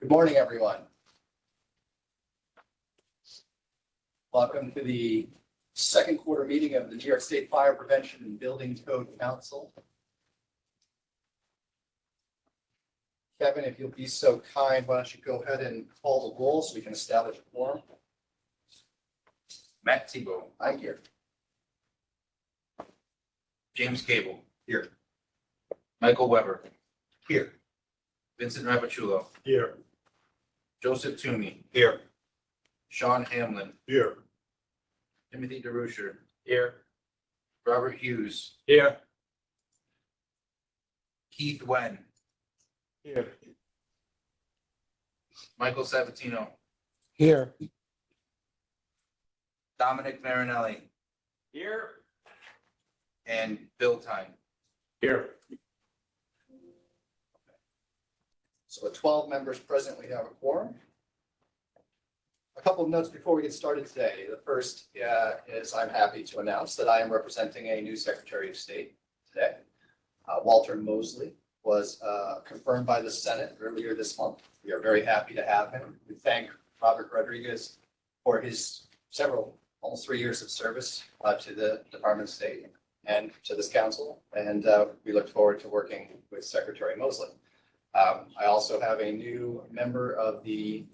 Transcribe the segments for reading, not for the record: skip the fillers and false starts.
Good morning, everyone. Welcome to the second quarter meeting of the New York State Fire Prevention and Building Code Council. Kevin, if you'll be so kind, why don't you go ahead and call the roll so we can establish a quorum? Matt Tebow. I'm here. James Cable. Here. Michael Weber. Here. Vincent Rappaciullo. Here. Joseph Toomey. Here. Sean Hamlin. Here. Timothy DeRusher. Here. Robert Hughes. Here. Keith Wen. Here. Michael Sabatino. Here. Dominic Marinelli. Here. And Bill Tyne. Here. So with 12 members present, we have a quorum. A couple of notes before we get started today. The first is I'm happy to announce that I am representing a new Secretary of State today. Walter Mosley was confirmed by the Senate earlier this month. We are very happy to have him. We thank Robert Rodriguez for his almost 3 years of service to the Department of State and to this council. And we look forward to working with Secretary Mosley. I also have a new member of the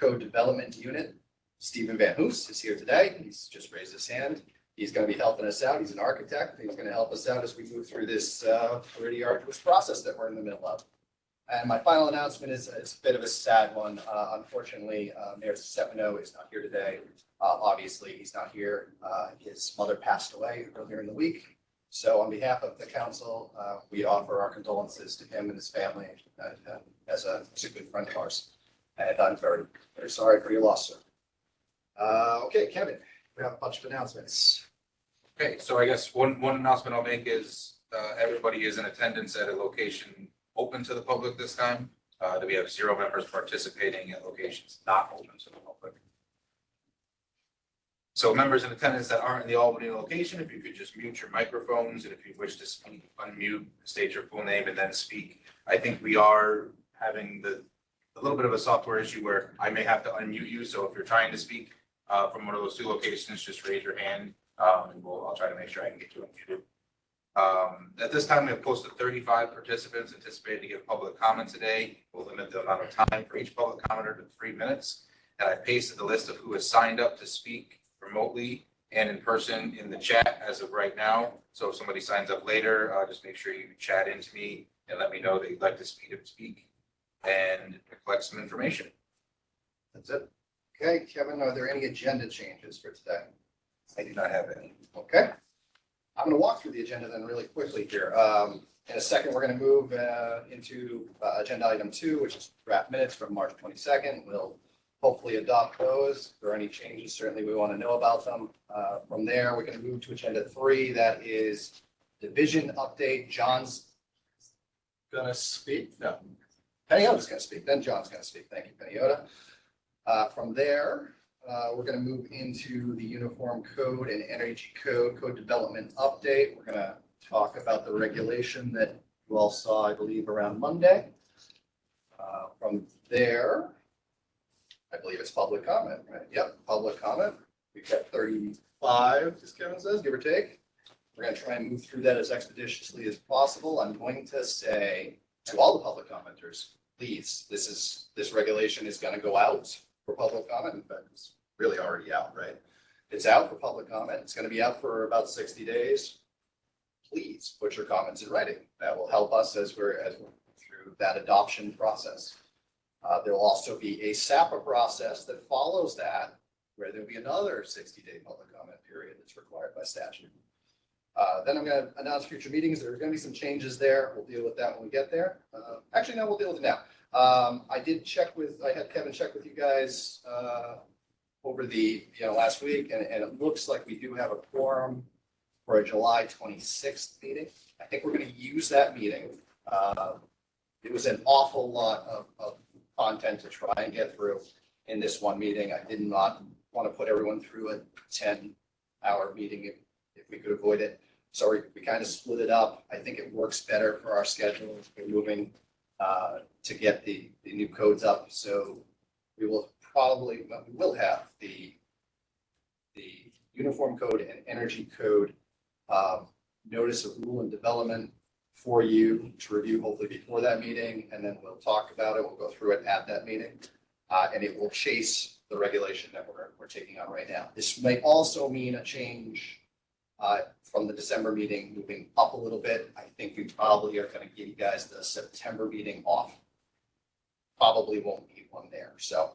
Code Development Unit. Stephen Van Hoos is here today. He's just raised his hand. He's going to be helping us out. He's an architect. He's going to help us out as we move through this pretty arduous process that we're in the middle of. And my final announcement is a bit of a sad one. Unfortunately, Mayor Stefano is not here today. Obviously, he's not here. His mother passed away earlier in the week. So on behalf of the council, we offer our condolences to him and his family as a good friend of ours. And I'm very, very sorry for your loss, sir. Okay, Kevin, we have a bunch of announcements. Okay, so I guess one announcement I'll make is everybody is in attendance at a location open to the public this time. That we have 0 members participating at locations not open to the public. So members in attendance that aren't in the Albany location, if you could just mute your microphones, and if you wish to speak, unmute, state your full name, and then speak. I think we are having a little bit of a software issue where I may have to unmute you. So if you're trying to speak from one of those 2 locations, just raise your hand, and I'll try to make sure I can get you unmuted. At this time, we have close to 35 participants anticipated to give public comment today. We'll limit the amount of time for each public commenter to 3 minutes. And I pasted the list of who has signed up to speak remotely and in person in the chat as of right now. So if somebody signs up later, just make sure you chat into me and let me know that you'd like to speak and collect some information. That's it. Okay, Kevin, are there any agenda changes for today? I do not have any. Okay. I'm going to walk through the agenda then really quickly here. In a second, we're going to move into agenda item 2, which is draft minutes from March 22nd. We'll hopefully adopt those. If there are any changes, certainly we want to know about them. From there, we're going to move to agenda 3. That is division update. John's going to speak. No, Peniota's going to speak. Then John's going to speak. Thank you, Peniota. From there, we're going to move into the Uniform Code and Energy Code development update. We're going to talk about the regulation that you all saw, I believe, around Monday. From there, I believe it's public comment, right? Yep, public comment. We've got 35, as Kevin says, give or take. We're going to try and move through that as expeditiously as possible. I'm going to say to all the public commenters, please, this regulation is going to go out for public comment. In fact, it's really already out, right? It's out for public comment. It's going to be out for about 60 days. Please put your comments in writing. That will help us as we're through that adoption process. There will also be a SAPA process that follows that, where there'll be another 60-day public comment period that's required by statute. Then I'm going to announce future meetings. There are going to be some changes there. We'll deal with that when we get there. Actually, no, we'll deal with it now. I had Kevin check with you guys over the last week, and it looks like we do have a quorum for a July 26th meeting. I think we're going to use that meeting. It was an awful lot of content to try and get through in this one meeting. I did not want to put everyone through a 10-hour meeting if we could avoid it. So we kind of split it up. I think it works better for our schedule. We're moving to get the new codes up. So we will have the uniform code and energy code notice of rule and development for you to review hopefully before that meeting, and then we'll talk about it. We'll go through it at that meeting, and it will chase the regulation that we're taking on right now. This may also mean a change from the December meeting, moving up a little bit. I think we probably are going to give you guys the September meeting off. Probably won't need one there. So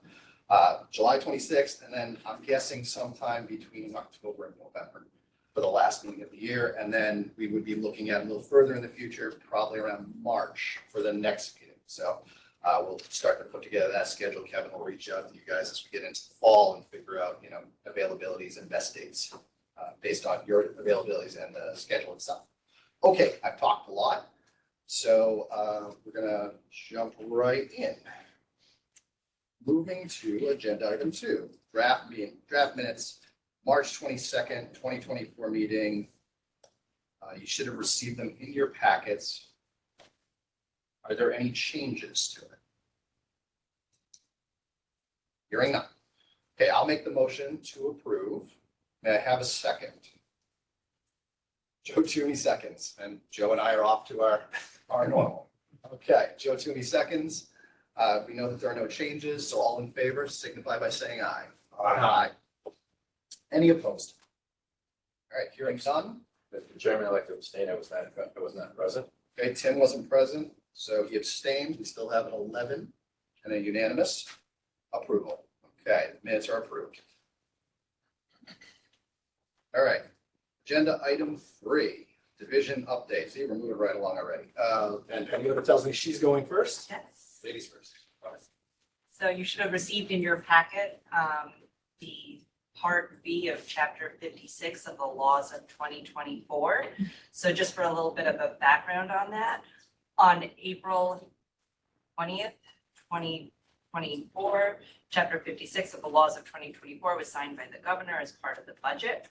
July 26th, and then I'm guessing sometime between October and November for the last meeting of the year. And then we would be looking at a little further in the future, probably around March for the next meeting. So we'll start to put together that schedule. Kevin will reach out to you guys as we get into the fall and figure out, availabilities and best dates based on your availabilities and the schedule itself. Okay, I've talked a lot. So we're gonna jump right in. Moving to agenda item 2, draft minutes, March 22nd, 2024 meeting. You should have received them in your packets. Are there any changes to it? Hearing none. Okay, I'll make the motion to approve. May I have a second? Joe Toomey seconds, and Joe and I are off to our normal. Okay, Joe Toomey seconds. We know that there are no changes, so all in favor signify by saying aye. Aye. Any opposed? All right, hearing none. Mr. Chairman, I'd like to abstain. I was not present. Okay, Tim wasn't present, so he abstained. We still have an 11 and a unanimous approval. Okay, the minutes are approved. All right, agenda item 3, division update. See, we're moving right along already. And Henrietta tells me she's going first. Yes. Ladies first. All right. So you should have received in your packet the Part B of Chapter 56 of the laws of 2024. So just for a little bit of a background on that, on April 20th, 2024, Chapter 56 of the laws of 2024 was signed by the governor as part of the budget.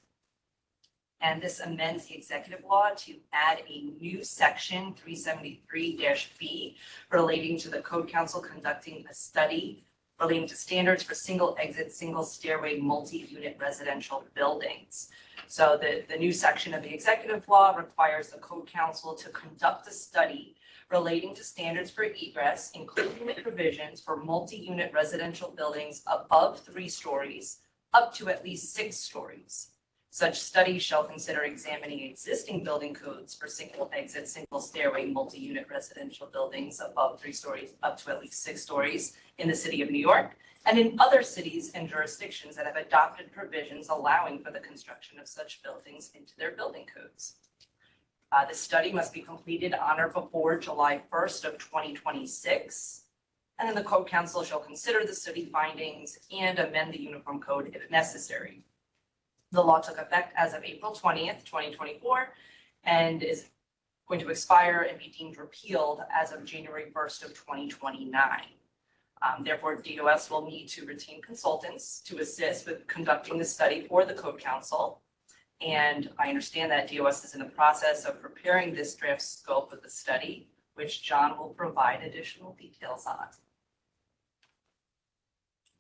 And this amends the executive law to add a new section 373-B relating to the Code Council conducting a study relating to standards for single exit, single stairway, multi-unit residential buildings. So the new section of the executive law requires the Code Council to conduct a study relating to standards for egress, including the provisions for multi-unit residential buildings above 3 stories up to at least 6 stories. Such studies shall consider examining existing building codes for single exit, single stairway, multi-unit residential buildings above 3 stories up to at least 6 stories in the city of New York and in other cities and jurisdictions that have adopted provisions allowing for the construction of such buildings into their building codes. The study must be completed on or before July 1st of 2026. And then the Code Council shall consider the study findings and amend the Uniform Code if necessary. The law took effect as of April 20th, 2024, and is going to expire and be deemed repealed as of January 1st of 2029. Therefore, DOS will need to retain consultants to assist with conducting the study for the Code Council. And I understand that DOS is in the process of preparing this draft scope of the study, which John will provide additional details on.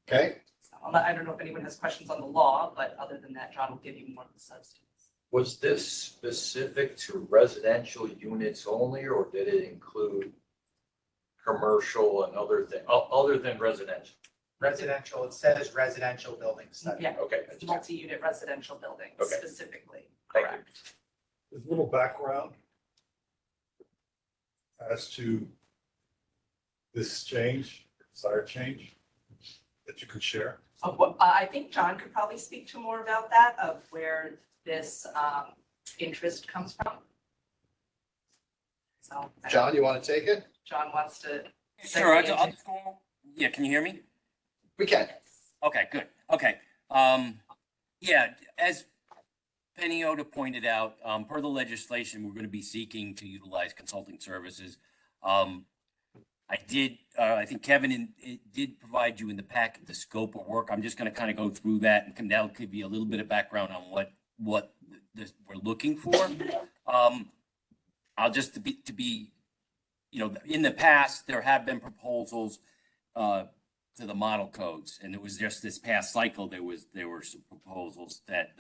Okay, So I don't know if anyone has questions on the law, but other than that, John will give you more of the substance. Was this specific to residential units only, or did it include commercial and other than residential? Residential, it says residential building study. Yeah, Okay. multi-unit residential buildings Okay. specifically, Thank you. correct. There's a little background as to this change, desired change that you could share. I think John could probably speak to more about that, of where this interest comes from. So. John, you want to take it? John wants to. Sure, I'll just go. Yeah, can you hear me? We can. Okay, good. Okay. Yeah, as Penny Oda pointed out, per the legislation, we're going to be seeking to utilize consulting services. I think Kevin did provide you in the packet the scope of work. I'm just going to kind of go through that and that'll give you a little bit of background on what we're looking for. I'll just to be you know, in the past, there have been proposals to the model codes, and it was just this past cycle, there were some proposals that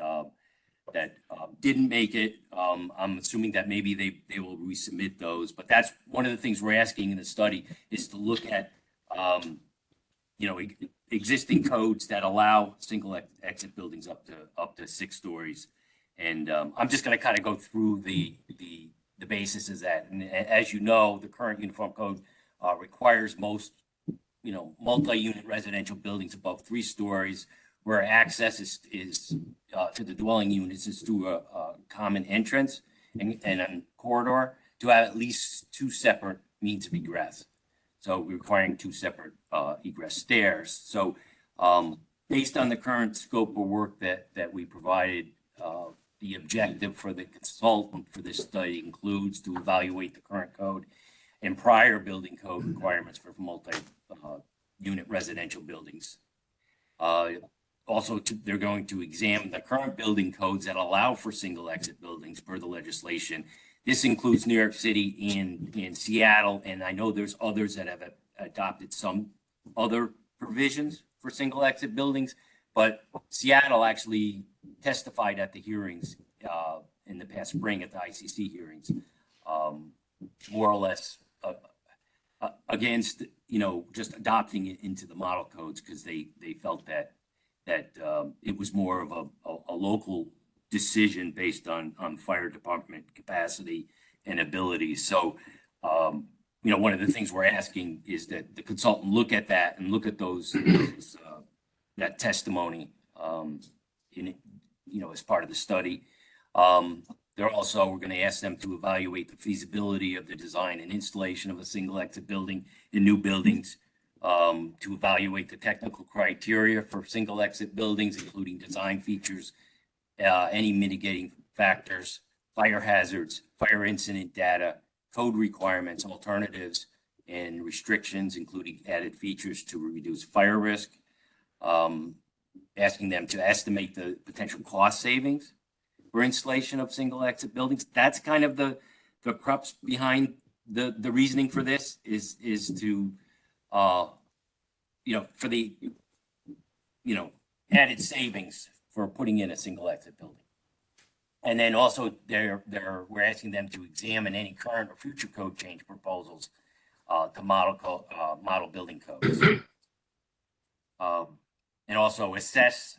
didn't make it. I'm assuming that maybe they will resubmit those, but that's one of the things we're asking in the study is to look at, you know, existing codes that allow single exit buildings up to 6 stories. And I'm just going to kind of go through the basis of that. And as you know, the current uniform code requires most, you know, multi-unit residential buildings above 3 stories, where access is to the dwelling units is through a common entrance and a corridor, to have at least 2 separate means of egress. So requiring 2 separate egress stairs. So based on the current scope of work that we provided, the objective for the consultant for this study includes to evaluate the current code and prior building code requirements for multi-unit residential buildings. Also, they're going to examine the current building codes that allow for single exit buildings per the legislation. This includes New York City and Seattle, and I know there's others that have adopted some other provisions for single exit buildings, but Seattle actually testified at the hearings in the past spring at the ICC hearings, more or less against, you know, just adopting it into the model codes, because they felt that it was more of a local decision based on fire department capacity and ability. So, you know, one of the things we're asking is that the consultant look at that and look at those that testimony in, you know, as part of the study. We're going to ask them to evaluate the feasibility of the design and installation of a single exit building in new buildings, to evaluate the technical criteria for single exit buildings, including design features, any mitigating factors, fire hazards, fire incident data, code requirements, alternatives, and restrictions, including added features to reduce fire risk. Asking them to estimate the potential cost savings for installation of single exit buildings. That's kind of the crux behind the reasoning for this is to, you know, for the, you know, added savings for putting in a single exit building. And then also we're asking them to examine any current or future code change proposals to model building codes. And also assess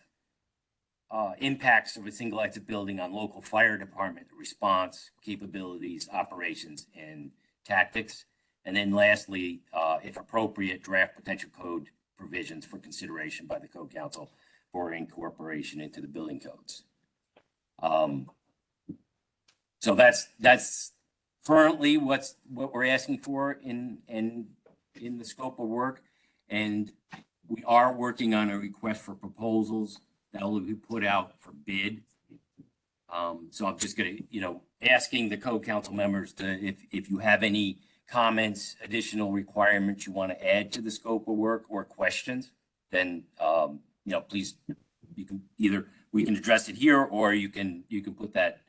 impacts of a single exit building on local fire department response capabilities, operations, and tactics. And then lastly, if appropriate, draft potential code provisions for consideration by the Code Council for incorporation into the building codes. So that's currently what we're asking for in the scope of work. And we are working on a request for proposals that will be put out for bid. So I'm just going to, you know, asking the Code Council members to, if you have any comments, additional requirements you want to add to the scope of work or questions, then, you know, please, you can either, we can address it here, or you can put that,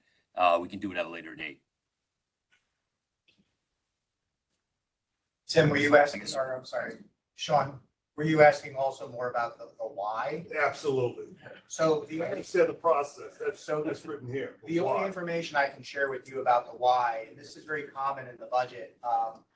we can do it at a later date. Tim, were you asking, or I'm sorry, Sean, were you asking also more about the why? Absolutely. So I understand the process. That's written here. The only Why? information I can share with you about the why, and this is very common in the budget,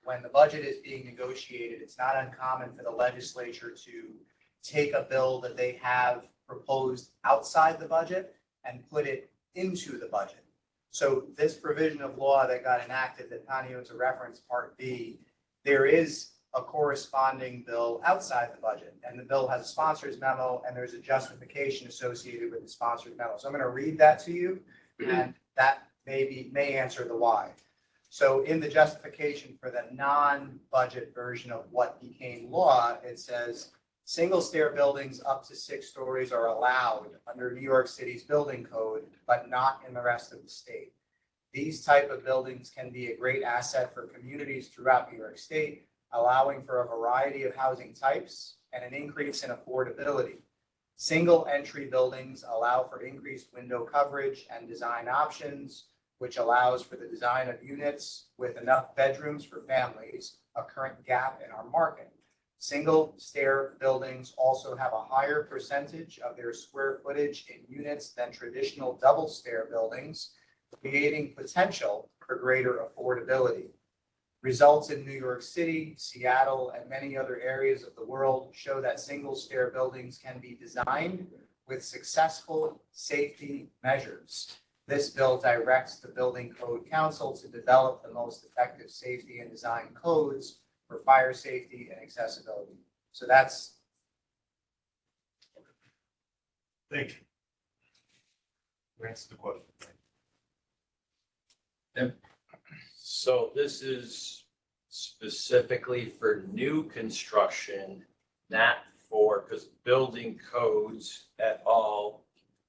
when the budget is being negotiated, it's not uncommon for the legislature to take a bill that they have proposed outside the budget and put it into the budget. So this provision of law that got enacted that Tanya to reference, Part B, there is a corresponding bill outside the budget, and the bill has a sponsor's memo, and there's a justification associated with the sponsor's memo. So I'm going to read that to you, and that may answer the why. So in the justification for the non-budget version of what became law, it says single stair buildings up to 6 stories are allowed under New York City's building code, but not in the rest of the state. These type of buildings can be a great asset for communities throughout New York State, allowing for a variety of housing types and an increase in affordability. Single entry buildings allow for increased window coverage and design options, which allows for the design of units with enough bedrooms for families, a current gap in our market. Single stair buildings also have a higher percentage of their square footage in units than traditional double stair buildings, creating potential for greater affordability. Results in New York City, Seattle, and many other areas of the world show that single stair buildings can be designed with successful safety measures. This bill directs the Building Code Council to develop the most effective safety and design codes for fire safety and accessibility. So that's, Thank you. You answered the question. So this is specifically for new construction, not for, because building codes at all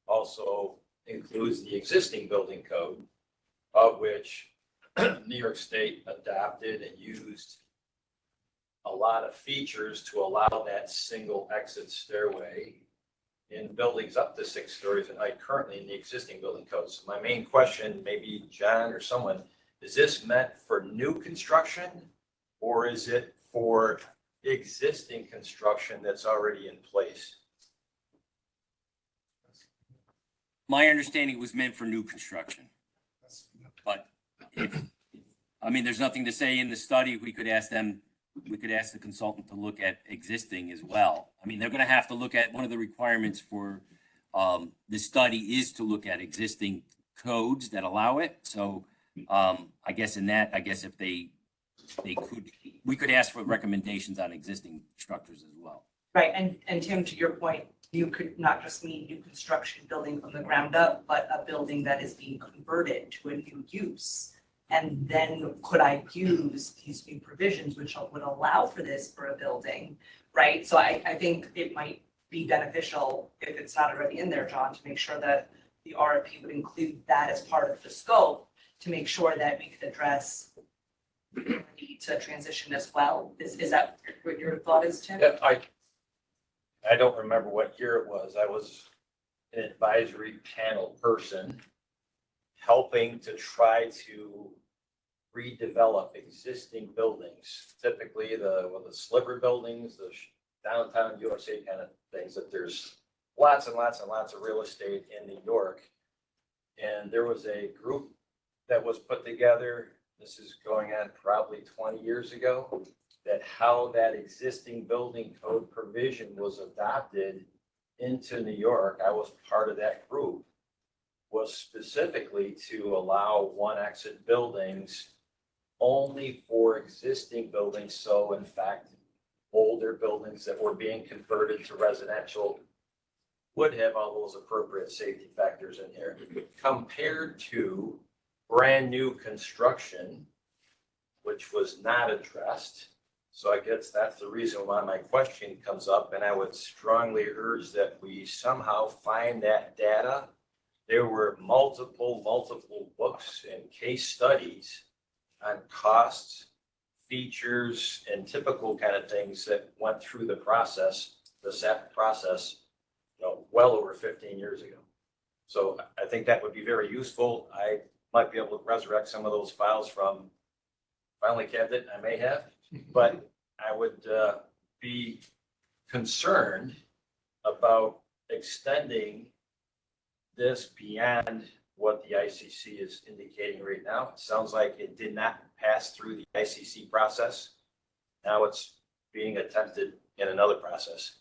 also includes the existing building code, of which New York State adopted and used a lot of features to allow that single exit stairway in buildings up to 6 stories in height currently in the existing building codes. So my main question, maybe John or someone, is this meant for new construction or is it for existing construction that's already in place? My understanding was meant for new construction. But I mean, there's nothing to say in the study. We could ask them, we could ask the consultant to look at existing as well. I mean, they're gonna have to look at, one of the requirements for the study is to look at existing codes that allow it. So I guess in that, I guess if they could, we could ask for recommendations on existing structures as well. Right, and Tim, to your point, you could not just mean new construction building from the ground up, but a building that is being converted to a new use. And then could I use these new provisions, which would allow for this for a building, right? So I think it might be beneficial, if it's not already in there, John, to make sure that the RFP would include that as part of the scope, to make sure that we could address the need to transition as well. Is that what your thought is, Tim? Yeah, I don't remember what year it was. I was an advisory panel person helping to try to redevelop existing buildings, typically the sliver buildings, the downtown USA kind of things, that there's lots and lots and lots of real estate in New York. And there was a group that was put together, this is going on probably 20 years ago, that how that existing building code provision was adopted into New York, I was part of that group, was specifically to allow one exit buildings only for existing buildings. So in fact, older buildings that were being converted to residential would have all those appropriate safety factors in here, compared to brand new construction, which was not addressed. So I guess that's the reason why my question comes up, and I would strongly urge that we somehow find that data. There were multiple books and case studies on costs, features, and typical kind of things that went through the process, the SAP process, well over 15 years ago. So I think that would be very useful. I might be able to resurrect some of those files from filing cabinet, I may have, but I would be concerned about extending this beyond what the ICC is indicating right now. It sounds like it did not pass through the ICC process. Now it's being attempted in another process.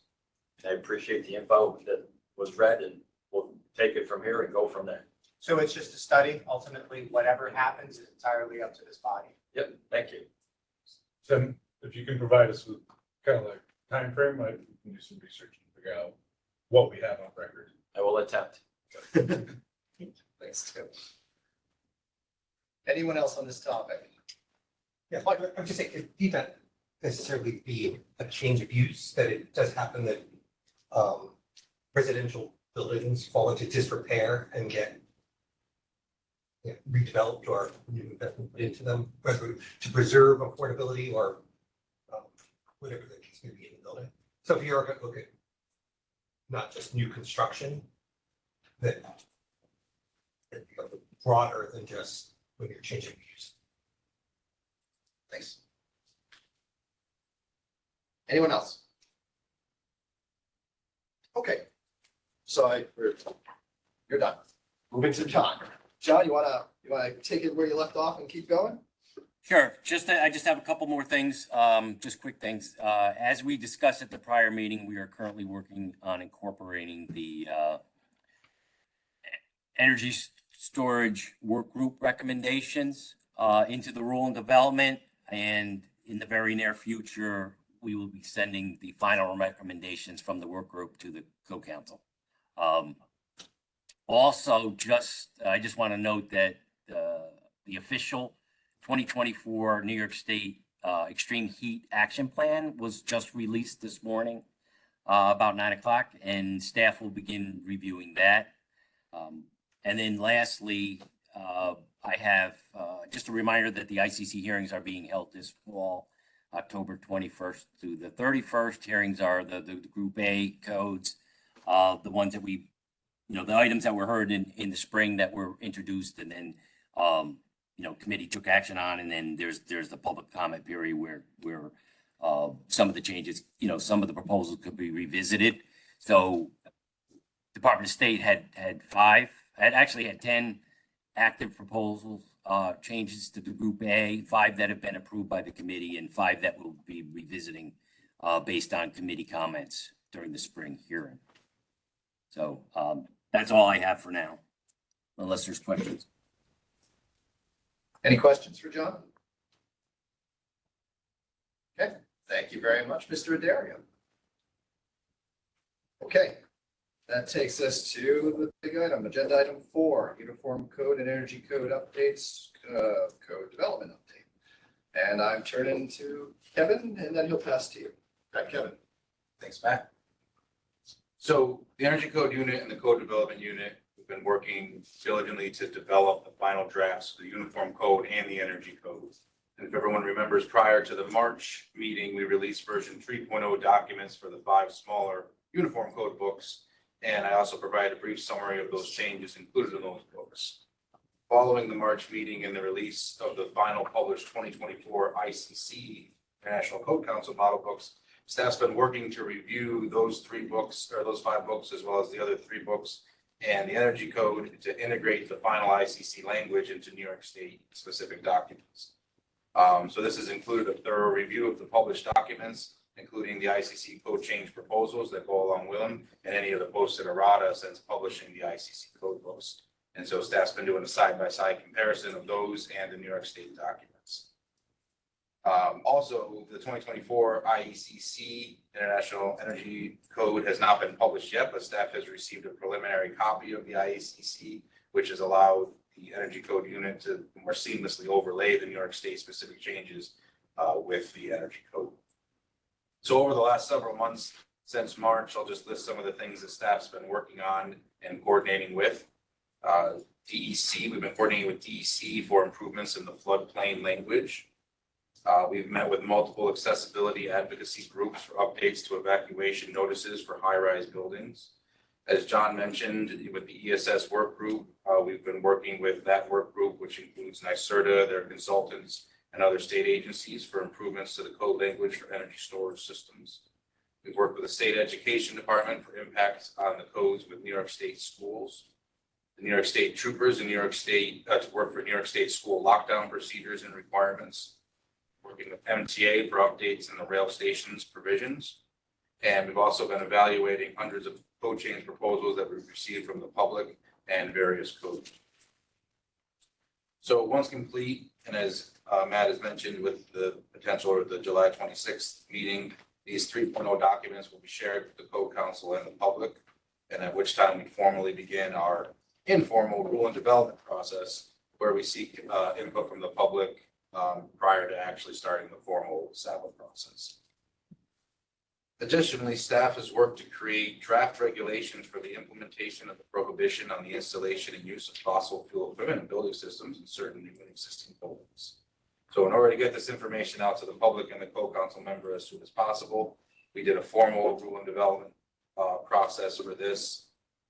And I appreciate the info that was read, and we'll take it from here and go from there. so it's just a study. Ultimately, whatever happens is entirely up to this body. Yep, thank you. Then if you can provide us with kind of like timeframe, I can do some research and figure out what we have on record. I will attempt. Thanks, Tim. Anyone else on this topic? Yeah, like, I'm just saying, it need not necessarily be a change of use, that it does happen that residential buildings fall into disrepair and get redeveloped or new investment put into them, whether to preserve affordability or whatever the case may be in the building. So if you're going to look at not just new construction, that broader than just when you're changing use. Thanks. Anyone else? Okay, so you're done. Moving to John. John, you wanna take it where you left off and keep going? Sure, I just have a couple more things, just quick things. As we discussed at the prior meeting, we are currently working on incorporating the energy storage work group recommendations into the rule and development. And in the very near future, we will be sending the final recommendations from the work group to the co-council. Also, I just want to note that the official 2024 New York State Extreme Heat Action Plan was just released this morning about 9 o'clock, and staff will begin reviewing that. And then lastly, I have just a reminder that the ICC hearings are being held this fall, October 21st through the 31st. Hearings are the Group A codes, the ones that the items that were heard in the spring that were introduced, and then committee took action on, and then there's the public comment period where some of the changes, some of the proposals could be revisited. So Department of State had actually had 10 active proposals, changes to the Group A, 5 that have been approved by the committee, and 5 that will be revisiting based on committee comments during the spring hearing. So that's all I have for now, unless there's questions. Any questions for John? Okay, thank you very much, Mr. Adario. Okay, that takes us to the big item, agenda item 4, Uniform Code and Energy Code updates, code development update. And I'm turning to Kevin, and then he'll pass to you. Okay, Kevin. Thanks, Matt. So the Energy Code Unit and the Code Development Unit, we've been working diligently to develop the final drafts of the Uniform Code and the Energy Code. And if everyone remembers, prior to the March meeting, we released version 3.0 documents for the 5 smaller Uniform Code books. And I also provided a brief summary of those changes included in those books. Following the March meeting and the release of the final published 2024 ICC International Code Council model books, staff's been working to review those 3 books, or those 5 books, as well as the other 3 books and the Energy Code to integrate the final ICC language into New York State specific documents. So this has included a thorough review of the published documents, including the ICC code change proposals that go along with them, and any of the posted errata since publishing the ICC code books. And so staff's been doing a side-by-side comparison of those and the New York State documents. Also, the 2024 IECC International Energy Code has not been published yet, but staff has received a preliminary copy of the IECC, which has allowed the Energy Code Unit to more seamlessly overlay the New York State specific changes with the Energy Code. So over the last several months since March, I'll just list some of the things that staff's been working on and coordinating with. DEC, we've been coordinating with DEC for improvements in the floodplain language. We've met with multiple accessibility advocacy groups for updates to evacuation notices for high-rise buildings. As John mentioned, with the ESS work group, we've been working with that work group, which includes NYSERDA, their consultants, and other state agencies for improvements to the code language for energy storage systems. We've worked with the State Education Department for impacts on the codes with New York State schools. The New York State Troopers in New York State to work for New York State school lockdown procedures and requirements. Working with MTA for updates in the rail stations provisions. And we've also been evaluating hundreds of code change proposals that we've received from the public and various codes. So once complete, and as Matt has mentioned with the potential of the July 26th meeting, these 3.0 documents will be shared with the Code Council and the public, and at which time we formally begin our informal rule and development process where we seek input from the public prior to actually starting the formal SABA process. Additionally, staff has worked to create draft regulations for the implementation of the prohibition on the installation and use of fossil fuel equipment and building systems in certain new and existing buildings. So in order to get this information out to the public and the co-council member as soon as possible, we did a formal rule and development process for this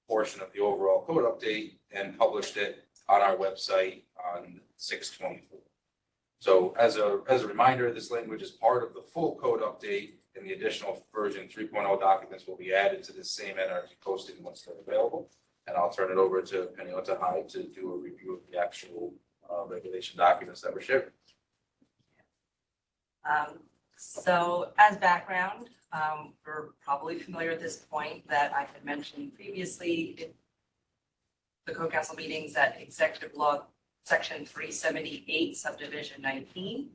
portion of the overall code update and published it on our website on 6/24. So as a reminder, this language is part of the full code update, and the additional version 3.0 documents will be added to this same NRG posting once they're available. And I'll turn it over to Peniota High to do a review of the actual regulation documents that were shared. So as background, we're probably familiar at this point that I had mentioned previously in the code council meetings that executive law section 378 subdivision 19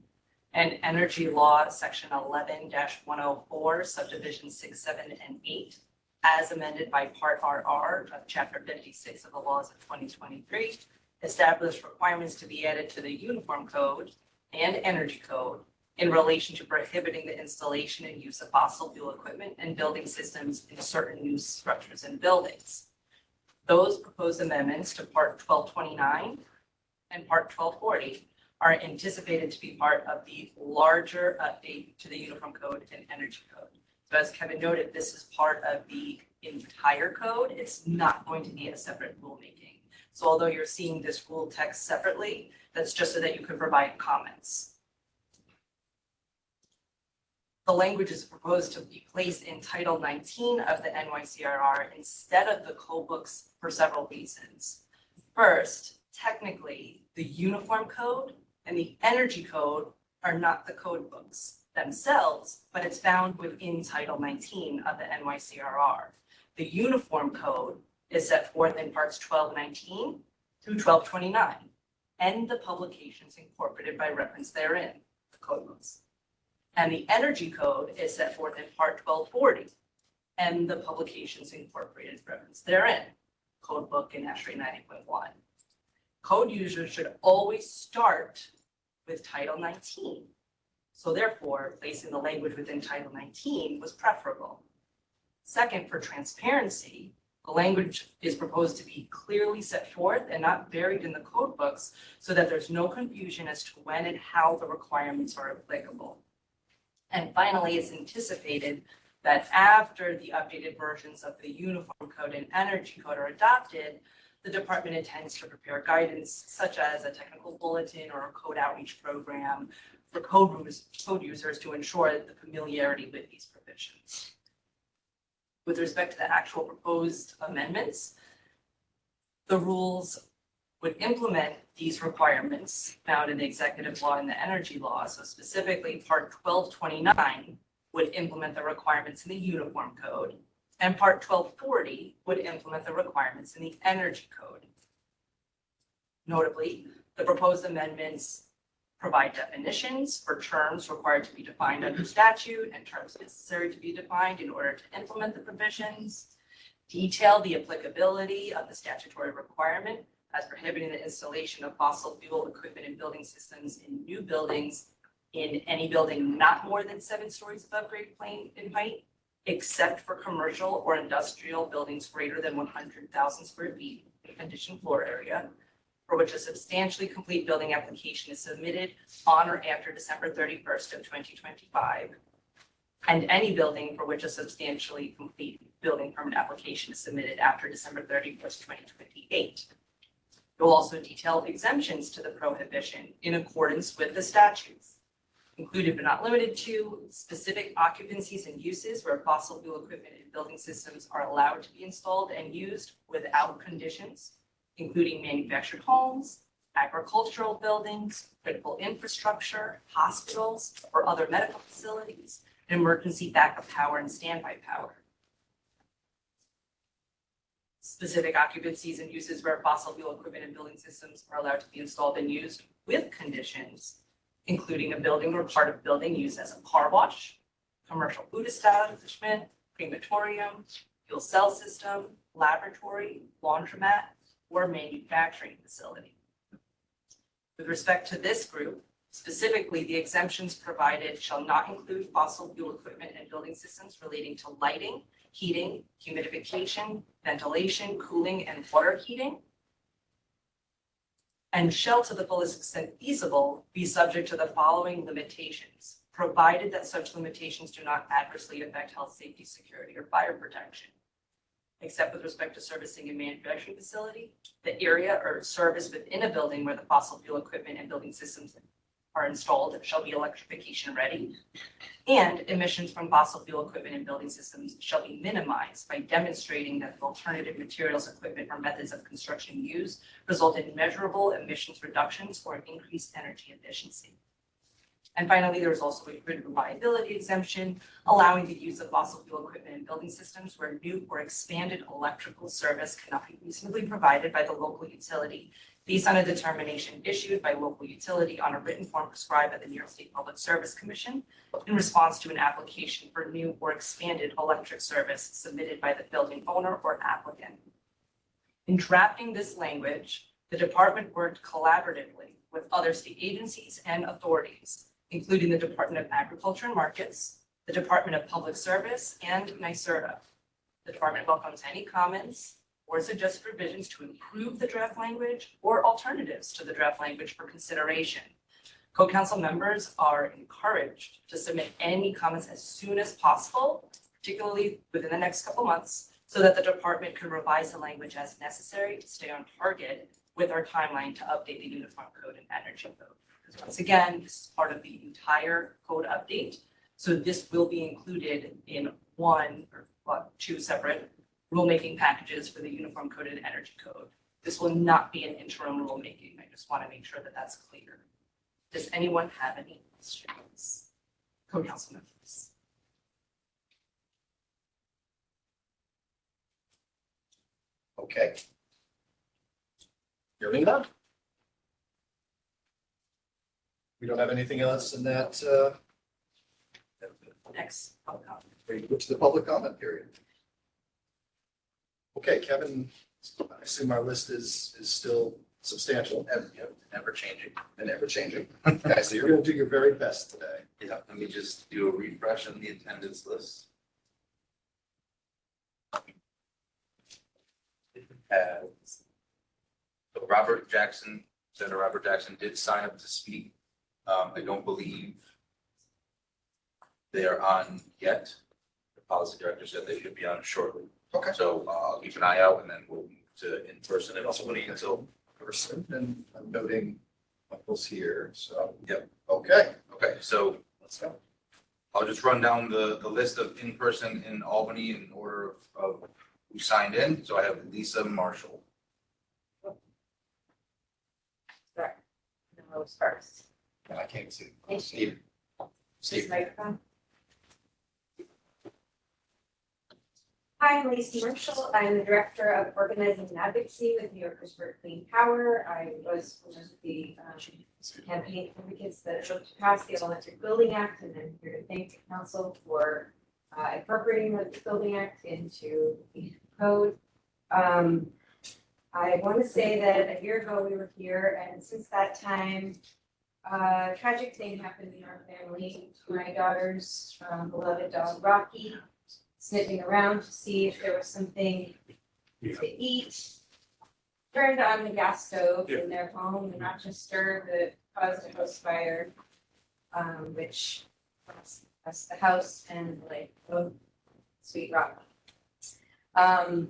and energy law section 11-104 subdivision 6, 7, and 8 as amended by part RR of chapter 56 of the laws of 2023 establish requirements to be added to the uniform code and energy code in relation to prohibiting the installation and use of fossil fuel equipment and building systems in certain new structures and buildings. Those proposed amendments to Part 1229 and Part 1240 are anticipated to be part of the larger update to the Uniform Code and Energy Code. So as Kevin noted, this is part of the entire code. It's not going to be a separate rulemaking. So although you're seeing this rule text separately, that's just so that you can provide comments. The language is proposed to be placed in Title 19 of the NYCRR instead of the code books for several reasons. First, technically, the Uniform Code and the Energy Code are not the code books themselves, but it's found within Title 19 of the NYCRR. The Uniform Code is set forth in parts 1219 through 1229 and the publications incorporated by reference therein, the code books. And the Energy Code is set forth in Part 1240 and the publications incorporated reference therein, Code Book and ASHRAE 90.1. Code users should always start with Title 19. So therefore, placing the language within Title 19 was preferable. Second, for transparency, the language is proposed to be clearly set forth and not buried in the code books so that there's no confusion as to when and how the requirements are applicable. And finally, it's anticipated that after the updated versions of the Uniform Code and Energy Code are adopted, the department intends to prepare guidance such as a technical bulletin or a code outreach program for code users to ensure the familiarity with these provisions. With respect to the actual proposed amendments, the rules would implement these requirements found in the executive law and the energy law. So specifically, Part 1229 would implement the requirements in the Uniform Code, and Part 1240 would implement the requirements in the Energy Code. Notably, the proposed amendments provide definitions for terms required to be defined under statute and terms necessary to be defined in order to implement the provisions, detail the applicability of the statutory requirement as prohibiting the installation of fossil fuel equipment and building systems in new buildings in any building not more than 7 stories above grade plane in height, except for commercial or industrial buildings greater than 100,000 square feet in conditioned floor area, for which a substantially complete building application is submitted on or after December 31st of 2025, and any building for which a substantially complete building permit application is submitted after December 31st, 2028. It will also detail exemptions to the prohibition in accordance with the statutes, included but not limited to specific occupancies and uses where fossil fuel equipment and building systems are allowed to be installed and used without conditions, including manufactured homes, agricultural buildings, critical infrastructure, hospitals, or other medical facilities, and emergency backup power and standby power. Specific occupancies and uses where fossil fuel equipment and building systems are allowed to be installed and used with conditions, including a building or part of building used as a car wash, commercial food establishment, crematorium, fuel cell system, laboratory, laundromat, or manufacturing facility. With respect to this group, specifically, the exemptions provided shall not include fossil fuel equipment and building systems relating to lighting, heating, humidification, ventilation, cooling, and water heating, and shall, to the fullest extent feasible, be subject to the following limitations, provided that such limitations do not adversely affect health, safety, security, or fire protection. except with respect to servicing a manufacturing facility, the area or service within a building where the fossil fuel equipment and building systems are installed shall be electrification ready. And emissions from fossil fuel equipment and building systems shall be minimized by demonstrating that the alternative materials, equipment, or methods of construction used result in measurable emissions reductions or increased energy efficiency. And finally, there is also a grid reliability exemption, allowing the use of fossil fuel equipment and building systems where new or expanded electrical service cannot be reasonably provided by the local utility based on a determination issued by local utility on a written form prescribed by the New York State Public Service Commission in response to an application for new or expanded electric service submitted by the building owner or applicant. In drafting this language, the department worked collaboratively with other state agencies and authorities, including the Department of Agriculture and Markets, the Department of Public Service, and NYSERDA. The department welcomes any comments or suggested revisions to improve the draft language or alternatives to the draft language for consideration. Co-council members are encouraged to submit any comments as soon as possible, particularly within the next couple months, so that the department can revise the language as necessary to stay on target with our timeline to update the Uniform Code and Energy Code. Because once again, this is part of the entire code update. So this will be included in one or two separate rulemaking packages for the Uniform Code and Energy Code. This will not be an interim rulemaking. I just want to make sure that that's clear. Does anyone have any questions? Co-council members. Okay. Hearing none. We don't have anything else in that, Next, public comment. we go to the public comment period. Okay, Kevin, I assume our list is still substantial Never changing. and ever changing. Okay, so you're gonna do your very best today. Yeah, let me just do a refresh on the attendance list. So Robert Jackson, Senator Robert Jackson did sign up to speak. I don't believe they are on yet. The policy director said they should be on shortly. Okay. So I'll keep an eye out and then we'll move to in-person and also until. Person, and I'm noting Michael's here, so. Yep. Okay, Okay, so let's go. I'll just run down the list of in-person in Albany in order of who signed in. So I have Lisa Marshall. Sorry. No, was first. I can't see. Thank you. Steve. This Steve. microphone. Hi, I'm Lacey Marshall. I'm the Director of Organizing and Advocacy with New Yorkers for Clean Power. I was one of the campaign advocates that helped to pass the Electric Building Act, and I'm here to thank the council for incorporating the Building Act into the code. I want to say that a year ago we were here, and since that time, a tragic thing happened in our family. My daughter's beloved dog Rocky sniffing around to see if there was something to eat. Turned on the gas stove in their home in Rochester that caused a house fire, which cost the house and like sweet Rocky. And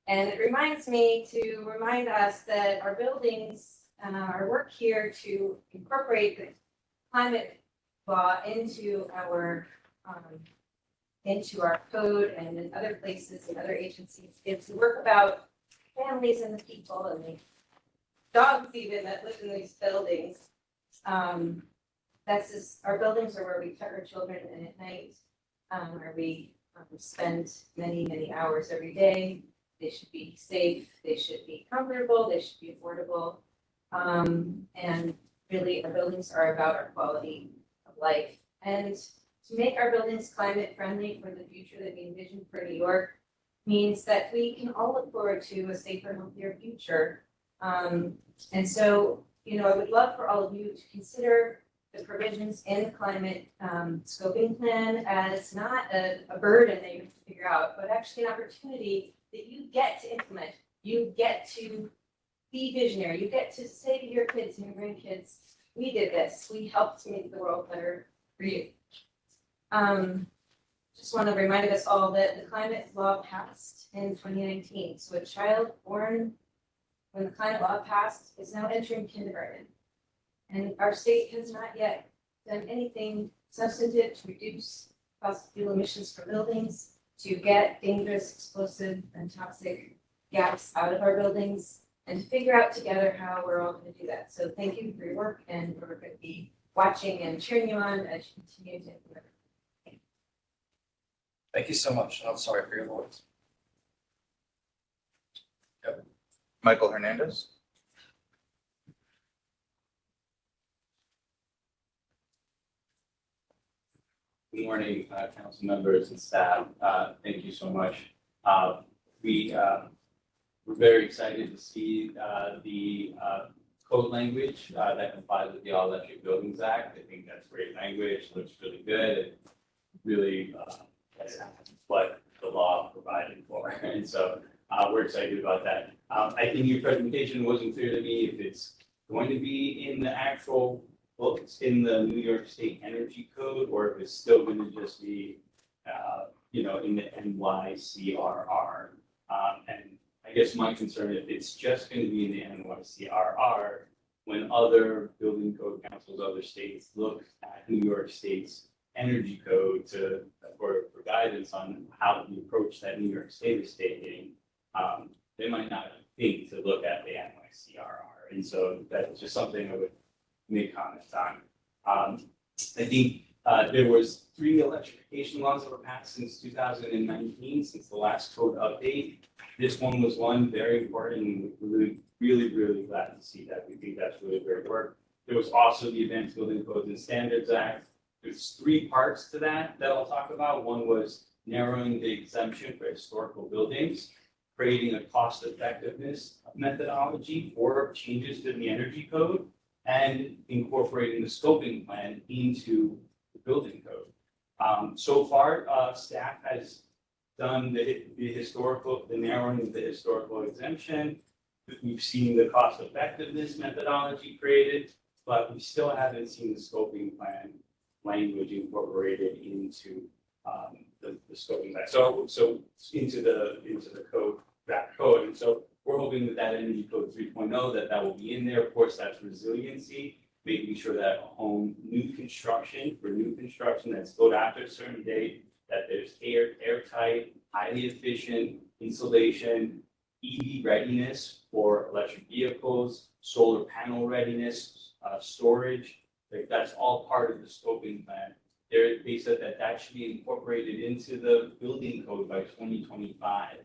it reminds me to remind us that our buildings, our work here to incorporate the climate law into our code and in other places and other agencies. It's work about families and the people and the dogs even that live in these buildings. That's just, our buildings are where we tuck our children in at night, where we spend many, many hours every day. They should be safe, they should be comfortable, they should be affordable. And really, our buildings are about our quality of life. And to make our buildings climate friendly for the future that we envision for New York means that we can all look forward to a safer, healthier future. And so, you know, I would love for all of you to consider the provisions in the climate scoping plan as not a burden that you have to figure out, but actually an opportunity that you get to implement. You get to be visionary. You get to say to your kids and your grandkids, we did this. We helped make the world better for you. just want to remind us all that the climate law passed in 2019. So a child born when the climate law passed is now entering kindergarten. And our state has not yet done anything substantive to reduce fossil fuel emissions from buildings, to get dangerous, explosive, and toxic gas out of our buildings, and to figure out together how we're all going to do that. So thank you for your work, and we're going to be watching and cheering you on as you continue to implement. Thank you so much. I'm sorry for your loss. Michael Hernandez. Good morning, council members and staff. Thank you so much. We're very excited to see the code language that complies with the All Electric Buildings Act. I think that's great language, looks really good, and really that's what the law provided for. And so we're excited about that. I think your presentation wasn't clear to me if it's going to be in the actual books in the New York State Energy Code, or if it's still going to just be, in the NYCRR. And I guess my concern, if it's just going to be in the NYCRR, when other building code councils, other states look at New York State's energy code for guidance on how to approach that New York State is taking, they might not think to look at the NYCRR. And so that's just something I would make comments on. I think there was 3 electrification laws that were passed since 2019, since the last code update. This one was one very important, and really glad to see that. We think that's really great work. There was also the Advanced Building Codes and Standards Act. There's 3 parts to that I'll talk about. One was narrowing the exemption for historical buildings, creating a cost effectiveness methodology for changes to the energy code, and incorporating the scoping plan into the building code. So far, staff has done the narrowing of the historical exemption. We've seen the cost effectiveness methodology created, but we still haven't seen the scoping plan language incorporated into the scoping plan. So into the code, that code. And so we're hoping that Energy Code 3.0, that will be in there. Of course, that's resiliency, making sure that new construction that's built after a certain date, that there's airtight, highly efficient insulation, EV readiness for electric vehicles, solar panel readiness, storage. Like, that's all part of the scoping plan. They said that should be incorporated into the building code by 2025.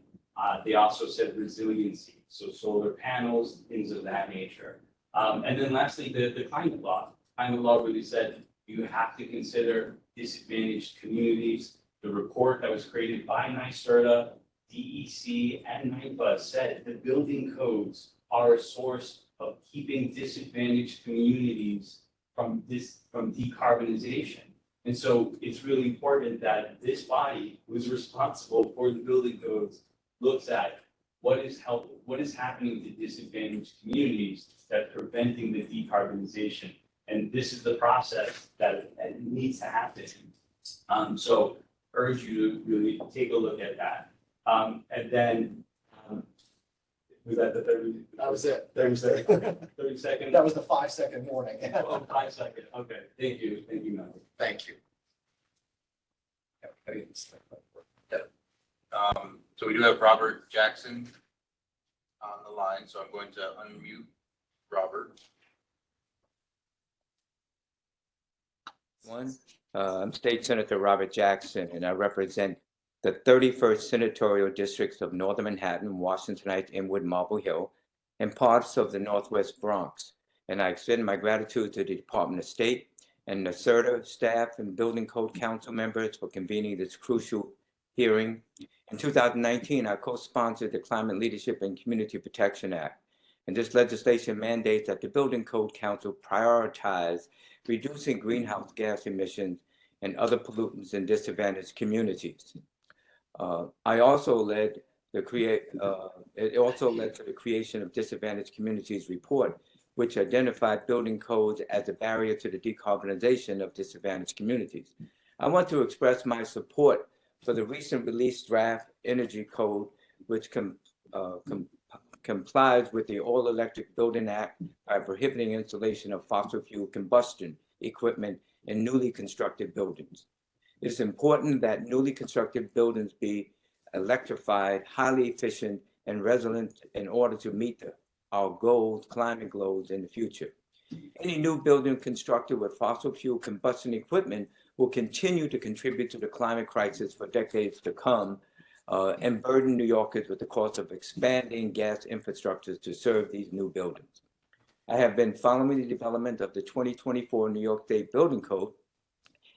They also said resiliency, so solar panels, things of that nature. And then lastly, the climate law. Climate law really said you have to consider disadvantaged communities. The report that was created by NYSERDA, DEC, and NYPA said the building codes are a source of keeping disadvantaged communities from decarbonization. And so it's really important that this body, who is responsible for the building codes, looks at what is happening to disadvantaged communities that's preventing the decarbonization. And this is the process that needs to happen. So urge you to really take a look at that. And then, was that the 30? That was it. There was it. 30 seconds? That was the 5-second warning. Oh, 5 seconds, okay, thank you, Michael. Thank you. So we do have Robert Jackson on the line, so I'm going to unmute Robert. I'm State Senator Robert Jackson, and I represent the 31st Senatorial Districts of Northern Manhattan, Washington Heights, Inwood, Marble Hill, and parts of the Northwest Bronx. And I extend my gratitude to the Department of State and the NYSERDA staff and Building Code Council members for convening this crucial hearing. In 2019, I co-sponsored the Climate Leadership and Community Protection Act. And this legislation mandates that the Building Code Council prioritize reducing greenhouse gas emissions and other pollutants in disadvantaged communities. It also led to the creation of Disadvantaged Communities Report, which identified building codes as a barrier to the decarbonization of disadvantaged communities. I want to express my support for the recent released draft energy code, which complies with the All Electric Building Act by prohibiting installation of fossil fuel combustion equipment in newly constructed buildings. It's important that newly constructed buildings be electrified, highly efficient, and resilient in order to meet our goals, climate goals in the future. Any new building constructed with fossil fuel combustion equipment will continue to contribute to the climate crisis for decades to come, and burden New Yorkers with the cost of expanding gas infrastructures to serve these new buildings. I have been following the development of the 2024 New York State Building Code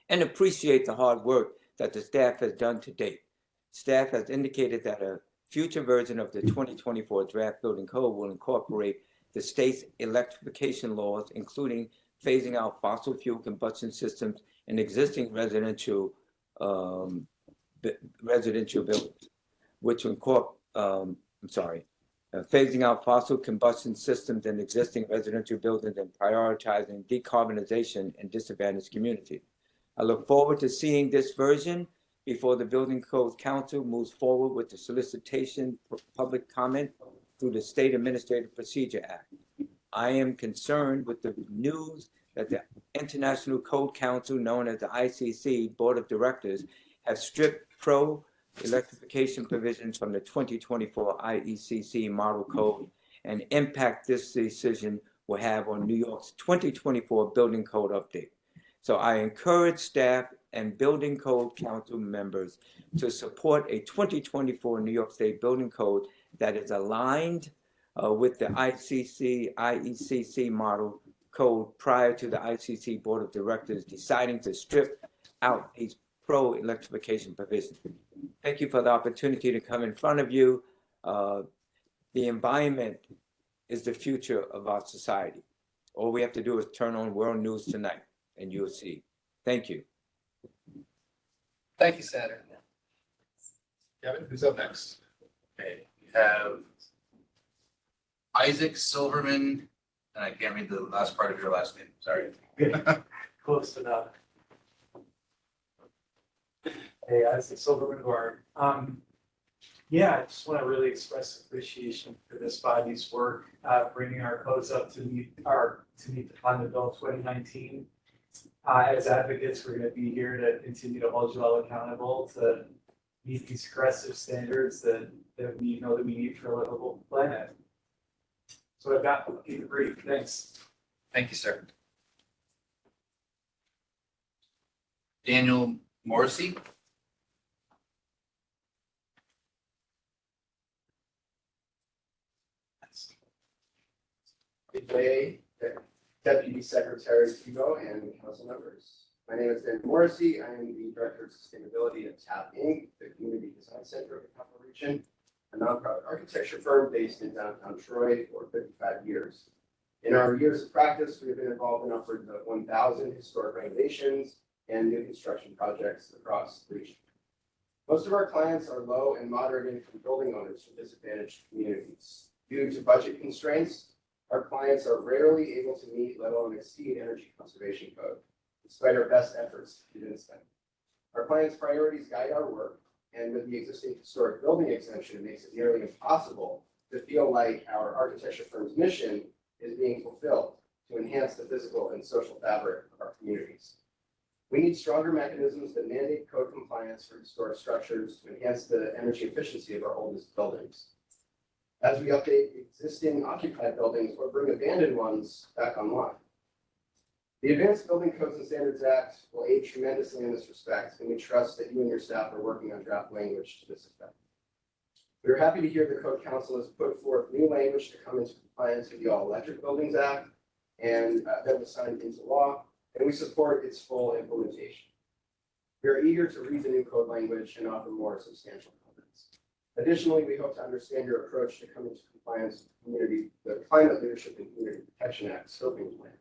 and appreciate the hard work that the staff has done to date. Staff has indicated that a future version of the 2024 draft building code will incorporate the state's electrification laws, including phasing out fossil fuel combustion systems in existing residential buildings, which phasing out fossil combustion systems in existing residential buildings and prioritizing decarbonization in disadvantaged communities. I look forward to seeing this version before the Building Code Council moves forward with the solicitation for public comment through the State Administrative Procedure Act. I am concerned with the news that the International Code Council, known as the ICC Board of Directors, has stripped pro-electrification provisions from the 2024 IECC Model Code, and impact this decision will have on New York's 2024 Building Code update. So I encourage staff and Building Code Council members to support a 2024 New York State Building Code that is aligned with the IECC Model Code prior to the ICC Board of Directors deciding to strip out these pro-electrification provisions. Thank you for the opportunity to come in front of you. The environment is the future of our society. All we have to do is turn on World News Tonight and you'll see. Thank you. Thank you, Senator. Kevin, who's up next? Okay, we have Isaac Silverman, and I can't read the last part of your last name, sorry. Close enough. Hey, Isaac Silverman Guard. Yeah, I just want to really express appreciation for this body's work, bringing our codes up to meet the Climate Bill 2019. As advocates, we're going to be here to continue to hold you all accountable to meet these aggressive standards that we know that we need for a livable planet. So I've got to keep it brief. Thanks. Thank you, sir. Daniel Morrissey. Good day, Deputy Secretary Tebow and council members. My name is Dan Morrissey. I am the Director of Sustainability at TAP Inc., the Community Design Center of the Capital Region, a nonprofit architecture firm based in downtown Troy for 55 years. In our years of practice, we have been involved in upwards of 1,000 historic renovations and new construction projects across the region. Most of our clients are low and moderate income building owners from disadvantaged communities. Due to budget constraints, our clients are rarely able to meet, let alone exceed, energy conservation code, despite our best efforts to convince them. Our clients' priorities guide our work, and with the existing historic building exemption, it makes it nearly impossible to feel like our architecture firm's mission is being fulfilled to enhance the physical and social fabric of our communities. We need stronger mechanisms that mandate code compliance for historic structures to enhance the energy efficiency of our oldest buildings. As we update existing occupied buildings or bring abandoned ones back online. The Advanced Building Codes and Standards Act will aid tremendously in this respect, and we trust that you and your staff are working on draft language to this effect. We are happy to hear the Code Council has put forth new language to come into compliance with the All Electric Buildings Act and that was signed into law, and we support its full implementation. We are eager to read the new code language and offer more substantial comments. Additionally, we hope to understand your approach to come into compliance with the Climate Leadership and Community Protection Act scoping plan.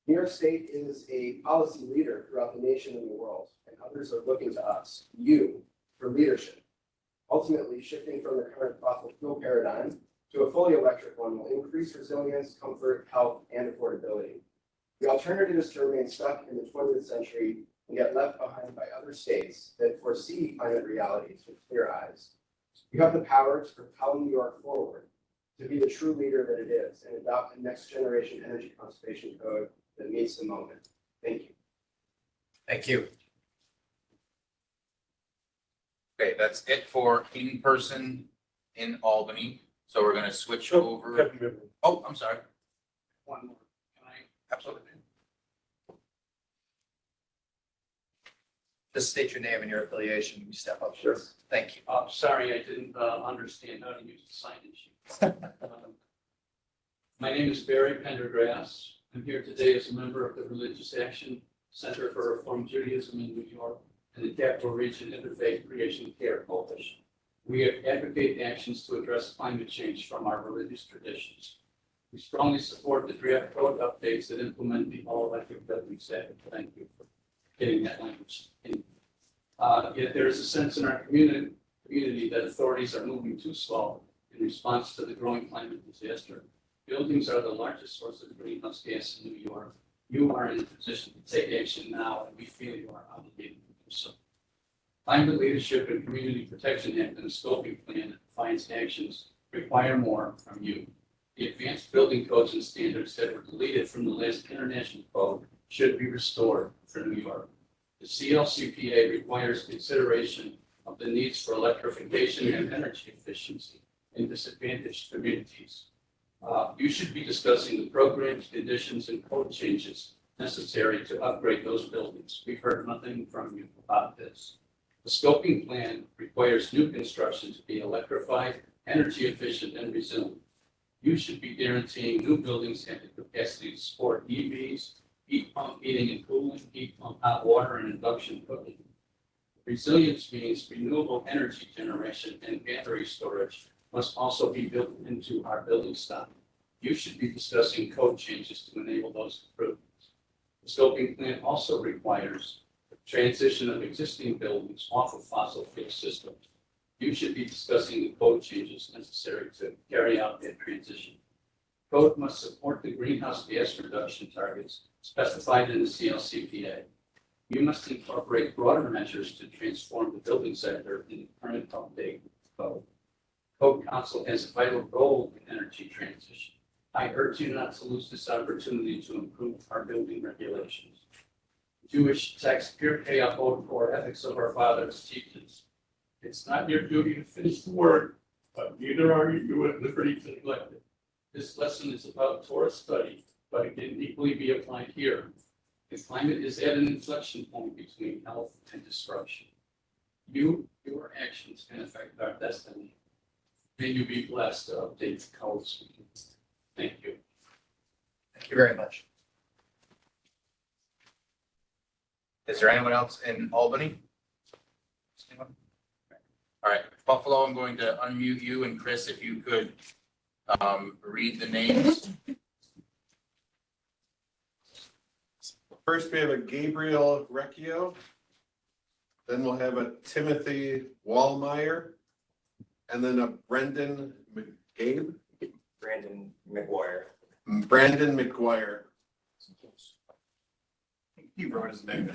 New York State is a policy leader throughout the nation and the world, and others are looking to us, you, for leadership. Ultimately, shifting from the current fossil fuel paradigm to a fully electric one will increase resilience, comfort, health, and affordability. The alternative is to remain stuck in the 20th century and get left behind by other states that foresee climate realities with clear eyes. You have the power to propel New York forward, to be the true leader that it is, and adopt a next generation energy conservation code that meets the moment. Thank you. Thank you. Okay, that's it for in person in Albany. So we're gonna switch over. Oh, I'm sorry. One more, can I? Absolutely. Just state your name and your affiliation. You step up. Sure. Thank you. Sorry, I didn't understand how to use the sign-in sheet. My name is Barry Pendergrass. I'm here today as a member of the Religious Action Center for Reform Judaism in New York and the Capital Region Interfaith Creation Care Coalition. We advocate actions to address climate change from our religious traditions. We strongly support the draft code updates that implement the all-electric building standard. Thank you for getting that language in. Yet there is a sense in our community that authorities are moving too slow in response to the growing climate disaster. Buildings are the largest source of greenhouse gas in New York. You are in a position to take action now, and we feel you are obligated to do so. Climate Leadership and Community Protection Act and a scoping plan that defines actions require more from you. The advanced building codes and standards that were deleted from the last international code should be restored for New York. The CLCPA requires consideration of the needs for electrification and energy efficiency in disadvantaged communities. You should be discussing the programs, conditions, and code changes necessary to upgrade those buildings. We've heard nothing from you about this. The scoping plan requires new construction to be electrified, energy efficient, and resilient. You should be guaranteeing new buildings have the capacity to support EVs, heat pump heating and cooling, heat pump hot water, and induction cooking. Resilience means renewable energy generation and battery storage must also be built into our building stock. You should be discussing code changes to enable those improvements. The scoping plan also requires the transition of existing buildings off of fossil fuel systems. You should be discussing the code changes necessary to carry out that transition. Code must support the greenhouse gas reduction targets specified in the CLCPA. You must incorporate broader measures to transform the building sector in the current update code. Code Council has a vital role in energy transition. I urge you not to lose this opportunity to improve our building regulations. Jewish taxpayer pay uphold core ethics of our fathers teaches. It's not your duty to finish the word, but neither are you at liberty to neglect it. This lesson is about Torah study, but it can equally be applied here. The climate is at an inflection point between health and destruction. Your actions can affect our destiny. May you be blessed to update the codes. Thank you. Thank you very much. Is there anyone else in Albany? Anyone? All right, Buffalo, I'm going to unmute you, and Chris, if you could read the names. First, we have a Gabriel Recchio. Then we'll have a Timothy Wallmeyer. And then a Brendan McGabe. Brandon McGuire. Brandon McGuire. He wrote his name.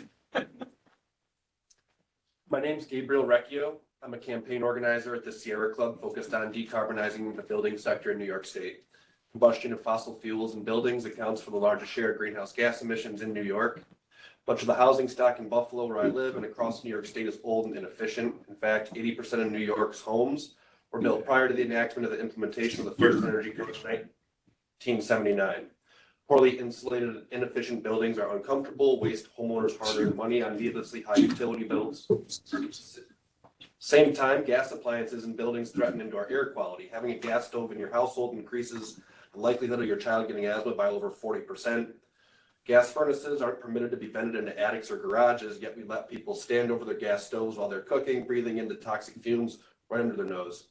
My name's Gabriel Recchio. I'm a campaign organizer at the Sierra Club focused on decarbonizing the building sector in New York State. Combustion of fossil fuels in buildings accounts for the largest share of greenhouse gas emissions in New York. Much of the housing stock in Buffalo, where I live, and across New York State is old and inefficient. In fact, 80% of New York's homes were built prior to the enactment of the implementation of the first energy code in 1979. Poorly insulated and inefficient buildings are uncomfortable, waste homeowners hard-earned money on needlessly high utility bills. Same time, gas appliances in buildings threaten indoor air quality. Having a gas stove in your household increases the likelihood of your child getting asthma by over 40%. Gas furnaces aren't permitted to be vented into attics or garages, yet we let people stand over their gas stoves while they're cooking, breathing in the toxic fumes right under their nose.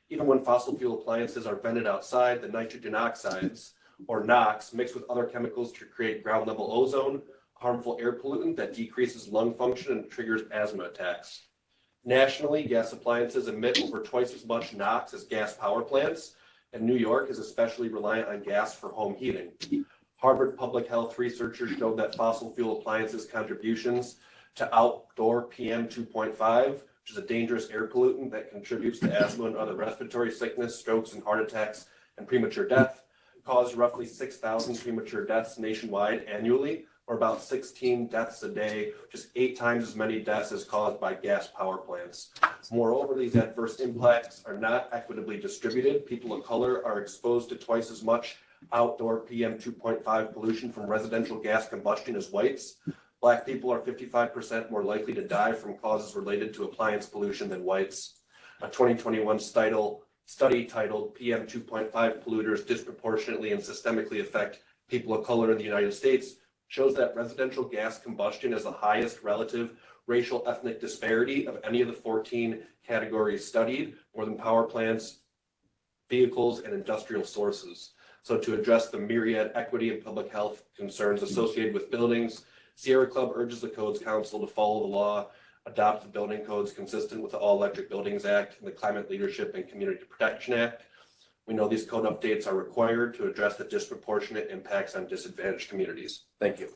Even when fossil fuel appliances are vented outside, the nitrogen oxides, or NOx, mix with other chemicals to create ground level ozone, a harmful air pollutant that decreases lung function and triggers asthma attacks. Nationally, gas appliances emit over twice as much NOx as gas power plants, and New York is especially reliant on gas for home heating. Harvard public health researchers showed that fossil fuel appliances' contributions to outdoor PM 2.5, which is a dangerous air pollutant that contributes to asthma and other respiratory sickness, strokes and heart attacks, and premature death. Caused roughly 6,000 premature deaths nationwide annually, or about 16 deaths a day, which is 8 times as many deaths as caused by gas power plants. Moreover, these adverse impacts are not equitably distributed. People of color are exposed to twice as much outdoor PM 2.5 pollution from residential gas combustion as whites. Black people are 55% more likely to die from causes related to appliance pollution than whites. A 2021 study titled PM 2.5 Polluters Disproportionately and Systemically Affect People of Color in the United States shows that residential gas combustion is the highest relative racial ethnic disparity of any of the 14 categories studied, more than power plants, vehicles, and industrial sources. So to address the myriad equity and public health concerns associated with buildings, Sierra Club urges the Codes Council to follow the law, adopt the building codes consistent with the All Electric Buildings Act and the Climate Leadership and Community Protection Act. We know these code updates are required to address the disproportionate impacts on disadvantaged communities. Thank you.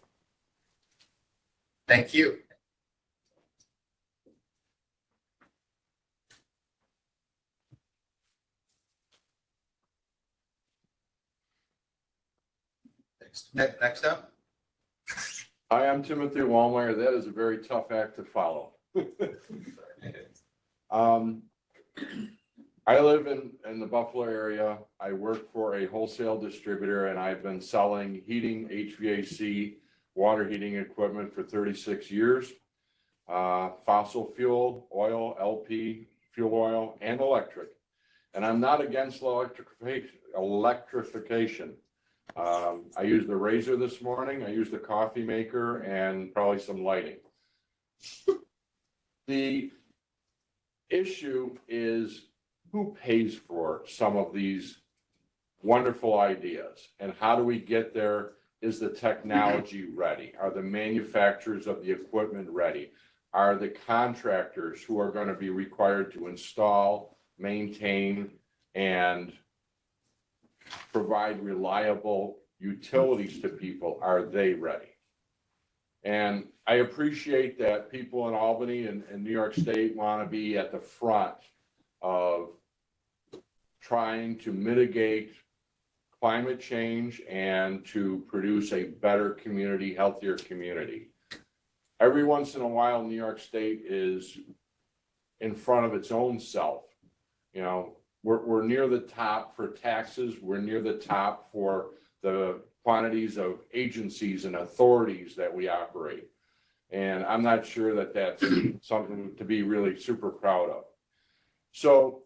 Thank you. Next up. Hi, I'm Timothy Wallmeyer. That is a very tough act to follow. I live in the Buffalo area. I work for a wholesale distributor and I've been selling heating, HVAC, water heating equipment for 36 years. Fossil fuel, oil, LP, fuel oil, and electric. And I'm not against electrification. I used the razor this morning. I used a coffee maker and probably some lighting. The issue is who pays for some of these wonderful ideas and how do we get there? Is the technology ready? Are the manufacturers of the equipment ready? Are the contractors who are going to be required to install, maintain, and provide reliable utilities to people, are they ready? And I appreciate that people in Albany and New York State want to be at the front of trying to mitigate climate change and to produce a better community, healthier community. Every once in a while, New York State is in front of its own self. You know, we're near the top for taxes. We're near the top for the quantities of agencies and authorities that we operate. And I'm not sure that that's something to be really super proud of. So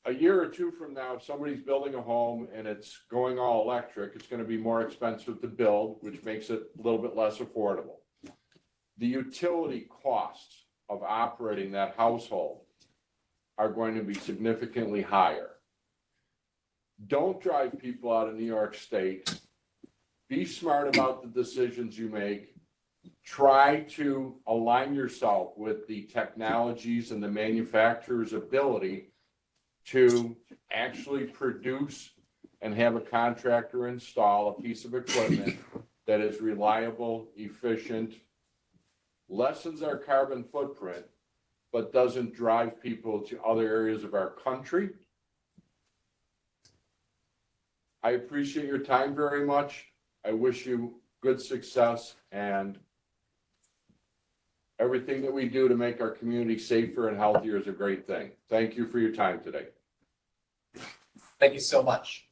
a year or two from now, if somebody's building a home and it's going all electric, it's going to be more expensive to build, which makes it a little bit less affordable. The utility costs of operating that household are going to be significantly higher. Don't drive people out of New York State. Be smart about the decisions you make. Try to align yourself with the technologies and the manufacturer's ability to actually produce and have a contractor install a piece of equipment that is reliable, efficient, lessens our carbon footprint, but doesn't drive people to other areas of our country. I appreciate your time very much. I wish you good success, and everything that we do to make our community safer and healthier is a great thing. Thank you for your time today. Thank you so much.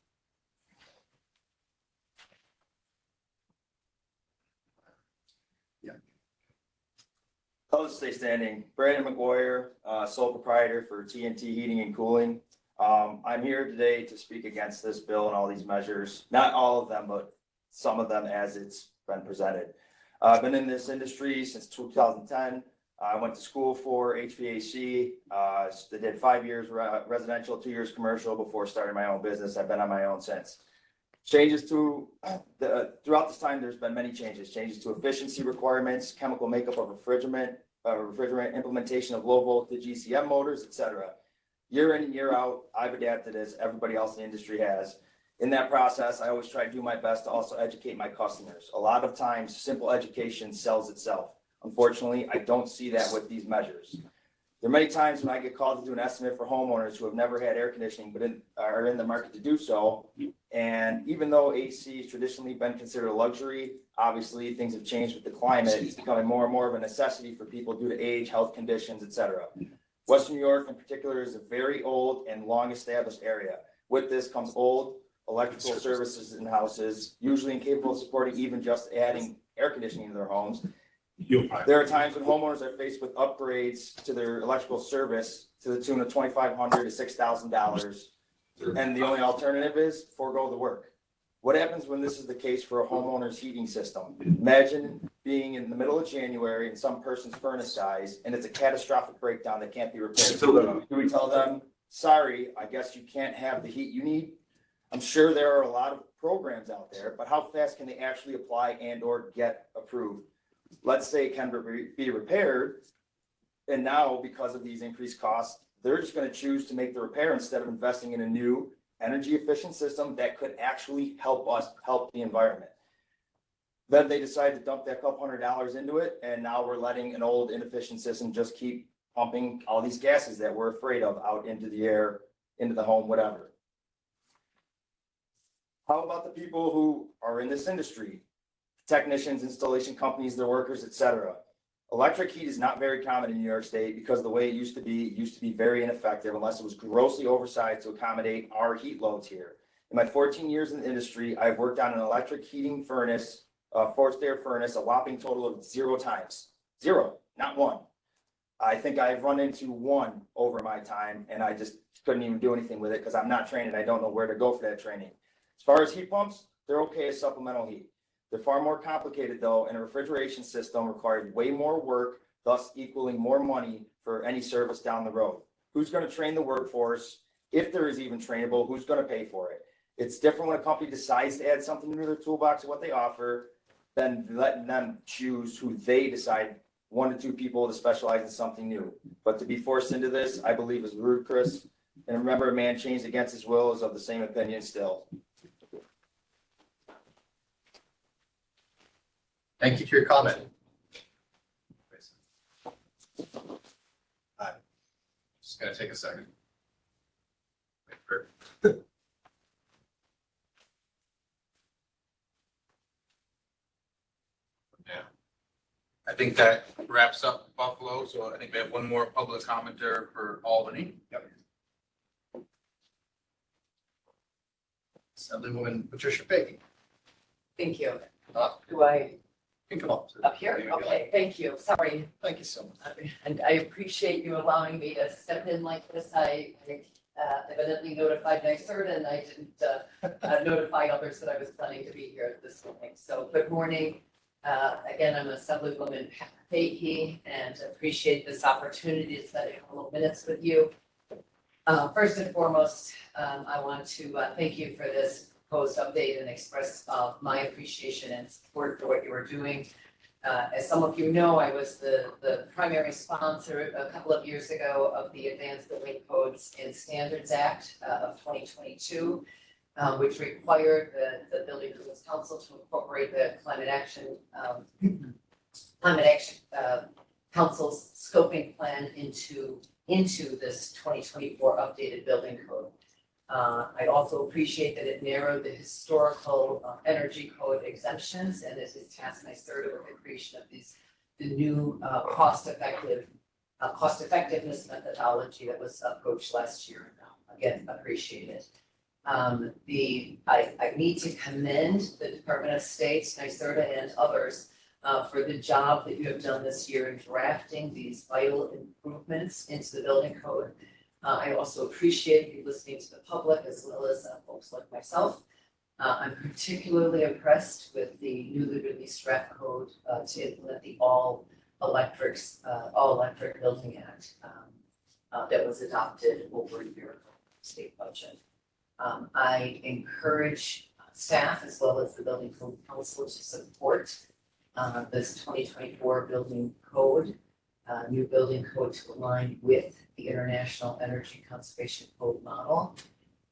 Opposed, stay standing. Brandon McGuire, sole proprietor for TNT Heating and Cooling. I'm here today to speak against this bill and all these measures. Not all of them, but some of them as it's been presented. I've been in this industry since 2010. I went to school for HVAC. I did 5 years residential, 2 years commercial before starting my own business. I've been on my own since. Changes to throughout this time, there's been many changes. Changes to efficiency requirements, chemical makeup of refrigerant, implementation of low voltage ECM motors, etc. Year in and year out, I've adapted as everybody else in the industry has. In that process, I always try to do my best to also educate my customers. A lot of times, simple education sells itself. Unfortunately, I don't see that with these measures. There are many times when I get called to do an estimate for homeowners who have never had air conditioning but are in the market to do so. And even though AC has traditionally been considered a luxury, obviously things have changed with the climate. It's becoming more and more of a necessity for people due to age, health conditions, et cetera. Western New York in particular is a very old and long-established area. With this comes old electrical services in houses, usually incapable of supporting even just adding air conditioning to their homes. There are times when homeowners are faced with upgrades to their electrical service to the tune of $2,500 to $6,000. And the only alternative is forego the work. What happens when this is the case for a homeowner's heating system? Imagine being in the middle of January and some person's furnace dies and it's a catastrophic breakdown that can't be repaired. Do we tell them, sorry, I guess you can't have the heat you need? I'm sure there are a lot of programs out there, but how fast can they actually apply and or get approved? Let's say it can be repaired. And now because of these increased costs, they're just going to choose to make the repair instead of investing in a new energy efficient system that could actually help the environment. Then they decide to dump that couple $100 into it. And now we're letting an old inefficient system just keep pumping all these gases that we're afraid of out into the air, into the home, whatever. How about the people who are in this industry? Technicians, installation companies, their workers, etc. Electric heat is not very common in New York State because the way it used to be very ineffective unless it was grossly oversized to accommodate our heat loads here. In my 14 years in the industry, I've worked on an electric heating furnace, forced air furnace, a whopping total of 0 times. 0, not 1. I think I've run into 1 over my time and I just couldn't even do anything with it because I'm not trained and I don't know where to go for that training. As far as heat pumps, they're okay as supplemental heat. They're far more complicated though, and a refrigeration system requires way more work, thus equaling more money for any service down the road. Who's going to train the workforce? If there is even trainable, who's going to pay for it? It's different when a company decides to add something into their toolbox of what they offer, than letting them choose who they decide 1 to 2 people to specialize in something new. But to be forced into this, I believe is ludicrous. And remember, a man changed against his will is of the same opinion still. Thank you for your comment. Just gonna take a second. Wait for it. Yeah. I think that wraps up Buffalo, so I think we have one more public commenter for Albany. Yep. Assemblywoman Patricia Fahey. Thank you. Up. Do I, You can come up. up here? Okay, thank you. Sorry. Thank you so much. And I appreciate you allowing me to step in like this. I evidently notified NYSERDA and I didn't notify others that I was planning to be here this morning. So good morning. Again, I'm Assemblywoman Fahey and appreciate this opportunity to spend a couple of minutes with you. First and foremost, I want to thank you for this proposed update and express my appreciation and support for what you are doing. As some of you know, I was the primary sponsor a couple of years ago of the Advanced Building Codes and Standards Act of 2022, which required the Building Codes Council to incorporate the Climate Action Council's scoping plan into this 2024 updated building code. I also appreciate that it narrowed the historical energy code exemptions and it has tasked NYSERDA with the creation of the new cost effectiveness methodology that was approached last year. Again, appreciate it. I need to commend the Department of State, NYSERDA, and others for the job that you have done this year in drafting these vital improvements into the building code. I also appreciate you listening to the public as well as folks like myself. I'm particularly impressed with the newly released draft code to implement the all electric building act that was adopted over a year ago in the state budget. I encourage staff as well as the Building Code Council to support this 2024 building code, new building code to align with the International Energy Conservation Code model.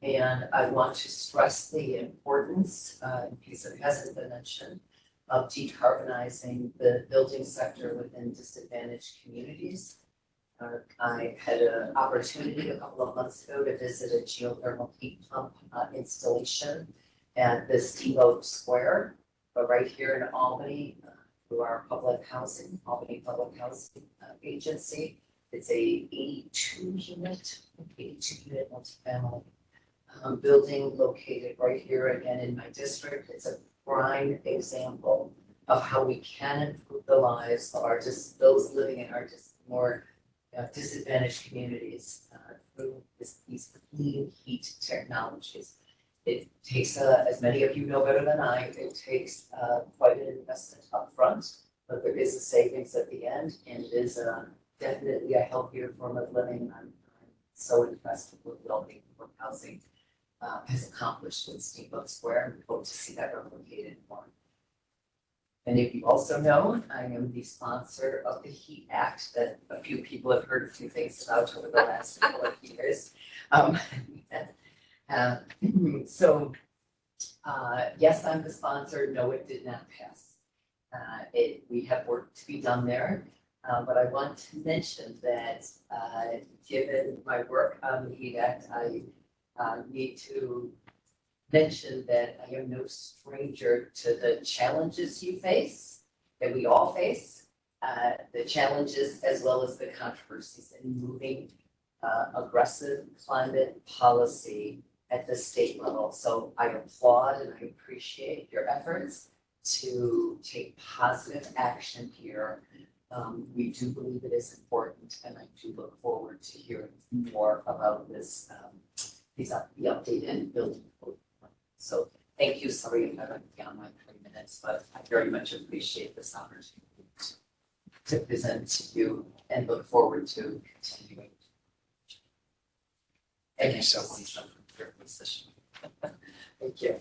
And I want to stress the importance, in case it hasn't been mentioned, of decarbonizing the building sector within disadvantaged communities. I had an opportunity a couple of months ago to visit a geothermal heat pump installation at the Steamboat Square, but right here in Albany, through our public housing, Albany Public Housing Agency. It's a 82 unit multifamily building located right here again in my district. It's a prime example of how we can improve the lives of those living in our more disadvantaged communities through these clean heat technologies. It takes, as many of you know better than I, it takes quite an investment upfront, but there is a savings at the end, and it is definitely a healthier form of living. I'm so impressed with what Albany Public Housing has accomplished in Steamboat Square, and hope to see that replicated more. Many of you also know I am the sponsor of the HEAT Act that a few people have heard a few things about over the last couple of years. Yes, I'm the sponsor. No, it did not pass. We have work to be done there. But I want to mention that given my work on the HEAT Act, I need to mention that I am no stranger to the challenges you face, that we all face, the challenges as well as the controversies in moving aggressive climate policy at the state level. So I applaud and I appreciate your efforts to take positive action here. We do believe it is important, and I do look forward to hearing more about this, the update and building code. So thank you. Sorry if I went beyond my 3 minutes, but I very much appreciate this opportunity to present to you and look forward to continuing. Thank you so much. Thank you.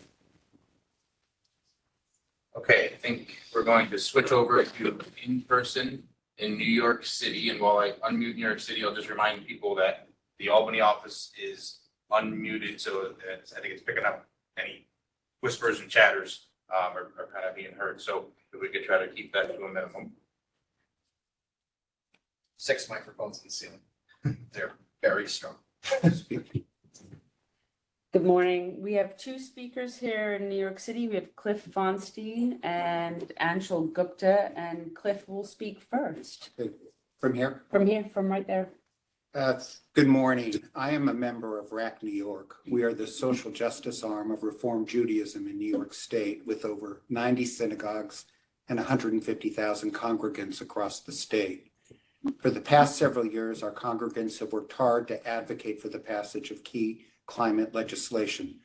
Okay, I think we're going to switch over to in-person in New York City. And while I unmute New York City, I'll just remind people that the Albany office is unmuted. So I think it's picking up any whispers and chatters are kind of being heard. So if we could try to keep that to a minimum. 6 microphones in the ceiling. They're very strong. Good morning. We have 2 speakers here in New York City. We have Cliff Vonstein and Anshul Gupta, and Cliff will speak first. From here? From right there. Good morning. I am a member of RAC New York. We are the social justice arm of Reform Judaism in New York State, with over 90 synagogues and 150,000 congregants across the state. For the past several years, our congregants have worked hard to advocate for the passage of key climate legislation,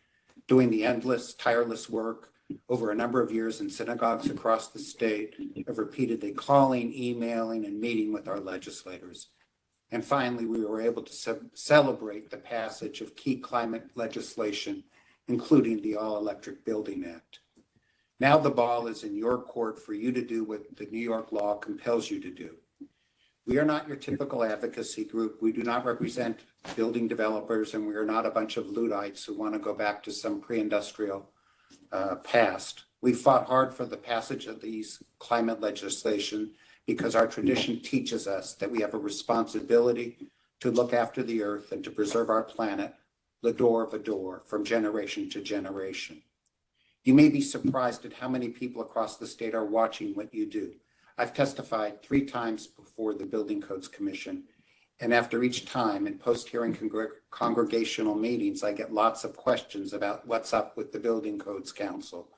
doing the endless, tireless work over a number of years in synagogues across the state of repeatedly calling, emailing, and meeting with our legislators. And finally, we were able to celebrate the passage of key climate legislation, including the All-Electric Building Act. Now the ball is in your court for you to do what the New York law compels you to do. We are not your typical advocacy group. We do not represent building developers, and we are not a bunch of Luddites who want to go back to some pre-industrial past. We fought hard for the passage of these climate legislation because our tradition teaches us that we have a responsibility to look after the earth and to preserve our planet, l'adore v'adore, from generation to generation. You may be surprised at how many people across the state are watching what you do. I've testified 3 times before the Building Codes Commission, and after each time in post-hearing congregational meetings, I get lots of questions about what's up with the Building Codes Council.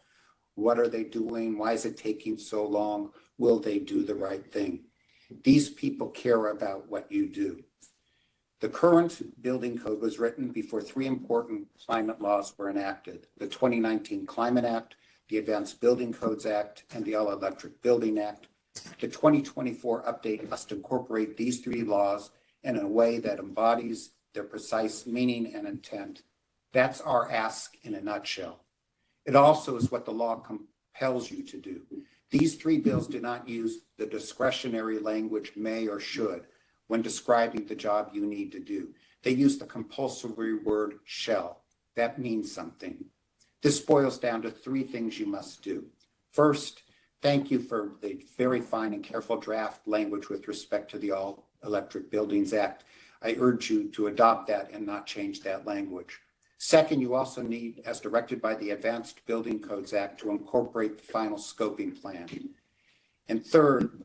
What are they doing? Why is it taking so long? Will they do the right thing? These people care about what you do. The current building code was written before 3 important climate laws were enacted: the 2019 Climate Act, the Advanced Building Codes Act, and the All-Electric Building Act. The 2024 update must incorporate these 3 laws in a way that embodies their precise meaning and intent. That's our ask in a nutshell. It also is what the law compels you to do. These 3 bills do not use the discretionary language may or should when describing the job you need to do. They use the compulsory word shall. That means something. This boils down to 3 things you must do. First, thank you for the very fine and careful draft language with respect to the All Electric Buildings Act. I urge you to adopt that and not change that language. Second, you also need, as directed by the Advanced Building Codes Act, to incorporate the final scoping plan. And third,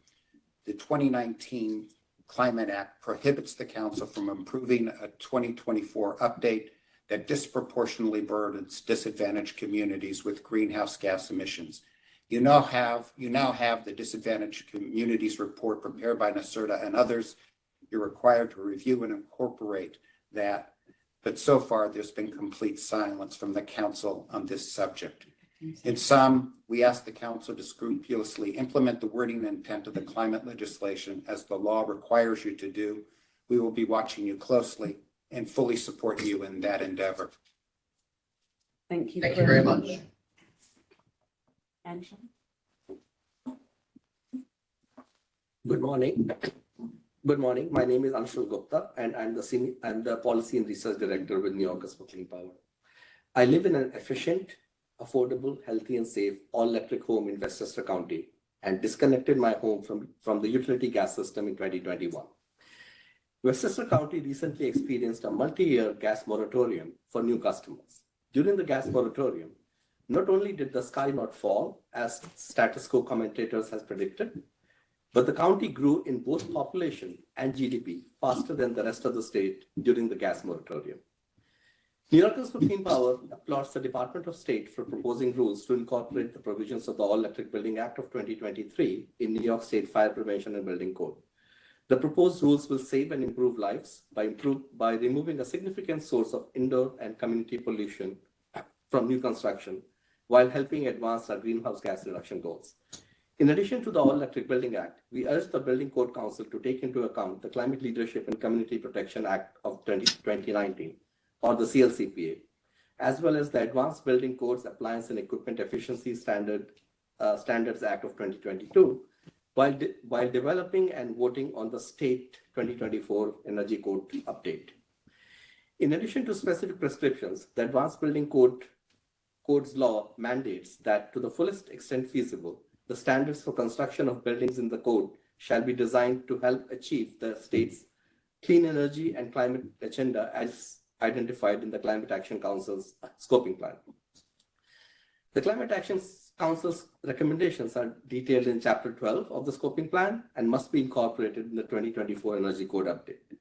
the 2019 Climate Act prohibits the council from approving a 2024 update that disproportionately burdens disadvantaged communities with greenhouse gas emissions. You now have the Disadvantaged Communities Report prepared by NYSERDA and others. You're required to review and incorporate that. But so far, there's been complete silence from the council on this subject. In sum, we ask the council to scrupulously implement the wording and intent of the climate legislation as the law requires you to do. We will be watching you closely and fully support you in that endeavor. Thank you. Thank you very much. Angela? Good morning. Good morning. My name is Anshul Gupta, and I'm the Policy and Research Director with New Yorkers for Clean Power. I live in an efficient, affordable, healthy, and safe all-electric home in Westchester County and disconnected my home from the utility gas system in 2021. Westchester County recently experienced a multi-year gas moratorium for new customers. During the gas moratorium, not only did the sky not fall, as status quo commentators has predicted, but the county grew in both population and GDP faster than the rest of the state during the gas moratorium. New Yorkers for Clean Power applauds the Department of State for proposing rules to incorporate the provisions of the All Electric Building Act of 2023 in New York State Fire Prevention and Building Code. The proposed rules will save and improve lives by removing a significant source of indoor and community pollution from new construction, while helping advance our greenhouse gas reduction goals. In addition to the All Electric Building Act, we urge the Building Code Council to take into account the Climate Leadership and Community Protection Act of 2019, or the CLCPA, as well as the Advanced Building Codes Appliance and Equipment Efficiency Standards Act of 2022, while developing and voting on the State 2024 Energy Code update. In addition to specific prescriptions, the Advanced Building Codes law mandates that to the fullest extent feasible, the standards for construction of buildings in the code shall be designed to help achieve the state's clean energy and climate agenda as identified in the Climate Action Council's scoping plan. The Climate Action Council's recommendations are detailed in Chapter 12 of the scoping plan and must be incorporated in the 2024 Energy Code update.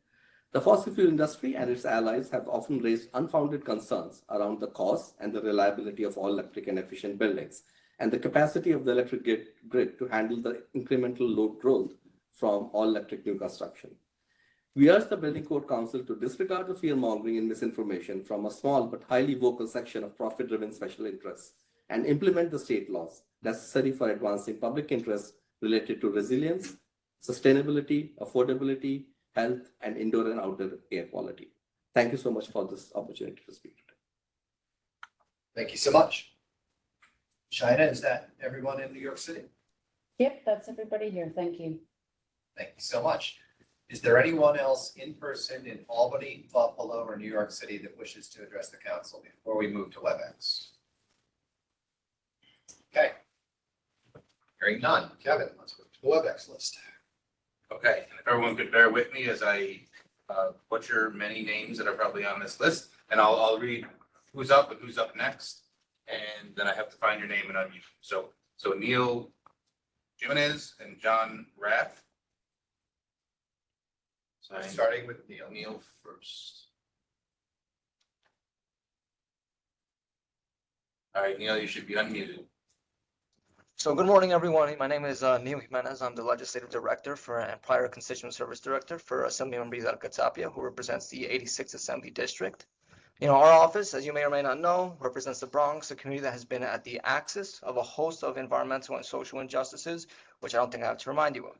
The fossil fuel industry and its allies have often raised unfounded concerns around the cost and the reliability of all electric and efficient buildings, and the capacity of the electric grid to handle the incremental load growth from all electric new construction. We urge the Building Code Council to disregard the fear-mongering and misinformation from a small but highly vocal section of profit-driven special interests and implement the state laws necessary for advancing public interest related to resilience, sustainability, affordability, health, and indoor and outdoor air quality. Thank you so much for this opportunity to speak today. Thank you so much. Shina, is that everyone in New York City? Yep, that's everybody here. Thank you. Thank you so much. Is there anyone else in person in Albany, Buffalo, or New York City that wishes to address the council before we move to WebEx? Okay. Hearing none. Kevin, let's move to the WebEx list. Okay, and if everyone could bear with me as I butcher many names that are probably on this list, and I'll read who's up and who's up next, and then I have to find your name and unmute. So Neil Jimenez and John Rath. So starting with Neil. Neil first. All right, Neil, you should be unmuted. So good morning, everyone. My name is Neil Jimenez. I'm the Legislative Director and prior Constituent Service Director for Assemblymember Izarca Tapia, who represents the 86th Assembly District. You know, our office, as you may or may not know, represents the Bronx, a community that has been at the axis of a host of environmental and social injustices, which I don't think I have to remind you of.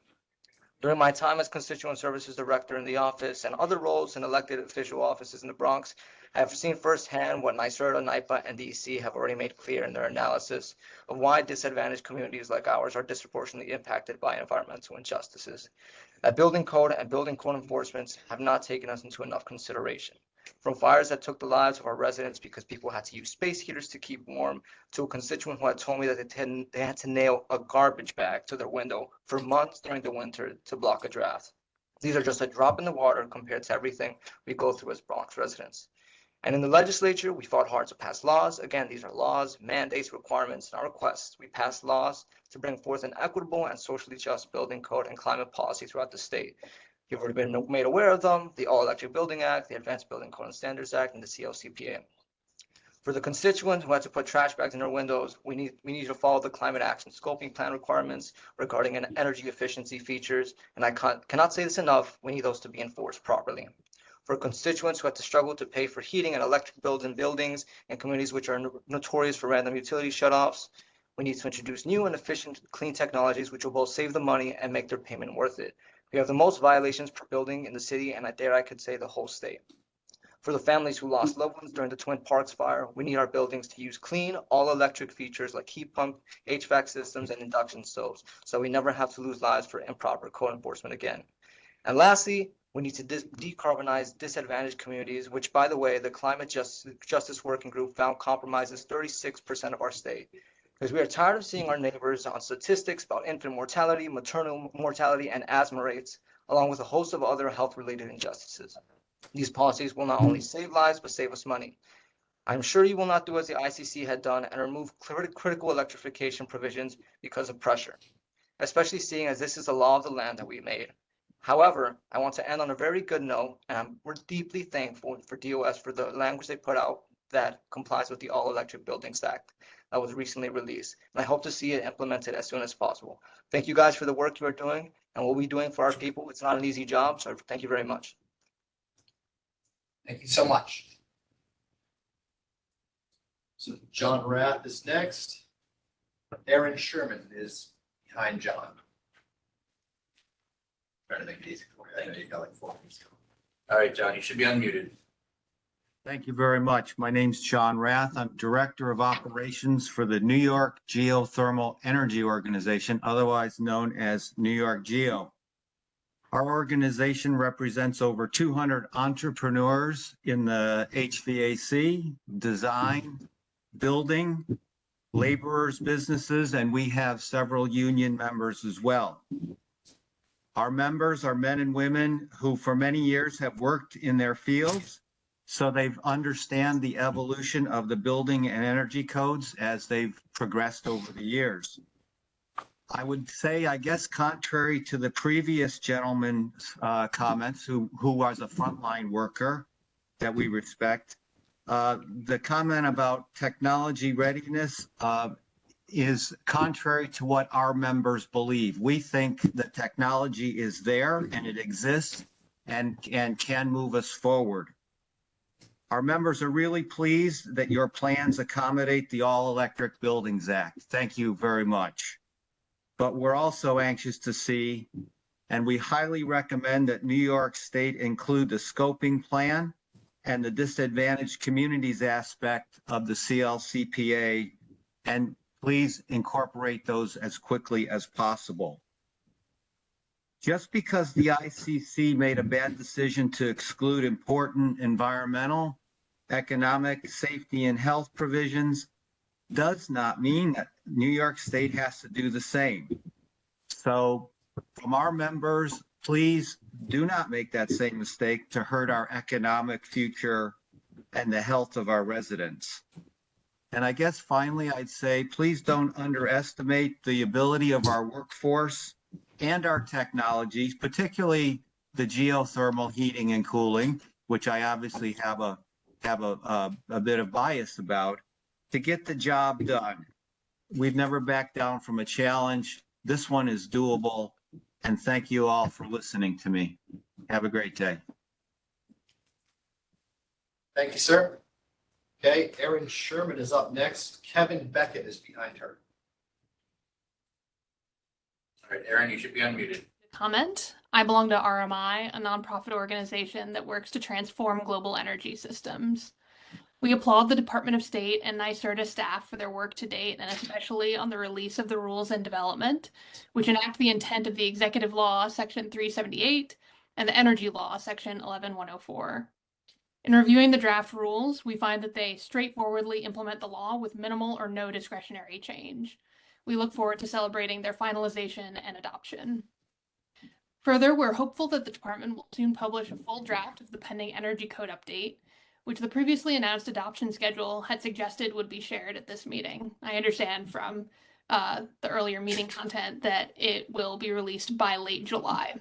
During my time as Constituent Services Director in the office and other roles in elected official offices in the Bronx, I have seen firsthand what NYSERDA, NYPA, and DEC have already made clear in their analysis of why disadvantaged communities like ours are disproportionately impacted by environmental injustices. That building code and building code enforcement have not taken us into enough consideration. From fires that took the lives of our residents because people had to use space heaters to keep warm, to a constituent who had told me that they had to nail a garbage bag to their window for months during the winter to block a draft. These are just a drop in the water compared to everything we go through as Bronx residents. And in the legislature, we fought hard to pass laws. Again, these are laws, mandates, requirements, not requests. We passed laws to bring forth an equitable and socially just building code and climate policy throughout the state. You've already been made aware of them: the All Electric Building Act, the Advanced Building Code and Standards Act, and the CLCPA. For the constituents who had to put trash bags in their windows, we need you to follow the climate action scoping plan requirements regarding energy efficiency features. And I cannot say this enough, we need those to be enforced properly. For constituents who had to struggle to pay for heating and electric bills in buildings and communities which are notorious for random utility shutoffs, we need to introduce new and efficient clean technologies which will both save the money and make their payment worth it. We have the most violations per building in the city, and I could say the whole state. For the families who lost loved ones during the Twin Parks fire, we need our buildings to use clean, all-electric features like heat pump, HVAC systems, and induction stoves, so we never have to lose lives for improper code enforcement again. And lastly, we need to decarbonize disadvantaged communities, which, by the way, the Climate Justice Working Group found compromises 36% of our state. Because we are tired of seeing our neighbors on statistics about infant mortality, maternal mortality, and asthma rates, along with a host of other health-related injustices. These policies will not only save lives, but save us money. I'm sure you will not do as the ICC had done and remove critical electrification provisions because of pressure, especially seeing as this is a law of the land that we made. However, I want to end on a very good note, and we're deeply thankful for DOS for the language they put out that complies with the All Electric Buildings Act that was recently released. And I hope to see it implemented as soon as possible. Thank you guys for the work you are doing and what we're doing for our people. It's not an easy job, so thank you very much. Thank you so much. So John Rath is next. Aaron Sherman is behind John. Trying to make it easy for you. I know you got like 4 minutes. All right, John, you should be unmuted. Thank you very much. My name's John Rath. I'm Director of Operations for the New York Geothermal Energy Organization, otherwise known as New York Geo. Our organization represents over 200 entrepreneurs in the HVAC, design, building, laborers, businesses, and we have several union members as well. Our members are men and women who for many years have worked in their fields, so they understand the evolution of the building and energy codes as they've progressed over the years. I would say, I guess, contrary to the previous gentleman's comments, who was a frontline worker that we respect, the comment about technology readiness is contrary to what our members believe. We think the technology is there and it exists and can move us forward. Our members are really pleased that your plans accommodate the All Electric Buildings Act. Thank you very much. But we're also anxious to see, and we highly recommend that New York State include the scoping plan and the disadvantaged communities aspect of the CLCPA, and please incorporate those as quickly as possible. Just because the ICC made a bad decision to exclude important environmental, economic, safety, and health provisions does not mean that New York State has to do the same. So from our members, please do not make that same mistake to hurt our economic future and the health of our residents. And I guess finally, I'd say, please don't underestimate the ability of our workforce and our technologies, particularly the geothermal heating and cooling, which I obviously have a bit of bias about, to get the job done. We've never backed down from a challenge. This one is doable. And thank you all for listening to me. Have a great day. Thank you, sir. Okay, Aaron Sherman is up next. Kevin Beckett is behind her. All right, Aaron, you should be unmuted. Comment. I belong to RMI, a nonprofit organization that works to transform global energy systems. We applaud the Department of State and NYSERDA staff for their work to date, and especially on the release of the rules and development, which enact the intent of the Executive Law, Section 378, and the Energy Law, Section 11104. In reviewing the draft rules, we find that they straightforwardly implement the law with minimal or no discretionary change. We look forward to celebrating their finalization and adoption. Further, we're hopeful that the department will soon publish a full draft of the pending Energy Code update, which the previously announced adoption schedule had suggested would be shared at this meeting. I understand from the earlier meeting content that it will be released by late July.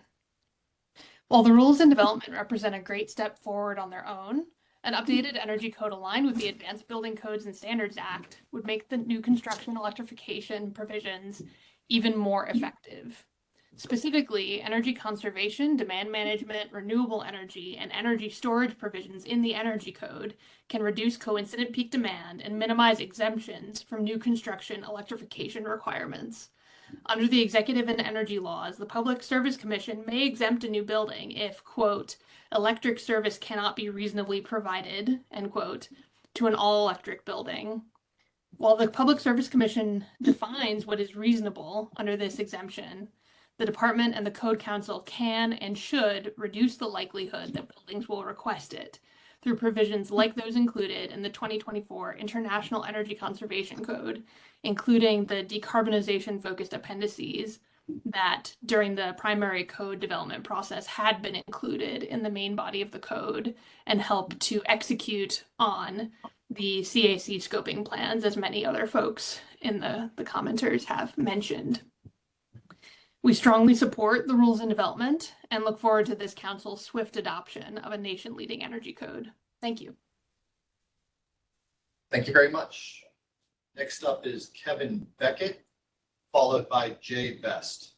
While the rules in development represent a great step forward on their own, an updated energy code aligned with the Advanced Building Codes and Standards Act would make the new construction electrification provisions even more effective. Specifically, energy conservation, demand management, renewable energy, and energy storage provisions in the Energy Code can reduce coincident peak demand and minimize exemptions from new construction electrification requirements. Under the executive and energy laws, the Public Service Commission may exempt a new building if, quote, electric service cannot be reasonably provided, end quote, to an all-electric building. While the Public Service Commission defines what is reasonable under this exemption, the department and the Code Council can and should reduce the likelihood that buildings will request it through provisions like those included in the 2024 International Energy Conservation Code, including the decarbonization-focused appendices that during the primary code development process had been included in the main body of the code and help to execute on the CAC scoping plans, as many other folks in the commenters have mentioned. We strongly support the rules in development and look forward to this council's swift adoption of a nation-leading energy code. Thank you. Thank you very much. Next up is Kevin Beckett, followed by Jay Best.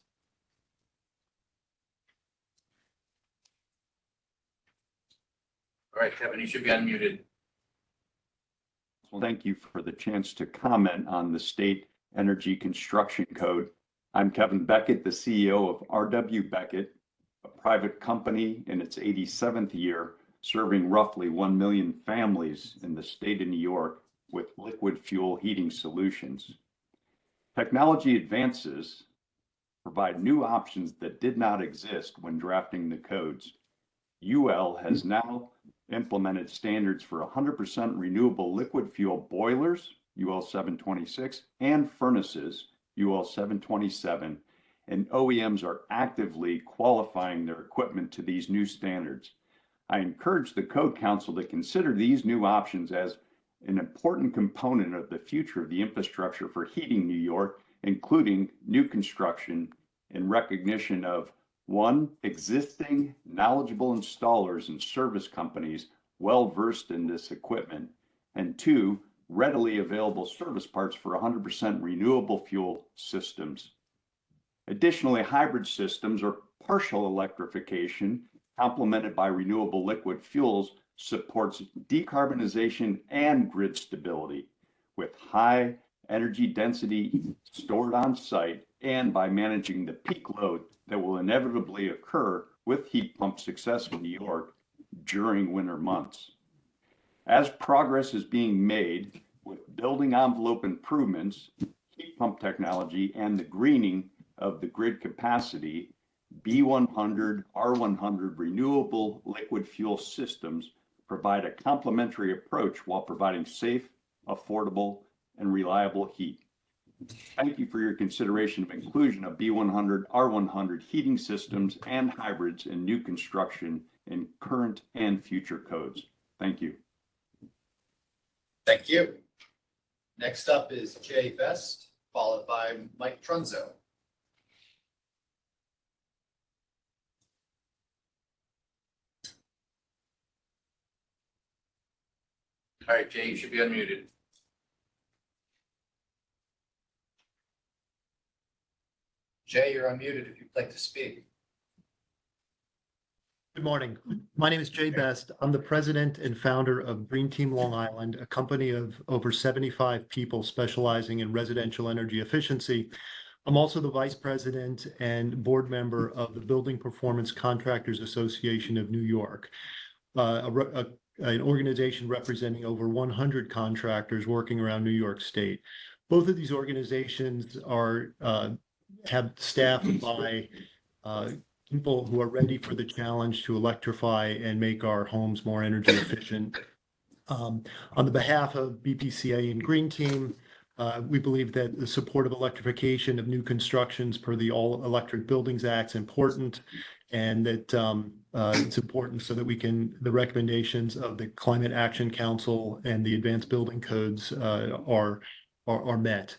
All right, Kevin, you should be unmuted. Well, thank you for the chance to comment on the State Energy Construction Code. I'm Kevin Beckett, the CEO of RW Beckett, a private company in its 87th year, serving roughly 1 million families in the state of New York with liquid fuel heating solutions. Technology advances provide new options that did not exist when drafting the codes. UL has now implemented standards for 100% renewable liquid fuel boilers, UL 726, and furnaces, UL 727, and OEMs are actively qualifying their equipment to these new standards. I encourage the Code Council to consider these new options as an important component of the future of the infrastructure for heating New York, including new construction in recognition of 1, existing knowledgeable installers and service companies well-versed in this equipment, and 2, readily available service parts for 100% renewable fuel systems. Additionally, hybrid systems or partial electrification complemented by renewable liquid fuels supports decarbonization and grid stability with high energy density stored on site and by managing the peak load that will inevitably occur with heat pump success in New York during winter months. As progress is being made with building envelope improvements, heat pump technology, and the greening of the grid capacity, B100, R100 renewable liquid fuel systems provide a complementary approach while providing safe, affordable, and reliable heat. Thank you for your consideration of inclusion of B100, R100 heating systems and hybrids in new construction in current and future codes. Thank you. Thank you. Next up is Jay Best, followed by Mike Trunzo. All right, Jay, you should be unmuted. Jay, you're unmuted if you'd like to speak. Good morning. My name is Jay Best. I'm the president and founder of Green Team Long Island, a company of over 75 people specializing in residential energy efficiency. I'm also the vice president and board member of the Building Performance Contractors Association of New York, an organization representing over 100 contractors working around New York State. Both of these organizations are have staffed by people who are ready for the challenge to electrify and make our homes more energy efficient. On the behalf of BPCA and Green Team, we believe that the support of electrification of new constructions per the All Electric Buildings Act is important, and that it's important so that the recommendations of the Climate Action Council and the Advanced Building Codes are met.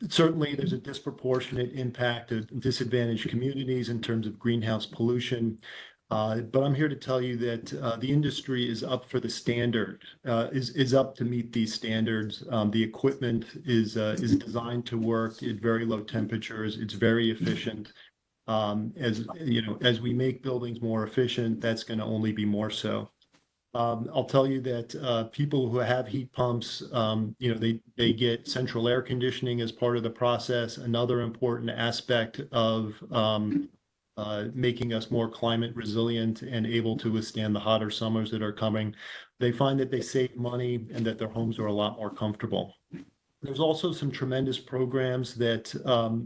Certainly, there's a disproportionate impact of disadvantaged communities in terms of greenhouse pollution. But I'm here to tell you that the industry is up for the standard, is up to meet these standards. The equipment is designed to work at very low temperatures. It's very efficient. As you know, as we make buildings more efficient, that's going to only be more so. I'll tell you that people who have heat pumps, they get central air conditioning as part of the process. Another important aspect of making us more climate resilient and able to withstand the hotter summers that are coming. They find that they save money and that their homes are a lot more comfortable. There's also some tremendous programs that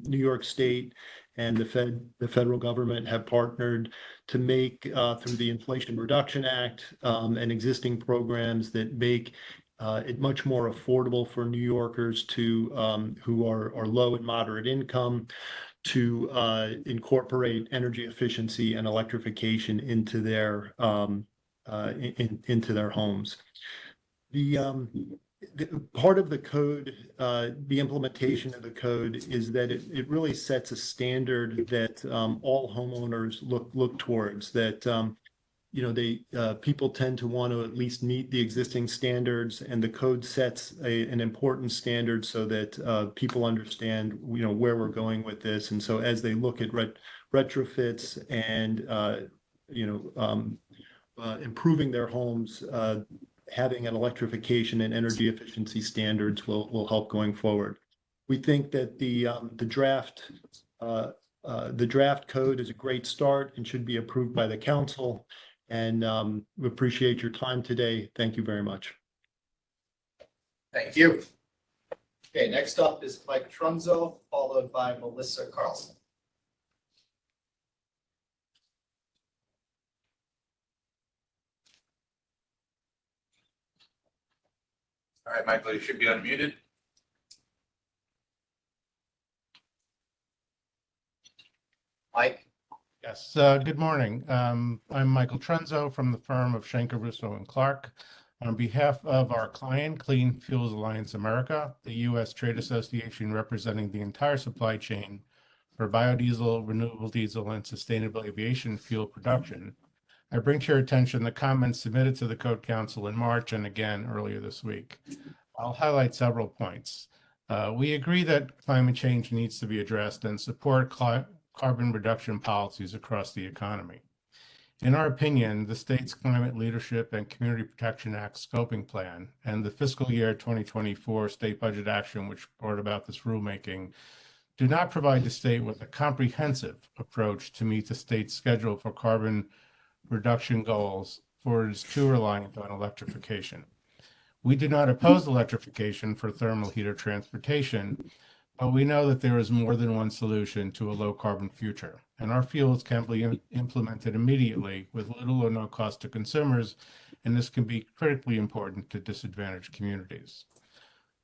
New York State and the federal government have partnered to make through the Inflation Reduction Act and existing programs that make it much more affordable for New Yorkers to who are low and moderate income to incorporate energy efficiency and electrification into their homes. The part of the code, the implementation of the code, is that it really sets a standard that all homeowners look towards. That people tend to want to at least meet the existing standards, and the code sets an important standard so that people understand where we're going with this. And so as they look at retrofits and improving their homes, having an electrification and energy efficiency standards will help going forward. We think that the draft code is a great start and should be approved by the council. And we appreciate your time today. Thank you very much. Thank you. Okay, next up is Mike Trunzo, followed by Melissa Carlson. All right, Michael, you should be unmuted. Mike? Yes, good morning. I'm Michael Trunzo from the firm of Schenker, Russo, and Clark. On behalf of our client, Clean Fuels Alliance America, the U.S. trade association representing the entire supply chain for biodiesel, renewable diesel, and sustainable aviation fuel production, I bring to your attention the comments submitted to the Code Council in March and again earlier this week. I'll highlight several points. We agree that climate change needs to be addressed and support carbon reduction policies across the economy. In our opinion, the state's Climate Leadership and Community Protection Act scoping plan and the fiscal year 2024 state budget action, which brought about this rulemaking, do not provide the state with a comprehensive approach to meet the state's schedule for carbon reduction goals, for it is too reliant on electrification. We do not oppose electrification for thermal heater transportation, but we know that there is more than one solution to a low carbon future, and our fuels can be implemented immediately with little or no cost to consumers, and this can be critically important to disadvantaged communities.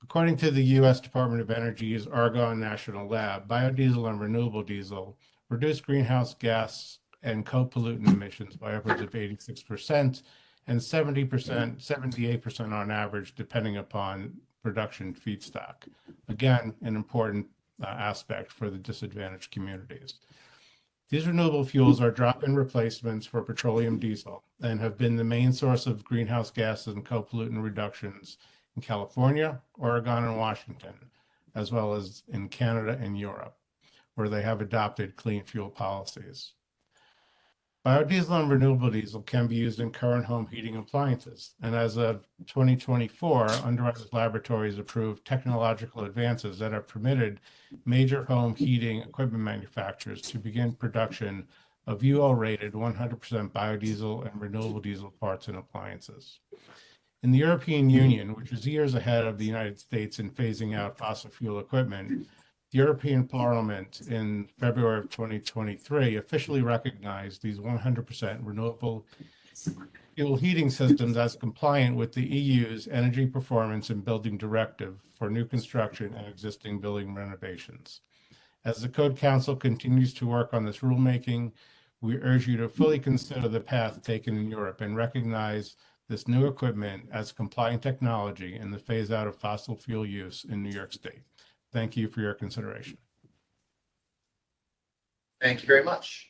According to the U.S. Department of Energy's Argonne National Lab, biodiesel and renewable diesel reduce greenhouse gas and co-pollutant emissions by upwards of 86% and 78% on average, depending upon production feedstock. Again, an important aspect for the disadvantaged communities. These renewable fuels are drop-in replacements for petroleum diesel and have been the main source of greenhouse gases and co-pollutant reductions in California, Oregon, and Washington, as well as in Canada and Europe, where they have adopted clean fuel policies. Biodiesel and renewable diesel can be used in current home heating appliances, and as of 2024, Underwriters Laboratories approved technological advances that have permitted major home heating equipment manufacturers to begin production of UL-rated 100% biodiesel and renewable diesel parts and appliances. In the European Union, which is years ahead of the United States in phasing out fossil fuel equipment, the European Parliament in February of 2023 officially recognized these 100% renewable fuel heating systems as compliant with the EU's Energy Performance and Building Directive for new construction and existing building renovations. As the Code Council continues to work on this rulemaking, we urge you to fully consider the path taken in Europe and recognize this new equipment as compliant technology in the phase out of fossil fuel use in New York State. Thank you for your consideration. Thank you very much.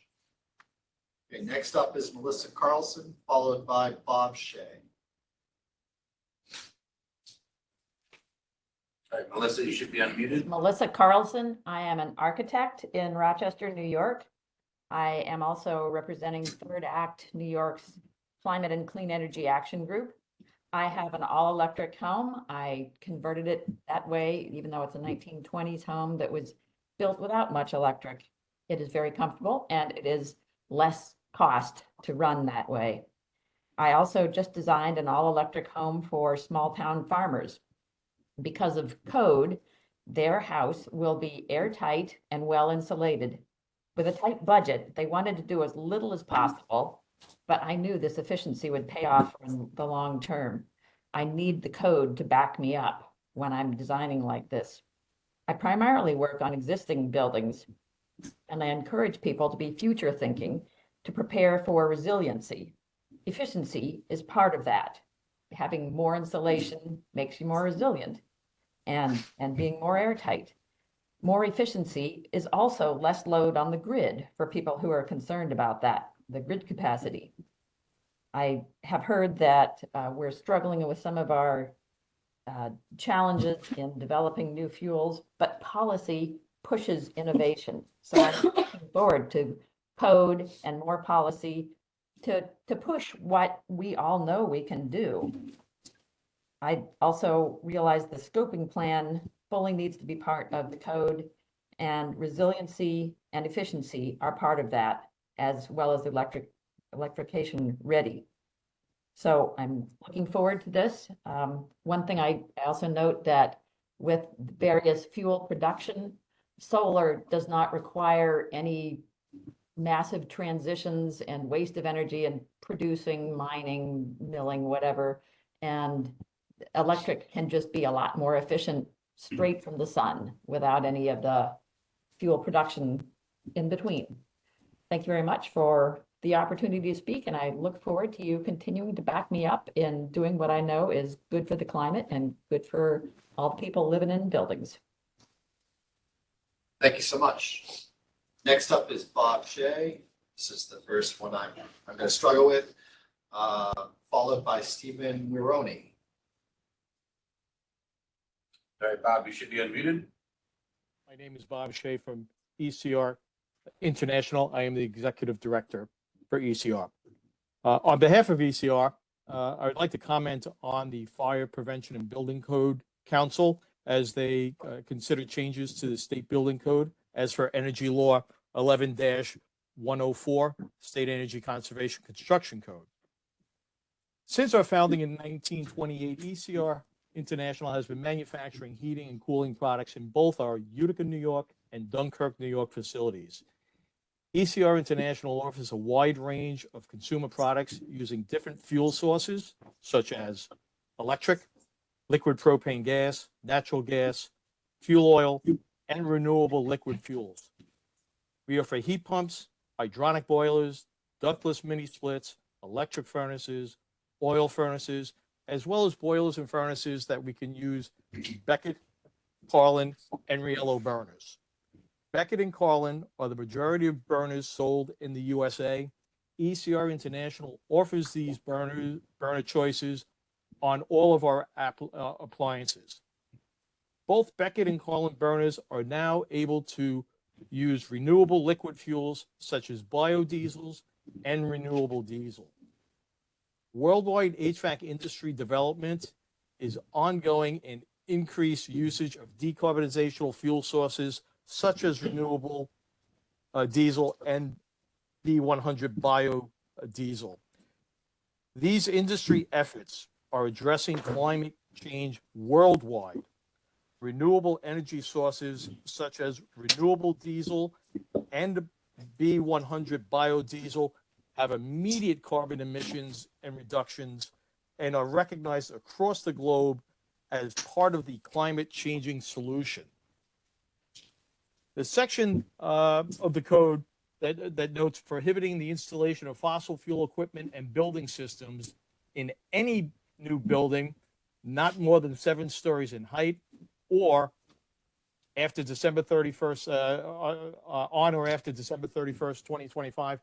Okay, next up is Melissa Carlson, followed by Bob Shea. All right, Melissa, you should be unmuted. Melissa Carlson. I am an architect in Rochester, New York. I am also representing Third Act New York's Climate and Clean Energy Action Group. I have an all-electric home. I converted it that way, even though it's a 1920s home that was built without much electric. It is very comfortable and it is less cost to run that way. I also just designed an all-electric home for small-town farmers. Because of code, their house will be airtight and well insulated. With a tight budget, they wanted to do as little as possible, but I knew this efficiency would pay off in the long term. I need the code to back me up when I'm designing like this. I primarily work on existing buildings, and I encourage people to be future thinking to prepare for resiliency. Efficiency is part of that. Having more insulation makes you more resilient and being more airtight. More efficiency is also less load on the grid for people who are concerned about that, the grid capacity. I have heard that we're struggling with some of our challenges in developing new fuels, but policy pushes innovation. So I'm looking forward to code and more policy to push what we all know we can do. I also realize the scoping plan fully needs to be part of the code, and resiliency and efficiency are part of that, as well as electrification ready. So I'm looking forward to this. One thing I also note that with various fuel production, solar does not require any massive transitions and waste of energy in producing, mining, milling, whatever. And electric can just be a lot more efficient straight from the sun without any of the fuel production in between. Thank you very much for the opportunity to speak, and I look forward to you continuing to back me up in doing what I know is good for the climate and good for all the people living in buildings. Thank you so much. Next up is Bob Shea. This is the first one I'm going to struggle with, followed by Stephen Wironi. All right, Bob, you should be unmuted. My name is Bob Shea from ECR International. I am the executive director for ECR. On behalf of ECR, I would like to comment on the Fire Prevention and Building Code Council as they consider changes to the state building code as for Energy Law 11-104, State Energy Conservation Construction Code. Since our founding in 1928, ECR International has been manufacturing heating and cooling products in both our Utica, New York and Dunkirk, New York facilities. ECR International offers a wide range of consumer products using different fuel sources, such as electric, liquid propane gas, natural gas, fuel oil, and renewable liquid fuels. We offer heat pumps, hydronic boilers, ductless mini splits, electric furnaces, oil furnaces, as well as boilers and furnaces that we can use Beckett, Carlin, and Riello burners. Beckett and Carlin are the majority of burners sold in the USA. ECR International offers these burner choices on all of our appliances. Both Beckett and Carlin burners are now able to use renewable liquid fuels such as biodiesels and renewable diesel. Worldwide HVAC industry development is ongoing and increased usage of decarbonizational fuel sources such as renewable diesel and B100 biodiesel. These industry efforts are addressing climate change worldwide. renewable energy sources such as renewable diesel and B100 biodiesel have immediate carbon emissions and reductions and are recognized across the globe as part of the climate changing solution. The section of the code that notes prohibiting the installation of fossil fuel equipment and building systems in any new building not more than 7 stories in height or after December 31st, on or after December 31st, 2025.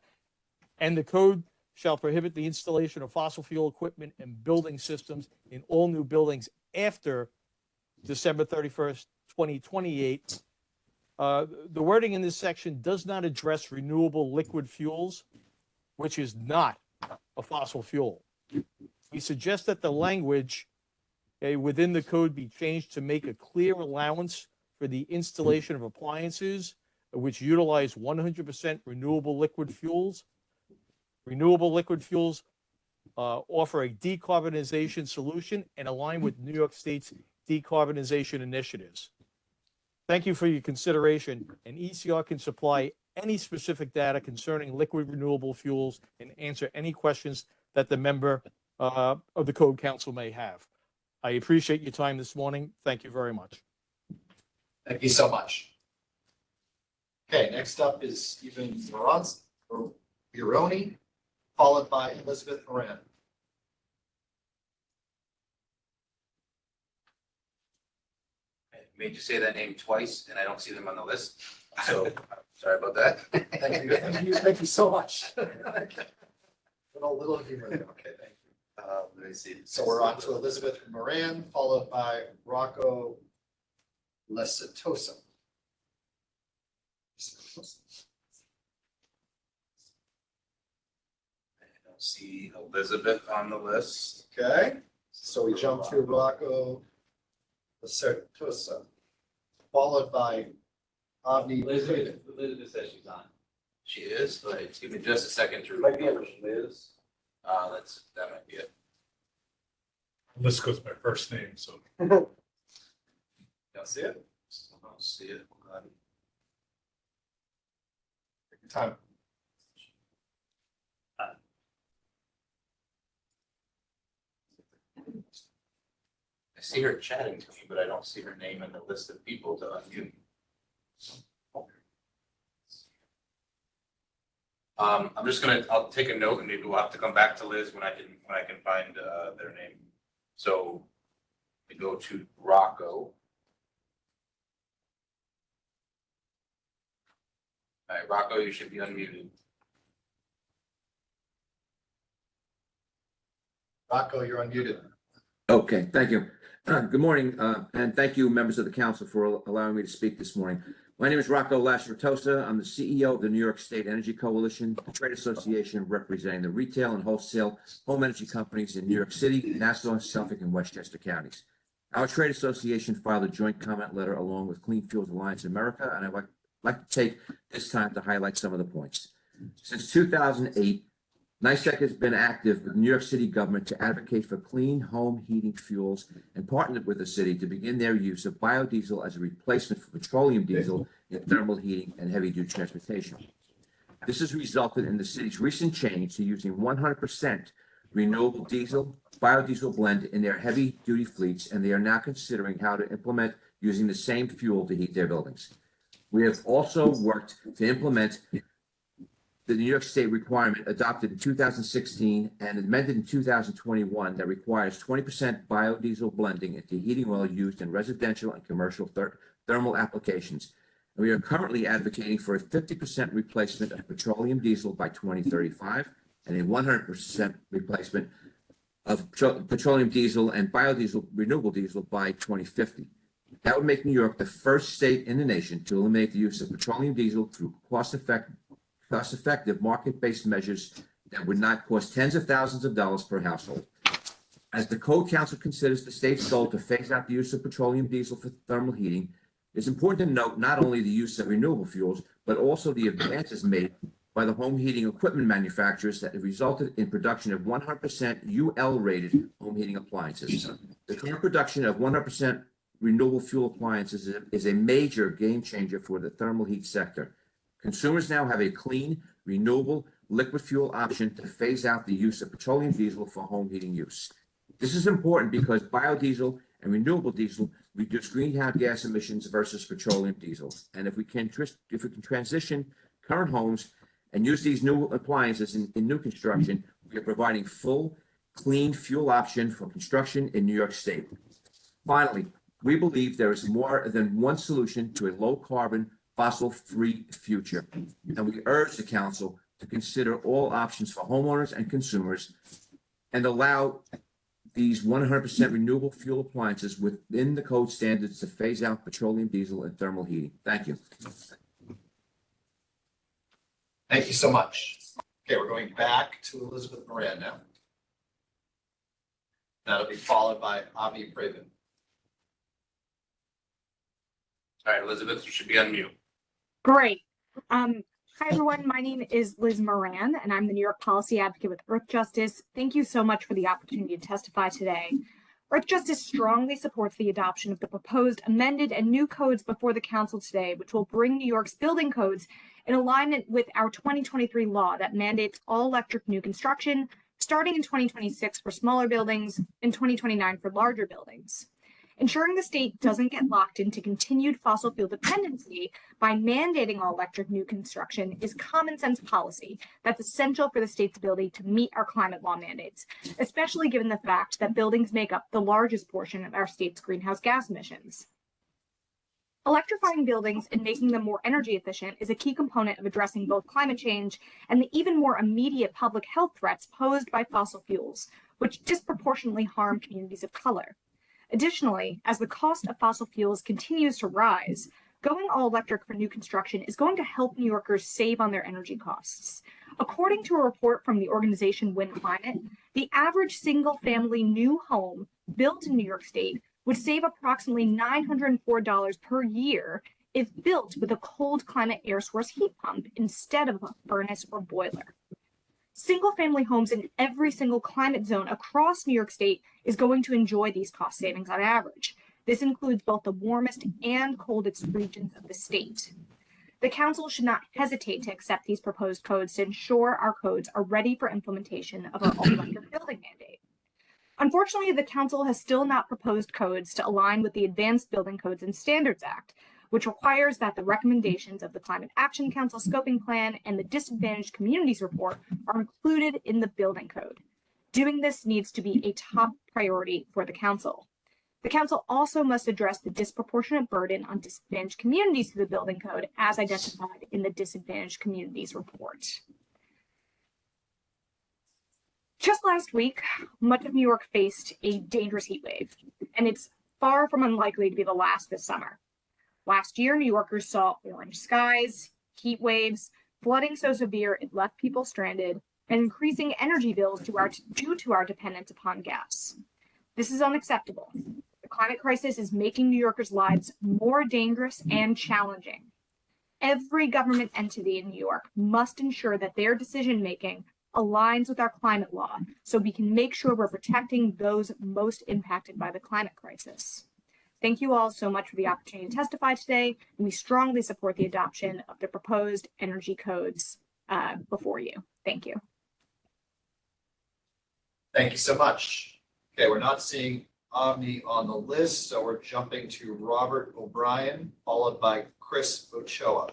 And the code shall prohibit the installation of fossil fuel equipment and building systems in all new buildings after December 31st, 2028. The wording in this section does not address renewable liquid fuels, which is not a fossil fuel. We suggest that the language within the code be changed to make a clear allowance for the installation of appliances which utilize 100% renewable liquid fuels. Renewable liquid fuels offer a decarbonization solution and align with New York State's decarbonization initiatives. Thank you for your consideration, and ECR can supply any specific data concerning liquid renewable fuels and answer any questions that the member of the Code Council may have. I appreciate your time this morning. Thank you very much. Thank you so much. Okay, next up is Stephen Bironi, followed by Elizabeth Moran. Made you say that name twice and I don't see them on the list. So sorry about that. Thank you. Thank you so much. Little humor there. Okay, thank you. Let me see. So we're on to Elizabeth Moran, followed by Rocco Lesitosa. I don't see Elizabeth on the list. Okay, so we jump to Rocco Lesitosa, followed by Avni. Elizabeth says she's on. She is, but give me just a second to. Might be Liz. That might be it. Liz goes by first name, so. Don't see it? I don't see it. Hold on. Take your time. I see her chatting to me, but I don't see her name in the list of people to unmute. I'm just I'll take a note and maybe we'll have to come back to Liz when I can find their name. So we go to Rocco. All right, Rocco, you should be unmuted. Rocco, you're unmuted. Okay, thank you. Good morning, and thank you, members of the council, for allowing me to speak this morning. My name is Rocco Lascertosa. I'm the CEO of the New York State Energy Coalition, a trade association representing the retail and wholesale home energy companies in New York City, Nassau, Suffolk, and Westchester counties. Our trade association filed a joint comment letter along with Clean Fuels Alliance America, and I'd like to take this time to highlight some of the points. Since 2008, NYSEC has been active with the New York City government to advocate for clean home heating fuels and partnered with the city to begin their use of biodiesel as a replacement for petroleum diesel in thermal heating and heavy-duty transportation. This has resulted in the city's recent change to using 100% renewable diesel, biodiesel blend in their heavy-duty fleets, and they are now considering how to implement using the same fuel to heat their buildings. We have also worked to implement the New York State requirement adopted in 2016 and amended in 2021 that requires 20% biodiesel blending into heating oil used in residential and commercial thermal applications. And we are currently advocating for a 50% replacement of petroleum diesel by 2035 and a 100% replacement of petroleum diesel and biodiesel, renewable diesel by 2050. That would make New York the first state in the nation to eliminate the use of petroleum diesel through cost-effective market-based measures that would not cost tens of thousands of dollars per household. As the Code Council considers the state's goal to phase out the use of petroleum diesel for thermal heating, it's important to note not only the use of renewable fuels, but also the advances made by the home heating equipment manufacturers that have resulted in production of 100% UL-rated home heating appliances. The current production of 100% renewable fuel appliances is a major game changer for the thermal heat sector. Consumers now have a clean, renewable, liquid fuel option to phase out the use of petroleum diesel for home heating use. This is important because biodiesel and renewable diesel reduce greenhouse gas emissions versus petroleum diesel. And if we can transition current homes and use these new appliances in new construction, we are providing full, clean fuel option for construction in New York State. Finally, we believe there is more than one solution to a low-carbon, fossil-free future, and we urge the council to consider all options for homeowners and consumers and allow these 100% renewable fuel appliances within the code standards to phase out petroleum diesel and thermal heating. Thank you. Thank you so much. Okay, we're going back to Elizabeth Moran now. That'll be followed by Avi Craven. All right, Elizabeth, you should be on mute. Great. Hi, everyone. My name is Liz Moran, and I'm the New York Policy Advocate with Earth Justice. Thank you so much for the opportunity to testify today. Earth Justice strongly supports the adoption of the proposed amended and new codes before the Council today, which will bring New York's building codes in alignment with our 2023 law that mandates all electric new construction, starting in 2026 for smaller buildings and 2029 for larger buildings. Ensuring the state doesn't get locked into continued fossil fuel dependency by mandating all electric new construction is common sense policy that's essential for the state's ability to meet our climate law mandates, especially given the fact that buildings make up the largest portion of our state's greenhouse gas emissions. Electrifying buildings and making them more energy efficient is a key component of addressing both climate change and the even more immediate public health threats posed by fossil fuels, which disproportionately harm communities of color. Additionally, as the cost of fossil fuels continues to rise, going all electric for new construction is going to help New Yorkers save on their energy costs. According to a report from the organization Win Climate, the average single-family new home built in New York State would save approximately $904 per year if built with a cold climate air source heat pump instead of a furnace or boiler. Single-family homes in every single climate zone across New York State is going to enjoy these cost savings on average. This includes both the warmest and coldest regions of the state. The Council should not hesitate to accept these proposed codes to ensure our codes are ready for implementation of our all-electric building mandate. Unfortunately, the Council has still not proposed codes to align with the Advanced Building Codes and Standards Act, which requires that the recommendations of the Climate Action Council Scoping Plan and the Disadvantaged Communities Report are included in the building code. Doing this needs to be a top priority for the Council. The Council also must address the disproportionate burden on disadvantaged communities to the building code as identified in the Disadvantaged Communities Report. Just last week, much of New York faced a dangerous heat wave, and it's far from unlikely to be the last this summer. Last year, New Yorkers saw orange skies, heat waves, flooding so severe it left people stranded, and increasing energy bills due to our dependence upon gas. This is unacceptable. The climate crisis is making New Yorkers' lives more dangerous and challenging. Every government entity in New York must ensure that their decision-making aligns with our climate law so we can make sure we're protecting those most impacted by the climate crisis. Thank you all so much for the opportunity to testify today, and we strongly support the adoption of the proposed energy codes before you. Thank you. Thank you so much. Okay, we're not seeing Omni on the list, so we're jumping to Robert O'Brien, followed by Chris Ochoa.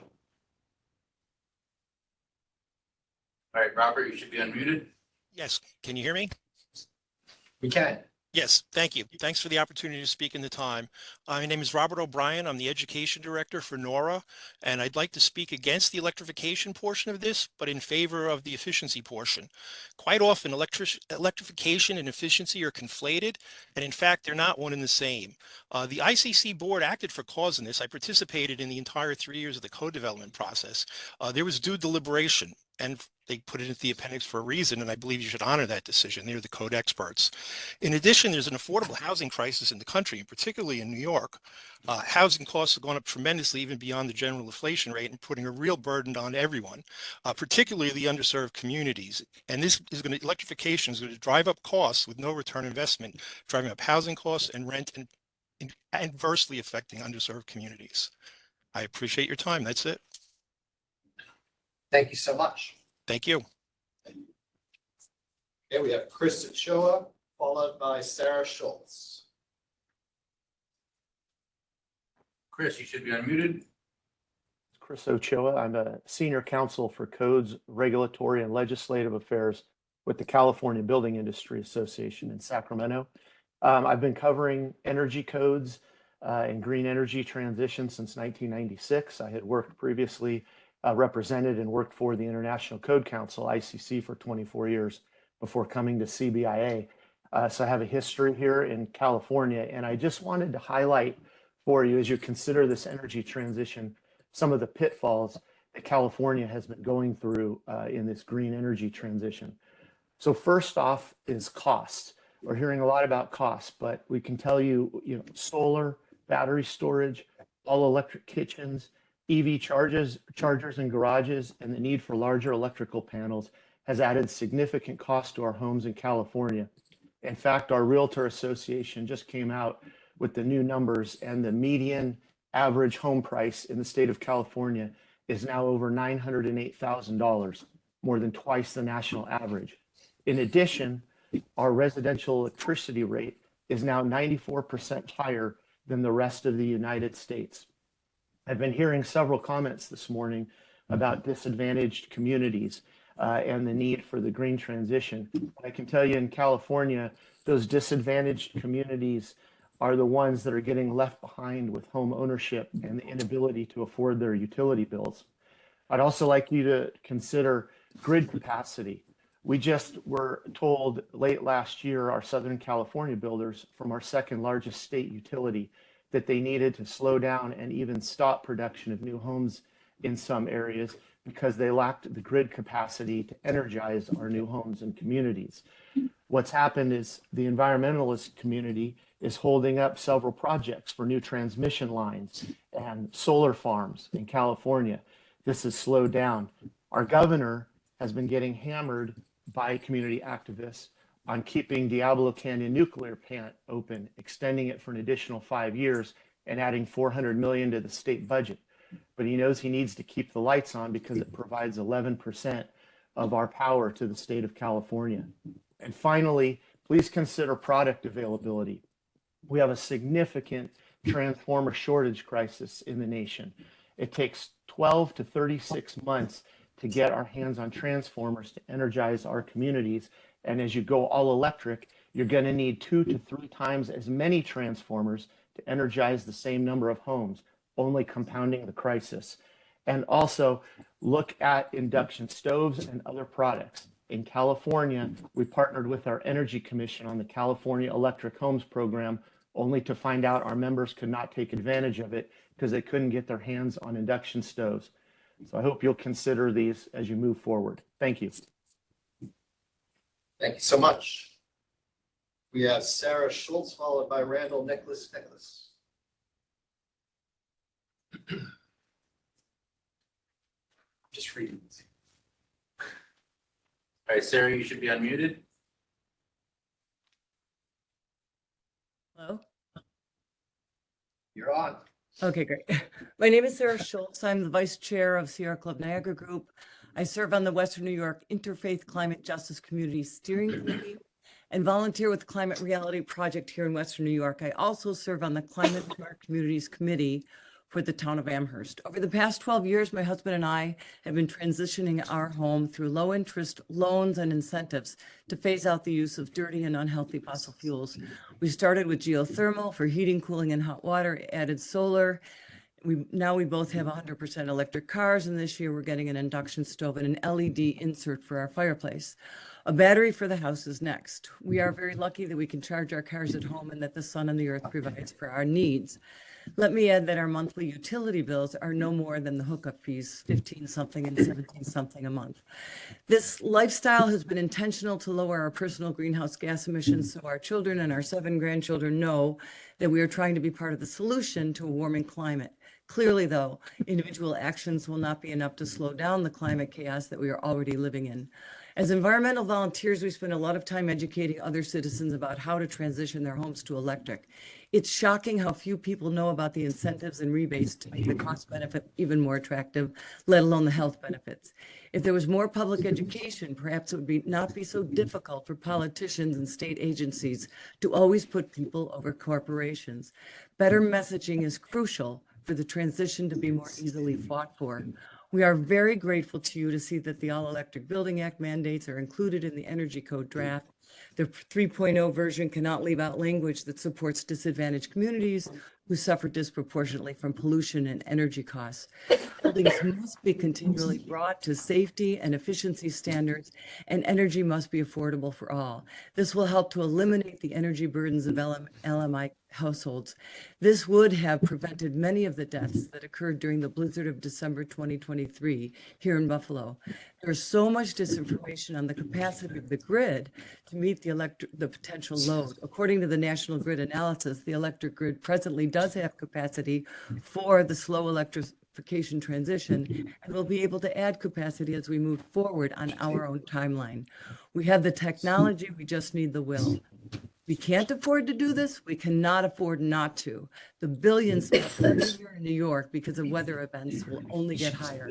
All right, Robert, you should be unmuted. Yes, can you hear me? We can. Yes, thank you. Thanks for the opportunity to speak in the time. My name is Robert O'Brien. I'm the Education Director for NORA, and I'd like to speak against the electrification portion of this, but in favor of the efficiency portion. Quite often, electrification and efficiency are conflated, and in fact, they're not one and the same. The ICC board acted for cause in this. I participated in the entire 3 years of the code development process. There was due deliberation, and they put it into the appendix for a reason, and I believe you should honor that decision. They're the code experts. In addition, there's an affordable housing crisis in the country, and particularly in New York. Housing costs have gone up tremendously, even beyond the general inflation rate, and putting a real burden on everyone, particularly the underserved communities. And this is electrification is going to drive up costs with no return investment, driving up housing costs and rent and adversely affecting underserved communities. I appreciate your time. That's it. Thank you so much. Thank you. Okay, we have Chris Ochoa, followed by Sarah Schultz. Chris, you should be unmuted. Chris Ochoa. I'm a senior counsel for Codes, Regulatory, and Legislative Affairs with the California Building Industry Association in Sacramento. I've been covering energy codes and green energy transition since 1996. I had worked previously, represented and worked for the International Code Council, ICC, for 24 years before coming to CBIA. So I have a history here in California, and I just wanted to highlight for you, as you consider this energy transition, some of the pitfalls that California has been going through in this green energy transition. So first off is cost. We're hearing a lot about cost, but we can tell you, solar, battery storage, all electric kitchens, EV chargers in garages, and the need for larger electrical panels has added significant cost to our homes in California. In fact, our Realtor Association just came out with the new numbers, and the median average home price in the state of California is now over $908,000, more than twice the national average. In addition, our residential electricity rate is now 94% higher than the rest of the United States. I've been hearing several comments this morning about disadvantaged communities and the need for the green transition. I can tell you in California, those disadvantaged communities are the ones that are getting left behind with home ownership and the inability to afford their utility bills. I'd also like you to consider grid capacity. We just were told late last year, our Southern California builders from our second largest state utility, that they needed to slow down and even stop production of new homes in some areas because they lacked the grid capacity to energize our new homes and communities. What's happened is the environmentalist community is holding up several projects for new transmission lines and solar farms in California. This has slowed down. Our governor has been getting hammered by community activists on keeping Diablo Canyon nuclear plant open, extending it for an additional 5 years and adding $400 million to the state budget. But he knows he needs to keep the lights on because it provides 11% of our power to the state of California. And finally, please consider product availability. We have a significant transformer shortage crisis in the nation. It takes 12 to 36 months to get our hands on transformers to energize our communities. And as you go all electric, you're going to need 2 to 3 times as many transformers to energize the same number of homes, only compounding the crisis. And also look at induction stoves and other products. In California, we partnered with our Energy Commission on the California Electric Homes Program, only to find out our members could not take advantage of it because they couldn't get their hands on induction stoves. So I hope you'll consider these as you move forward. Thank you. Thank you so much. We have Sarah Schultz, followed by Randall Nicholas. Just reading. All right, Sarah, you should be unmuted. Hello? You're on. Okay, great. My name is Sarah Schultz. I'm the vice chair of Sierra Club Niagara Group. I serve on the Western New York Interfaith Climate Justice Community Steering Committee and volunteer with the Climate Reality Project here in Western New York. I also serve on the Climate Smart Communities Committee for the town of Amherst. Over the past 12 years, my husband and I have been transitioning our home through low interest loans and incentives to phase out the use of dirty and unhealthy fossil fuels. We started with geothermal for heating, cooling, and hot water, added solar. Now we both have 100% electric cars, and this year we're getting an induction stove and an LED insert for our fireplace. A battery for the house is next. We are very lucky that we can charge our cars at home and that the sun and the earth provides for our needs. Let me add that our monthly utility bills are no more than the hookup fees, 15 something and 17 something a month. This lifestyle has been intentional to lower our personal greenhouse gas emissions so our children and our 7 grandchildren know that we are trying to be part of the solution to a warming climate. Clearly, though, individual actions will not be enough to slow down the climate chaos that we are already living in. As environmental volunteers, we spend a lot of time educating other citizens about how to transition their homes to electric. It's shocking how few people know about the incentives and rebates to make the cost benefit even more attractive, let alone the health benefits. If there was more public education, perhaps it would not be so difficult for politicians and state agencies to always put people over corporations. Better messaging is crucial for the transition to be more easily fought for. We are very grateful to you to see that the All Electric Building Act mandates are included in the Energy Code draft. The 3.0 version cannot leave out language that supports disadvantaged communities who suffer disproportionately from pollution and energy costs. Buildings must be continually brought to safety and efficiency standards, and energy must be affordable for all. This will help to eliminate the energy burdens of LMI households. This would have prevented many of the deaths that occurred during the blizzard of December 2023 here in Buffalo. There's so much disinformation on the capacity of the grid to meet the potential load. According to the National Grid Analysis, the electric grid presently does have capacity for the slow electrification transition, and we'll be able to add capacity as we move forward on our own timeline. We have the technology, we just need the will. We can't afford to do this. We cannot afford not to. The billions spent every year in New York because of weather events will only get higher.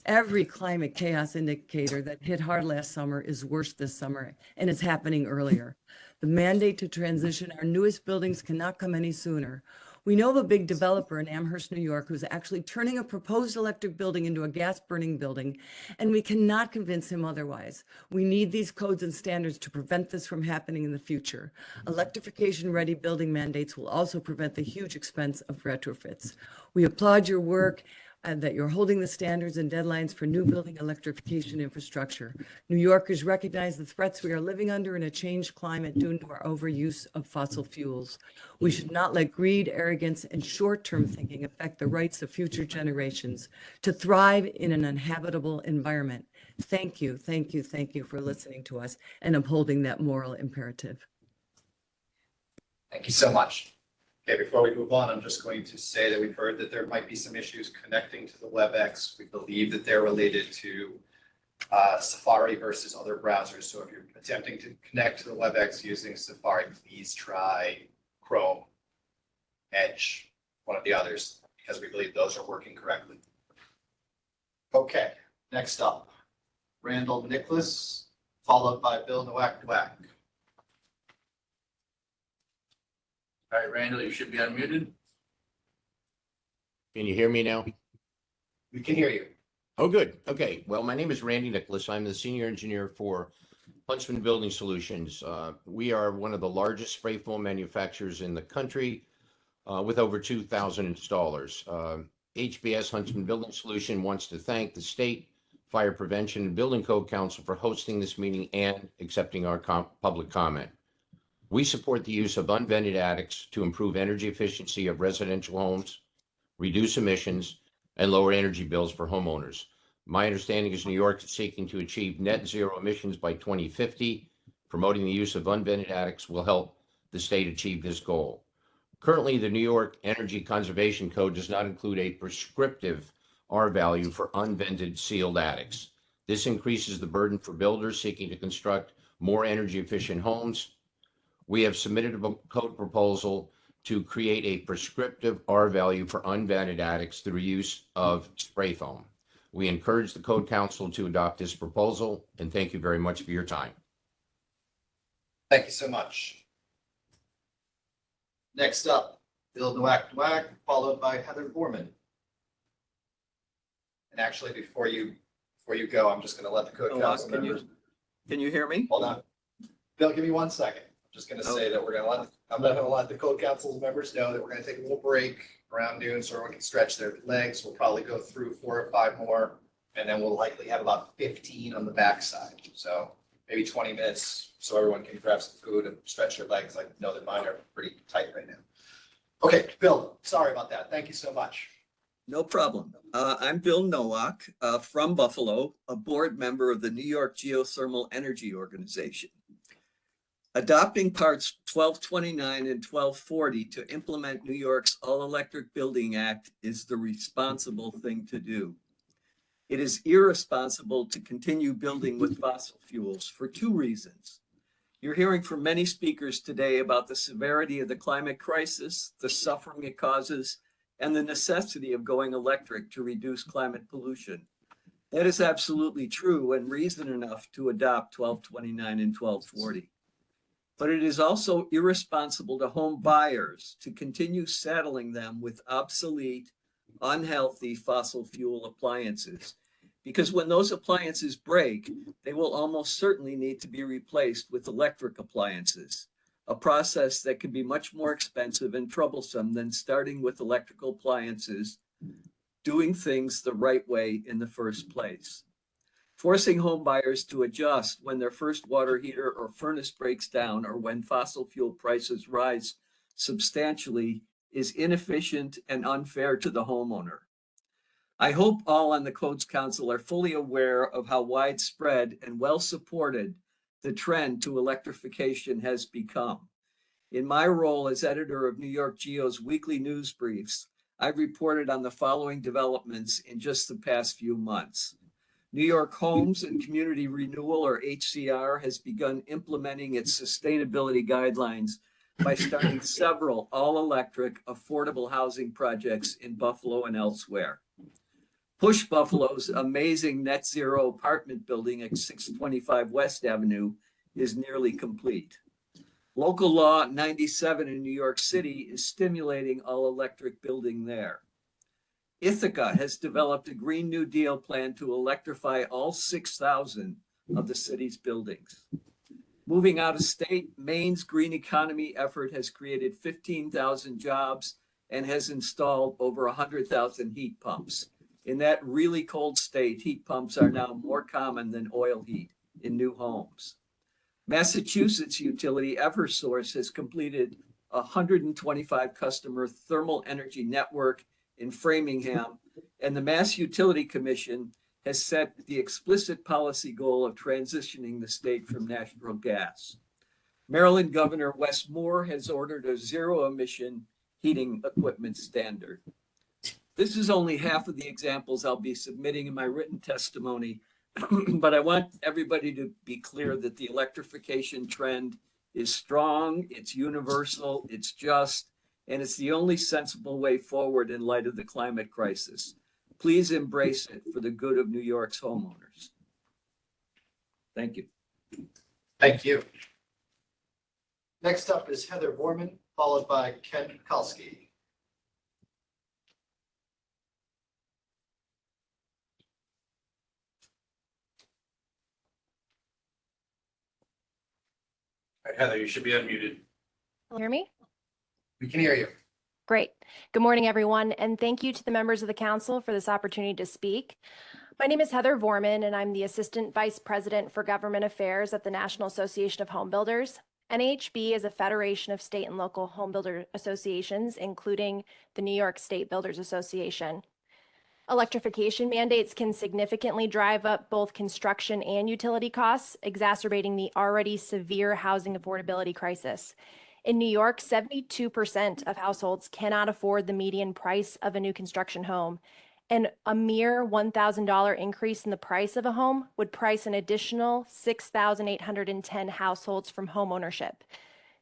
Every climate chaos indicator that hit hard last summer is worse this summer, and it's happening earlier. The mandate to transition our newest buildings cannot come any sooner. We know of a big developer in Amherst, New York, who's actually turning a proposed electric building into a gas-burning building, and we cannot convince him otherwise. We need these codes and standards to prevent this from happening in the future. Electrification-ready building mandates will also prevent the huge expense of retrofits. We applaud your work and that you're holding the standards and deadlines for new building electrification infrastructure. New Yorkers recognize the threats we are living under in a changed climate due to our overuse of fossil fuels. We should not let greed, arrogance, and short-term thinking affect the rights of future generations to thrive in an uninhabitable environment. Thank you, thank you, thank you for listening to us and upholding that moral imperative. Thank you so much. Okay, before we move on, I'm just going to say that we've heard that there might be some issues connecting to the WebEx. We believe that they're related to Safari versus other browsers. So if you're attempting to connect to the WebEx using Safari, please try Chrome, Edge, one of the others, because we believe those are working correctly. Okay, next up, Randall Nicholas, followed by Bill Nowak. All right, Randall, you should be unmuted. Can you hear me now? We can hear you. Oh, good. Okay. Well, my name is Randy Nicholas. I'm the senior engineer for Huntsman Building Solutions. We are one of the largest spray foam manufacturers in the country with over 2,000 installers. HBS Huntsman Building Solution wants to thank the State Fire Prevention and Building Code Council for hosting this meeting and accepting our public comment. We support the use of unvented attics to improve energy efficiency of residential homes, reduce emissions, and lower energy bills for homeowners. My understanding is New York is seeking to achieve net zero emissions by 2050. Promoting the use of unvented attics will help the state achieve this goal. Currently, the New York Energy Conservation Code does not include a prescriptive R value for unvented sealed attics. This increases the burden for builders seeking to construct more energy efficient homes. We have submitted a code proposal to create a prescriptive R value for unvented attics through use of spray foam. We encourage the Code Council to adopt this proposal, and thank you very much for your time. Thank you so much. Next up, Bill Nowak, followed by Heather Borman. And actually, before you go, I'm just going to let the Code Council members. Can you hear me? Hold on. Bill, give me 1 second. Just going to say that I'm going to let the Code Council members know that we're going to take a little break around noon so everyone can stretch their legs. We'll probably go through 4 or 5 more, and then we'll likely have about 15 on the backside. So maybe 20 minutes so everyone can grab some food and stretch their legs. I know that mine are pretty tight right now. Okay, Bill, sorry about that. Thank you so much. No problem. I'm Bill Nowak from Buffalo, a board member of the New York Geothermal Energy Organization. Adopting parts 1229 and 1240 to implement New York's All-Electric Building Act is the responsible thing to do. It is irresponsible to continue building with fossil fuels for two reasons. You're hearing from many speakers today about the severity of the climate crisis, the suffering it causes, and the necessity of going electric to reduce climate pollution. That is absolutely true and reason enough to adopt 1229 and 1240. But it is also irresponsible to home buyers to continue saddling them with obsolete, unhealthy fossil fuel appliances. Because when those appliances break, they will almost certainly need to be replaced with electric appliances, a process that can be much more expensive and troublesome than starting with electrical appliances, doing things the right way in the first place. Forcing home buyers to adjust when their first water heater or furnace breaks down or when fossil fuel prices rise substantially is inefficient and unfair to the homeowner. I hope all on the Codes Council are fully aware of how widespread and well-supported the trend to electrification has become. In my role as editor of New York Geo's weekly news briefs, I've reported on the following developments in just the past few months. New York Homes and Community Renewal, or HCR, has begun implementing its sustainability guidelines by starting several all-electric affordable housing projects in Buffalo and elsewhere. Push Buffalo's amazing net zero apartment building at 625 West Avenue is nearly complete. Local Law 97 in New York City is stimulating all-electric building there. Ithaca has developed a Green New Deal plan to electrify all 6,000 of the city's buildings. Moving out of state, Maine's green economy effort has created 15,000 jobs and has installed over 100,000 heat pumps. In that really cold state, heat pumps are now more common than oil heat in new homes. Massachusetts utility Eversource has completed a 125 customer thermal energy network in Framingham, and the Mass Utility Commission has set the explicit policy goal of transitioning the state from natural gas. Maryland Governor Wes Moore has ordered a zero-emission heating equipment standard. This is only half of the examples I'll be submitting in my written testimony, but I want everybody to be clear that the electrification trend is strong, it's universal, it's just, and it's the only sensible way forward in light of the climate crisis. Please embrace it for the good of New York's homeowners. Thank you. Thank you. Next up is Heather Borman, followed by Ken Kalski. All right, Heather, you should be unmuted. Hear me? We can hear you. Great. Good morning, everyone, and thank you to the members of the council for this opportunity to speak. My name is Heather Vorman, and I'm the Assistant Vice President for Government Affairs at the National Association of Home Builders. NAHB is a federation of state and local home builder associations, including the New York State Builders Association. Electrification mandates can significantly drive up both construction and utility costs, exacerbating the already severe housing affordability crisis. In New York, 72% of households cannot afford the median price of a new construction home, and a mere $1,000 increase in the price of a home would price an additional 6,810 households from homeownership.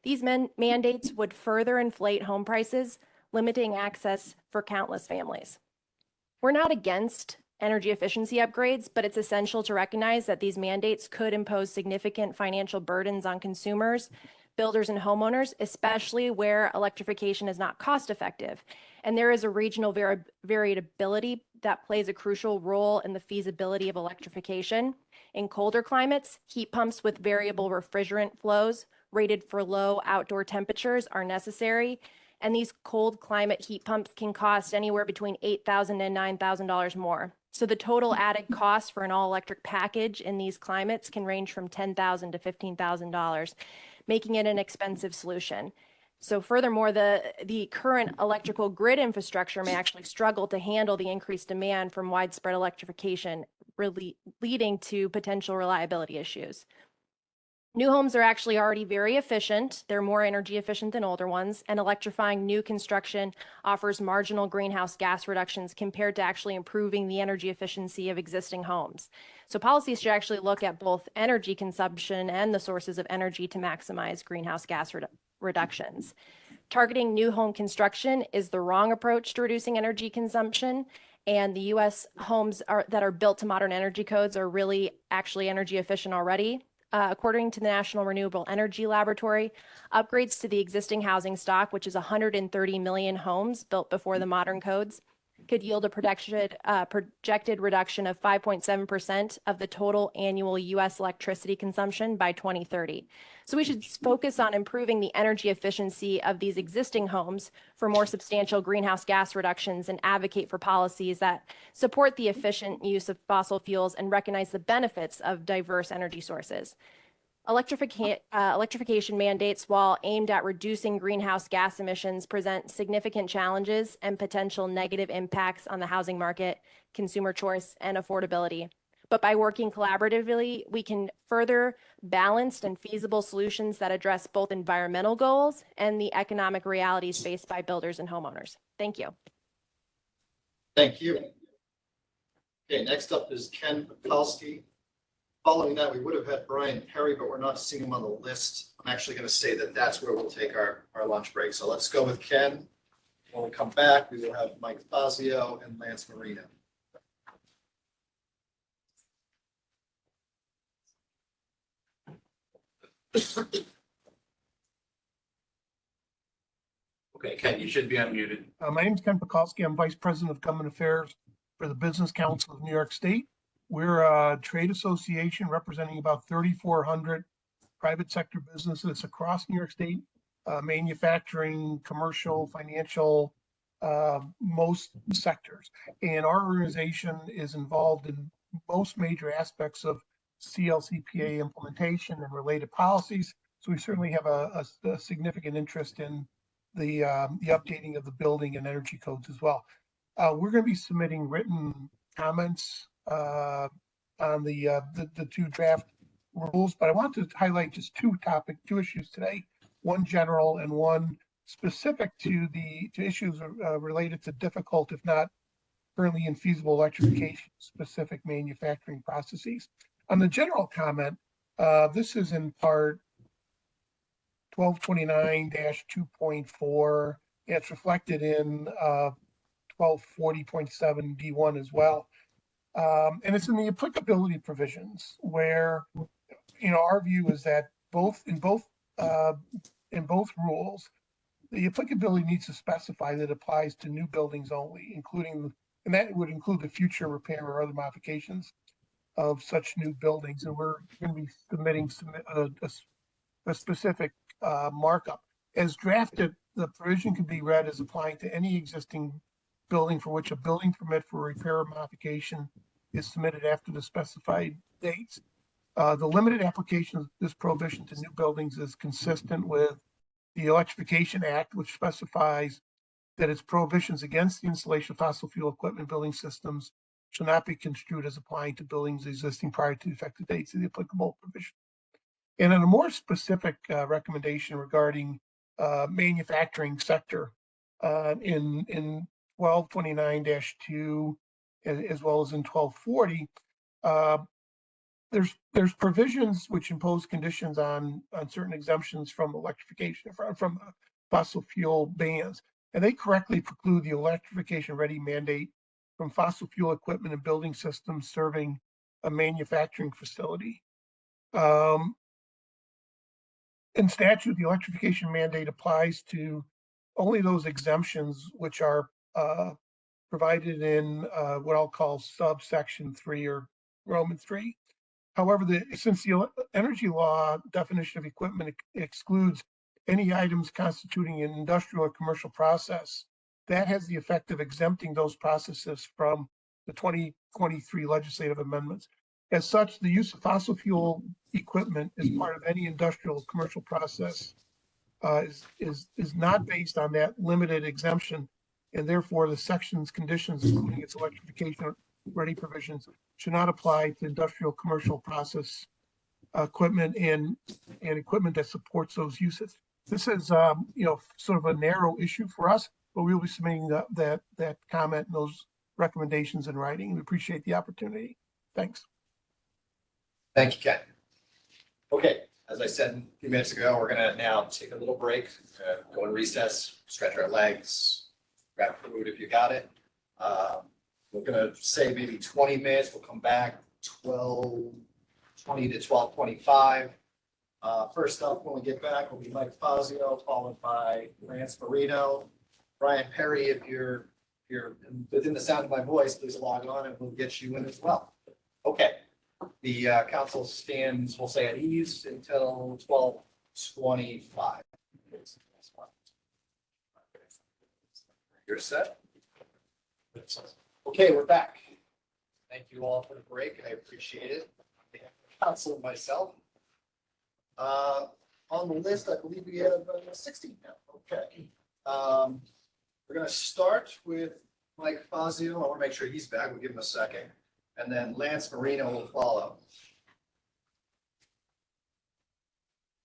These mandates would further inflate home prices, limiting access for countless families. We're not against energy efficiency upgrades, but it's essential to recognize that these mandates could impose significant financial burdens on consumers, builders, and homeowners, especially where electrification is not cost effective. And there is a regional variability that plays a crucial role in the feasibility of electrification. In colder climates, heat pumps with variable refrigerant flows rated for low outdoor temperatures are necessary. And these cold climate heat pumps can cost anywhere between $8,000 and $9,000 more. So the total added cost for an all-electric package in these climates can range from $10,000 to $15,000, making it an expensive solution. So furthermore, the current electrical grid infrastructure may actually struggle to handle the increased demand from widespread electrification, really leading to potential reliability issues. New homes are actually already very efficient. They're more energy efficient than older ones, and electrifying new construction offers marginal greenhouse gas reductions compared to actually improving the energy efficiency of existing homes. So policies should actually look at both energy consumption and the sources of energy to maximize greenhouse gas reductions. Targeting new home construction is the wrong approach to reducing energy consumption. And the U.S. homes that are built to modern energy codes are really actually energy efficient already. According to the National Renewable Energy Laboratory, upgrades to the existing housing stock, which is 130 million homes built before the modern codes, could yield a projected reduction of 5.7% of the total annual U.S. electricity consumption by 2030. So we should focus on improving the energy efficiency of these existing homes for more substantial greenhouse gas reductions and advocate for policies that support the efficient use of fossil fuels and recognize the benefits of diverse energy sources. Electrification mandates, while aimed at reducing greenhouse gas emissions, present significant challenges and potential negative impacts on the housing market, consumer choice, and affordability. But by working collaboratively, we can further balanced and feasible solutions that address both environmental goals and the economic realities faced by builders and homeowners. Thank you. Thank you. Okay, next up is Ken Pekulski. Following that, we would have had Brian Perry, but we're not seeing him on the list. I'm actually going to say that that's where we'll take our lunch break. So let's go with Ken. When we come back, we will have Mike Fazio and Lance Marino. Okay, Ken, you should be unmuted. My name is Ken Pekulski. I'm Vice President of Government Affairs for the Business Council of New York State. We're a trade association representing about 3,400 private sector businesses across New York State, manufacturing, commercial, financial, most sectors. And our organization is involved in most major aspects of CLCPA implementation and related policies. So we certainly have a significant interest in the updating of the building and energy codes as well. We're going to be submitting written comments on the two draft rules, but I want to highlight just two issues today, one general and one specific to issues related to difficult, if not currently infeasible electrification specific manufacturing processes. On the general comment, this is in part 1229-2.4. It's reflected in 1240.7 D1 as well. And it's in the applicability provisions where, our view is that in both rules, the applicability needs to specify that it applies to new buildings only, and that would include the future repair or other modifications of such new buildings. And we're going to be submitting a specific markup. As drafted, the provision can be read as applying to any existing building for which a building permit for repair or modification is submitted after the specified dates. The limited application of this prohibition to new buildings is consistent with the Electrification Act, which specifies that its prohibitions against the installation of fossil fuel equipment building systems shall not be construed as applying to buildings existing prior to the effective dates of the applicable provision. And in a more specific recommendation regarding manufacturing sector in 1229-2 as well as in 1240, there's provisions which impose conditions on certain exemptions from electrification, from fossil fuel bans, and they correctly preclude the electrification ready mandate from fossil fuel equipment and building systems serving a manufacturing facility. In statute, the electrification mandate applies to only those exemptions which are provided in what I'll call subsection 3 or Roman 3. However, since the energy law definition of equipment excludes any items constituting an industrial or commercial process, that has the effect of exempting those processes from the 2023 legislative amendments. As such, the use of fossil fuel equipment as part of any industrial or commercial process is not based on that limited exemption, and therefore the section's conditions, including its electrification ready provisions, should not apply to industrial commercial process equipment and equipment that supports those uses. This is, sort of a narrow issue for us, but we will be submitting that comment and those recommendations in writing. We appreciate the opportunity. Thanks. Thank you, Ken. Okay, as I said a few minutes ago, we're gonna now take a little break, go in recess, stretch our legs, grab food if you got it. We're gonna say maybe 20 minutes. We'll come back 12:20 to 12:25. First up, when we get back, will be Mike Fazio, followed by Lance Marino. Brian Perry, if you're within the sound of my voice, please log on and we'll get you in as well. Okay, the council stands, we'll say, at ease until 12:25. You're set? Okay, we're back. Thank you all for the break. I appreciate it. On behalf of the council and myself. On the list, I believe we have 16 now. Okay. We're going to start with Mike Fazio. I want to make sure he's back. We'll give him a second. And then Lance Marino will follow.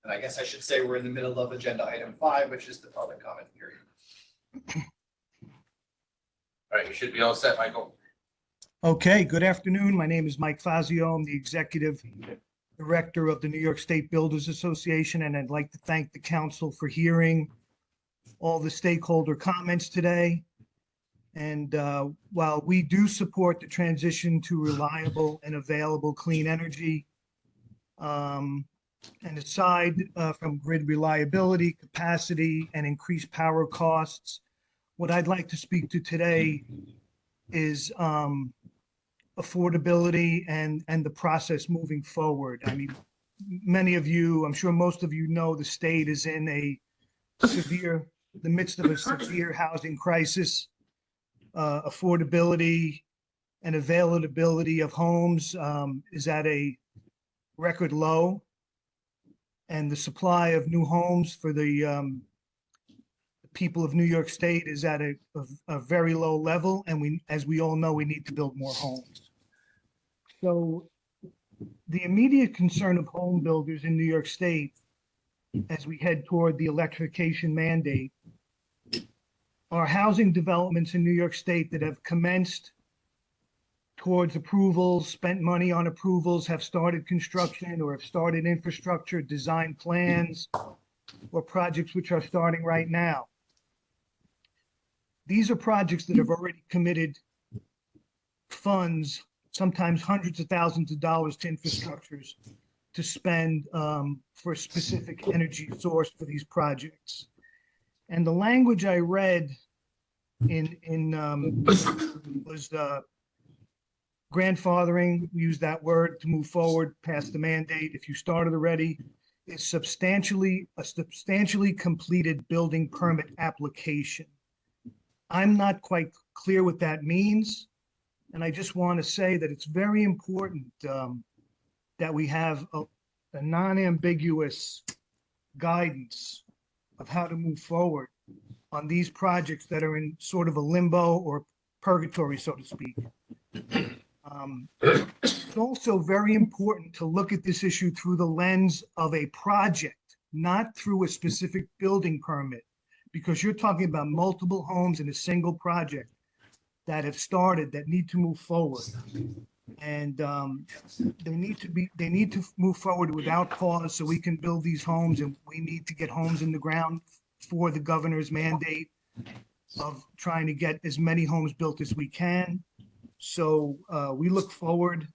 And I guess I should say we're in the middle of agenda item 5, which is the public comment period. All right, you should be all set, Michael. Okay, good afternoon. My name is Mike Fazio. I'm the Executive Director of the New York State Builders Association, and I'd like to thank the council for hearing all the stakeholder comments today. And while we do support the transition to reliable and available clean energy, and aside from grid reliability, capacity, and increased power costs, what I'd like to speak to today is affordability and the process moving forward. I mean, many of you, I'm sure most of you know, the state is in the midst of a severe housing crisis. Affordability and availability of homes is at a record low, and the supply of new homes for the people of New York State is at a very low level, and as we all know, we need to build more homes. So the immediate concern of home builders in New York State as we head toward the electrification mandate are housing developments in New York State that have commenced towards approvals, spent money on approvals, have started construction or have started infrastructure, design plans, or projects which are starting right now. These are projects that have already committed funds, sometimes hundreds of thousands of dollars, to infrastructures to spend for a specific energy source for these projects. And the language I read was grandfathering, we use that word to move forward past the mandate. If you started already, is a substantially completed building permit application. I'm not quite clear what that means. And I just want to say that it's very important that we have a non-ambiguous guidance of how to move forward on these projects that are in sort of a limbo or purgatory, so to speak. It's also very important to look at this issue through the lens of a project, not through a specific building permit, because you're talking about multiple homes in a single project that have started that need to move forward. And they need to move forward without pause so we can build these homes, and we need to get homes in the ground for the governor's mandate of trying to get as many homes built as we can. So we look forward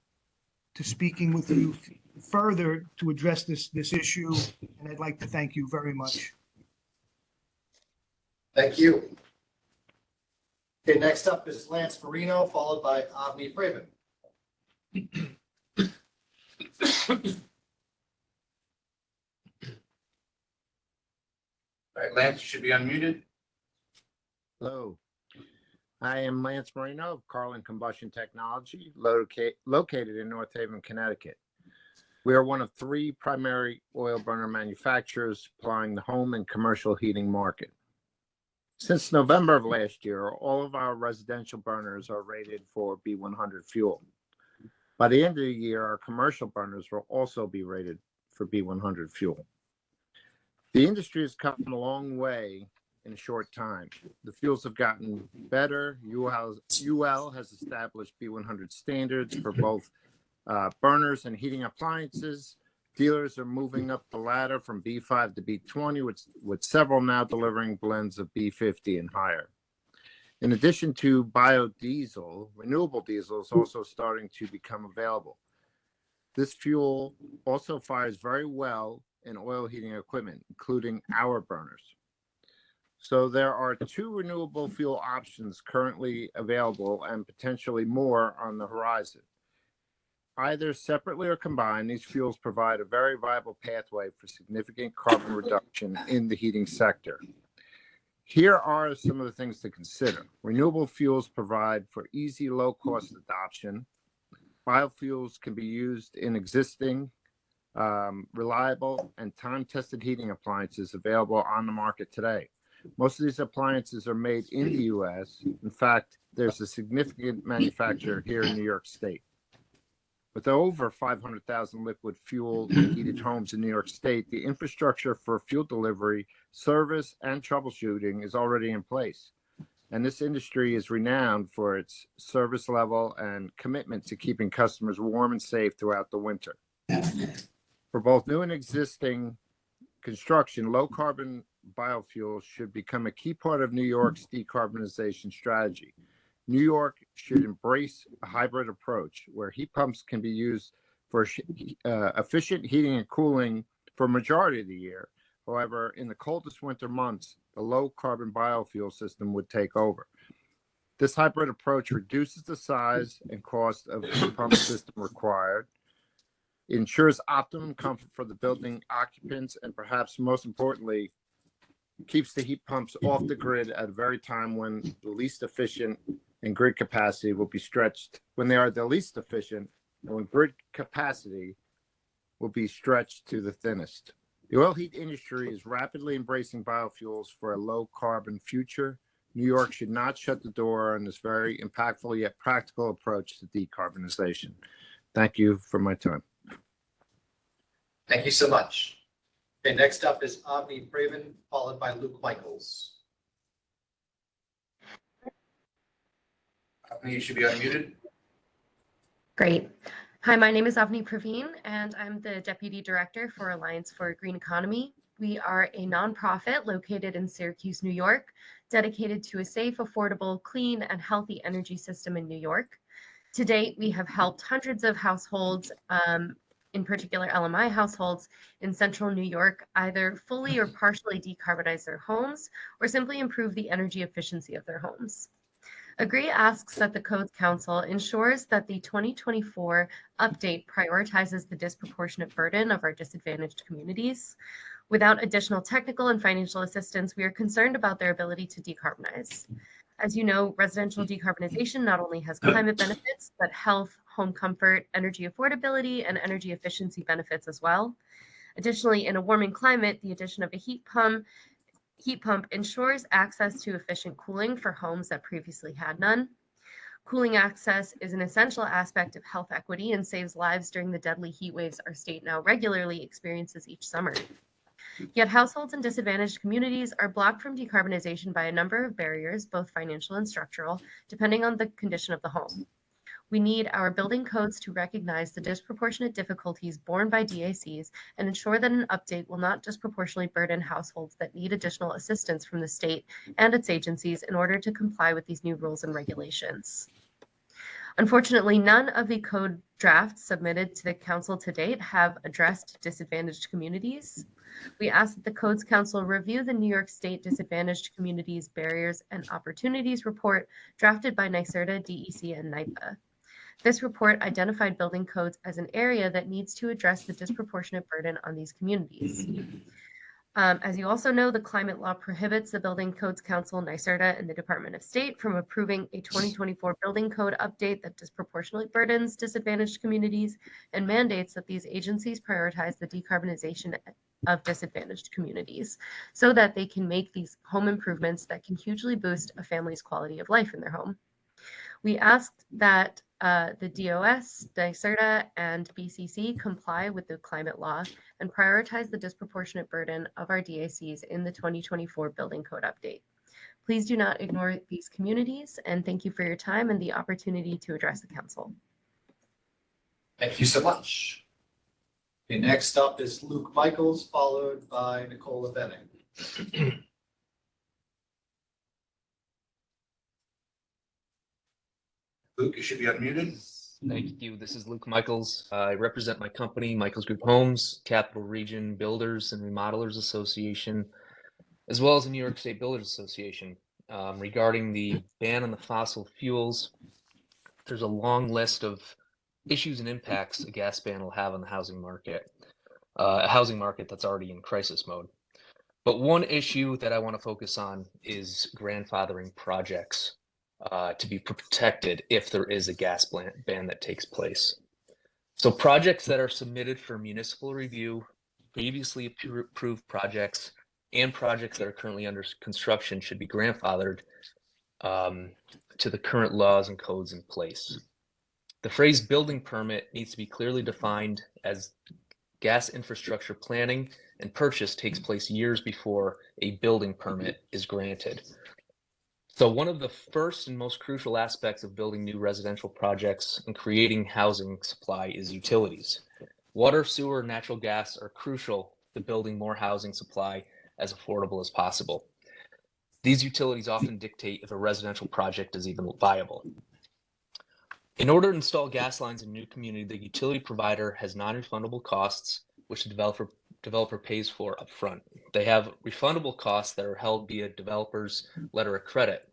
to speaking with you further to address this issue, and I'd like to thank you very much. Thank you. Okay, next up is Lance Marino, followed by Avni Praven. All right, Lance, you should be unmuted. Hello. I am Lance Marino of Carlin Combustion Technology, located in North Haven, Connecticut. We are one of 3 primary oil burner manufacturers supplying the home and commercial heating market. Since November of last year, all of our residential burners are rated for B100 fuel. By the end of the year, our commercial burners will also be rated for B100 fuel. The industry has come a long way in a short time. The fuels have gotten better. UL has established B100 standards for both burners and heating appliances. Dealers are moving up the ladder from B5 to B20, with several now delivering blends of B50 and higher. In addition to biodiesel, renewable diesel is also starting to become available. This fuel also fires very well in oil heating equipment, including our burners. So there are 2 renewable fuel options currently available and potentially more on the horizon. Either separately or combined, these fuels provide a very viable pathway for significant carbon reduction in the heating sector. Here are some of the things to consider. Renewable fuels provide for easy, low-cost adoption. Biofuels can be used in existing, reliable, and time-tested heating appliances available on the market today. Most of these appliances are made in the U.S. In fact, there's a significant manufacturer here in New York State. With over 500,000 liquid fuel heated homes in New York State, the infrastructure for fuel delivery, service, and troubleshooting is already in place. And this industry is renowned for its service level and commitment to keeping customers warm and safe throughout the winter. For both new and existing construction, low carbon biofuels should become a key part of New York's decarbonization strategy. New York should embrace a hybrid approach where heat pumps can be used for efficient heating and cooling for a majority of the year. However, in the coldest winter months, the low carbon biofuel system would take over. This hybrid approach reduces the size and cost of the heat pump system required, ensures optimum comfort for the building occupants, and perhaps most importantly, keeps the heat pumps off the grid at a very time when the least efficient and grid capacity will be stretched, when they are the least efficient and when grid capacity will be stretched to the thinnest. The oil heat industry is rapidly embracing biofuels for a low carbon future. New York should not shut the door on this very impactful yet practical approach to decarbonization. Thank you for my time. Thank you so much. Okay, next up is Avni Praven, followed by Luke Michaels. You should be unmuted. Great. Hi, my name is Avni Praveen, and I'm the Deputy Director for Alliance for a Green Economy. We are a nonprofit located in Syracuse, New York, dedicated to a safe, affordable, clean, and healthy energy system in New York. To date, we have helped hundreds of households, in particular LMI households in central New York, either fully or partially decarbonize their homes or simply improve the energy efficiency of their homes. AGREE asks that the Codes Council ensures that the 2024 update prioritizes the disproportionate burden of our disadvantaged communities. Without additional technical and financial assistance, we are concerned about their ability to decarbonize. As you know, residential decarbonization not only has climate benefits, but health, home comfort, energy affordability, and energy efficiency benefits as well. Additionally, in a warming climate, the addition of a heat pump ensures access to efficient cooling for homes that previously had none. Cooling access is an essential aspect of health equity and saves lives during the deadly heat waves our state now regularly experiences each summer. Yet households in disadvantaged communities are blocked from decarbonization by a number of barriers, both financial and structural, depending on the condition of the home. We need our building codes to recognize the disproportionate difficulties borne by DACs and ensure that an update will not disproportionately burden households that need additional assistance from the state and its agencies in order to comply with these new rules and regulations. Unfortunately, none of the code drafts submitted to the council to date have addressed disadvantaged communities. We ask that the Codes Council review the New York State Disadvantaged Communities Barriers and Opportunities report drafted by NYSERDA, DEC, and NYPA. This report identified building codes as an area that needs to address the disproportionate burden on these communities. As you also know, the climate law prohibits the Building Codes Council, NYSERDA, and the Department of State from approving a 2024 building code update that disproportionately burdens disadvantaged communities and mandates that these agencies prioritize the decarbonization of disadvantaged communities so that they can make these home improvements that can hugely boost a family's quality of life in their home. We asked that the DOS, NYSERDA, and BCC comply with the climate law and prioritize the disproportionate burden of our DACs in the 2024 Building Code update. Please do not ignore these communities, and thank you for your time and the opportunity to address the council. Thank you so much. Okay, next up is Luke Michaels, followed by Nicola Benning. Luke, you should be unmuted. Thank you. This is Luke Michaels. I represent my company, Michaels Group Homes, Capital Region Builders and Remodelers Association, as well as the New York State Builders Association. Regarding the ban on the fossil fuels, there's a long list of issues and impacts a gas ban will have on the housing market, a housing market that's already in crisis mode. But one issue that I want to focus on is grandfathering projects to be protected if there is a gas ban that takes place. So projects that are submitted for municipal review, previously approved projects, and projects that are currently under construction should be grandfathered to the current laws and codes in place. The phrase building permit needs to be clearly defined, as gas infrastructure planning and purchase takes place years before a building permit is granted. So one of the first and most crucial aspects of building new residential projects and creating housing supply is utilities. Water, sewer, and natural gas are crucial to building more housing supply as affordable as possible. These utilities often dictate if a residential project is even viable. In order to install gas lines in a new community, the utility provider has non-refundable costs, which the developer pays for upfront. They have refundable costs that are held via developer's letter of credit.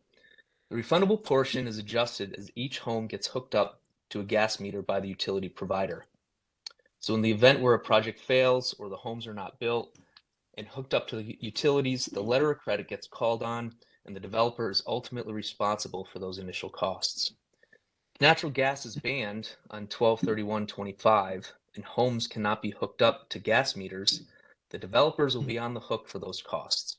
The refundable portion is adjusted as each home gets hooked up to a gas meter by the utility provider. So in the event where a project fails or the homes are not built and hooked up to the utilities, the letter of credit gets called on and the developer is ultimately responsible for those initial costs. Natural gas is banned on 12/31/25 and homes cannot be hooked up to gas meters. The developers will be on the hook for those costs.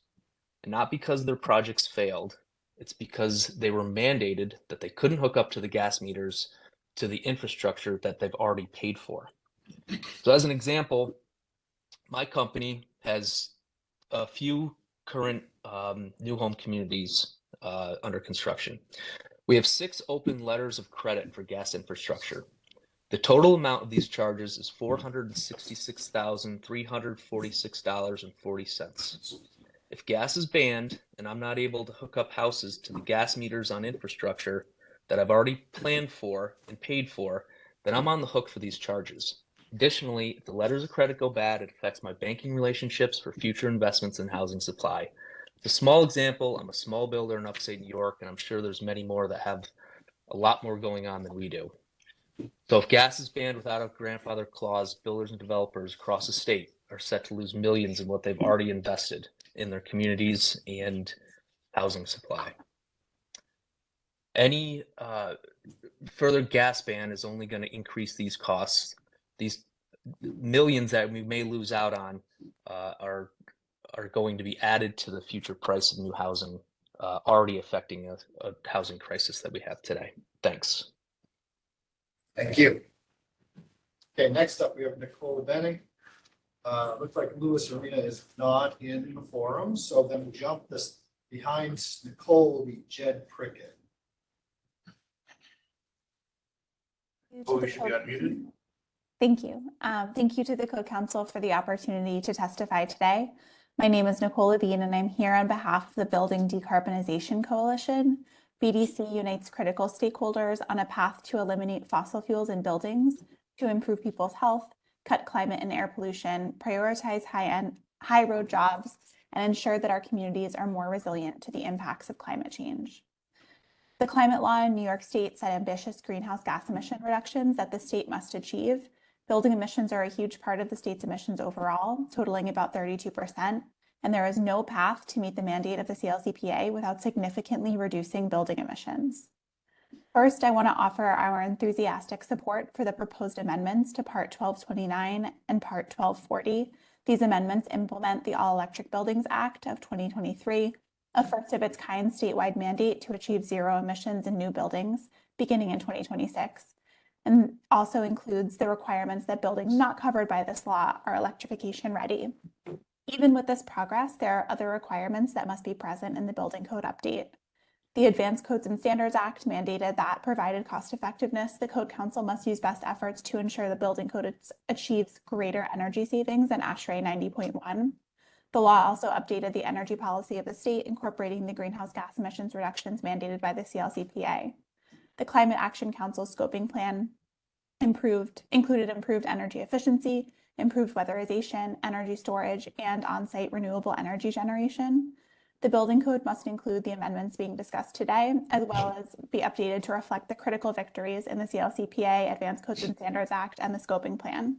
And not because their projects failed, it's because they were mandated that they couldn't hook up to the gas meters to the infrastructure that they've already paid for. So as an example, my company has a few current new home communities under construction. We have 6 open letters of credit for gas infrastructure. The total amount of these charges is $466,346.40. If gas is banned and I'm not able to hook up houses to the gas meters on infrastructure that I've already planned for and paid for, then I'm on the hook for these charges. Additionally, if the letters of credit go bad, it affects my banking relationships for future investments in housing supply. It's a small example. I'm a small builder in upstate New York, and I'm sure there's many more that have a lot more going on than we do. So if gas is banned without a grandfather clause, builders and developers across the state are set to lose millions in what they've already invested in their communities and housing supply. Any further gas ban is only going to increase these costs. These millions that we may lose out on are going to be added to the future price of new housing, already affecting a housing crisis that we have today. Thanks. Thank you. Okay, next up we have Nicola Benning. Looks like Louis Arena is not in the forum, so then we'll jump this behind Nicole will be Jed Prickett. Oh, you should be unmuted. Thank you. Thank you to the Co-Counsel for the opportunity to testify today. My name is Nicole Bean, and I'm here on behalf of the Building Decarbonization Coalition. BDC unites critical stakeholders on a path to eliminate fossil fuels in buildings, to improve people's health, cut climate and air pollution, prioritize high road jobs, and ensure that our communities are more resilient to the impacts of climate change. The climate law in New York State set ambitious greenhouse gas emission reductions that the state must achieve. Building emissions are a huge part of the state's emissions overall, totaling about 32%, and there is no path to meet the mandate of the CLCPA without significantly reducing building emissions. First, I want to offer our enthusiastic support for the proposed amendments to Part 1229 and Part 1240. These amendments implement the All Electric Buildings Act of 2023, a first of its kind statewide mandate to achieve zero emissions in new buildings beginning in 2026, and also includes the requirements that buildings not covered by this law are electrification ready. Even with this progress, there are other requirements that must be present in the building code update. The Advanced Codes and Standards Act mandated that, provided cost effectiveness, the Code Council must use best efforts to ensure the building code achieves greater energy savings than ASHRAE 90.1. The law also updated the energy policy of the state, incorporating the greenhouse gas emissions reductions mandated by the CLCPA. The Climate Action Council scoping plan included improved energy efficiency, improved weatherization, energy storage, and on-site renewable energy generation. The building code must include the amendments being discussed today, as well as be updated to reflect the critical victories in the CLCPA, Advanced Codes and Standards Act, and the scoping plan.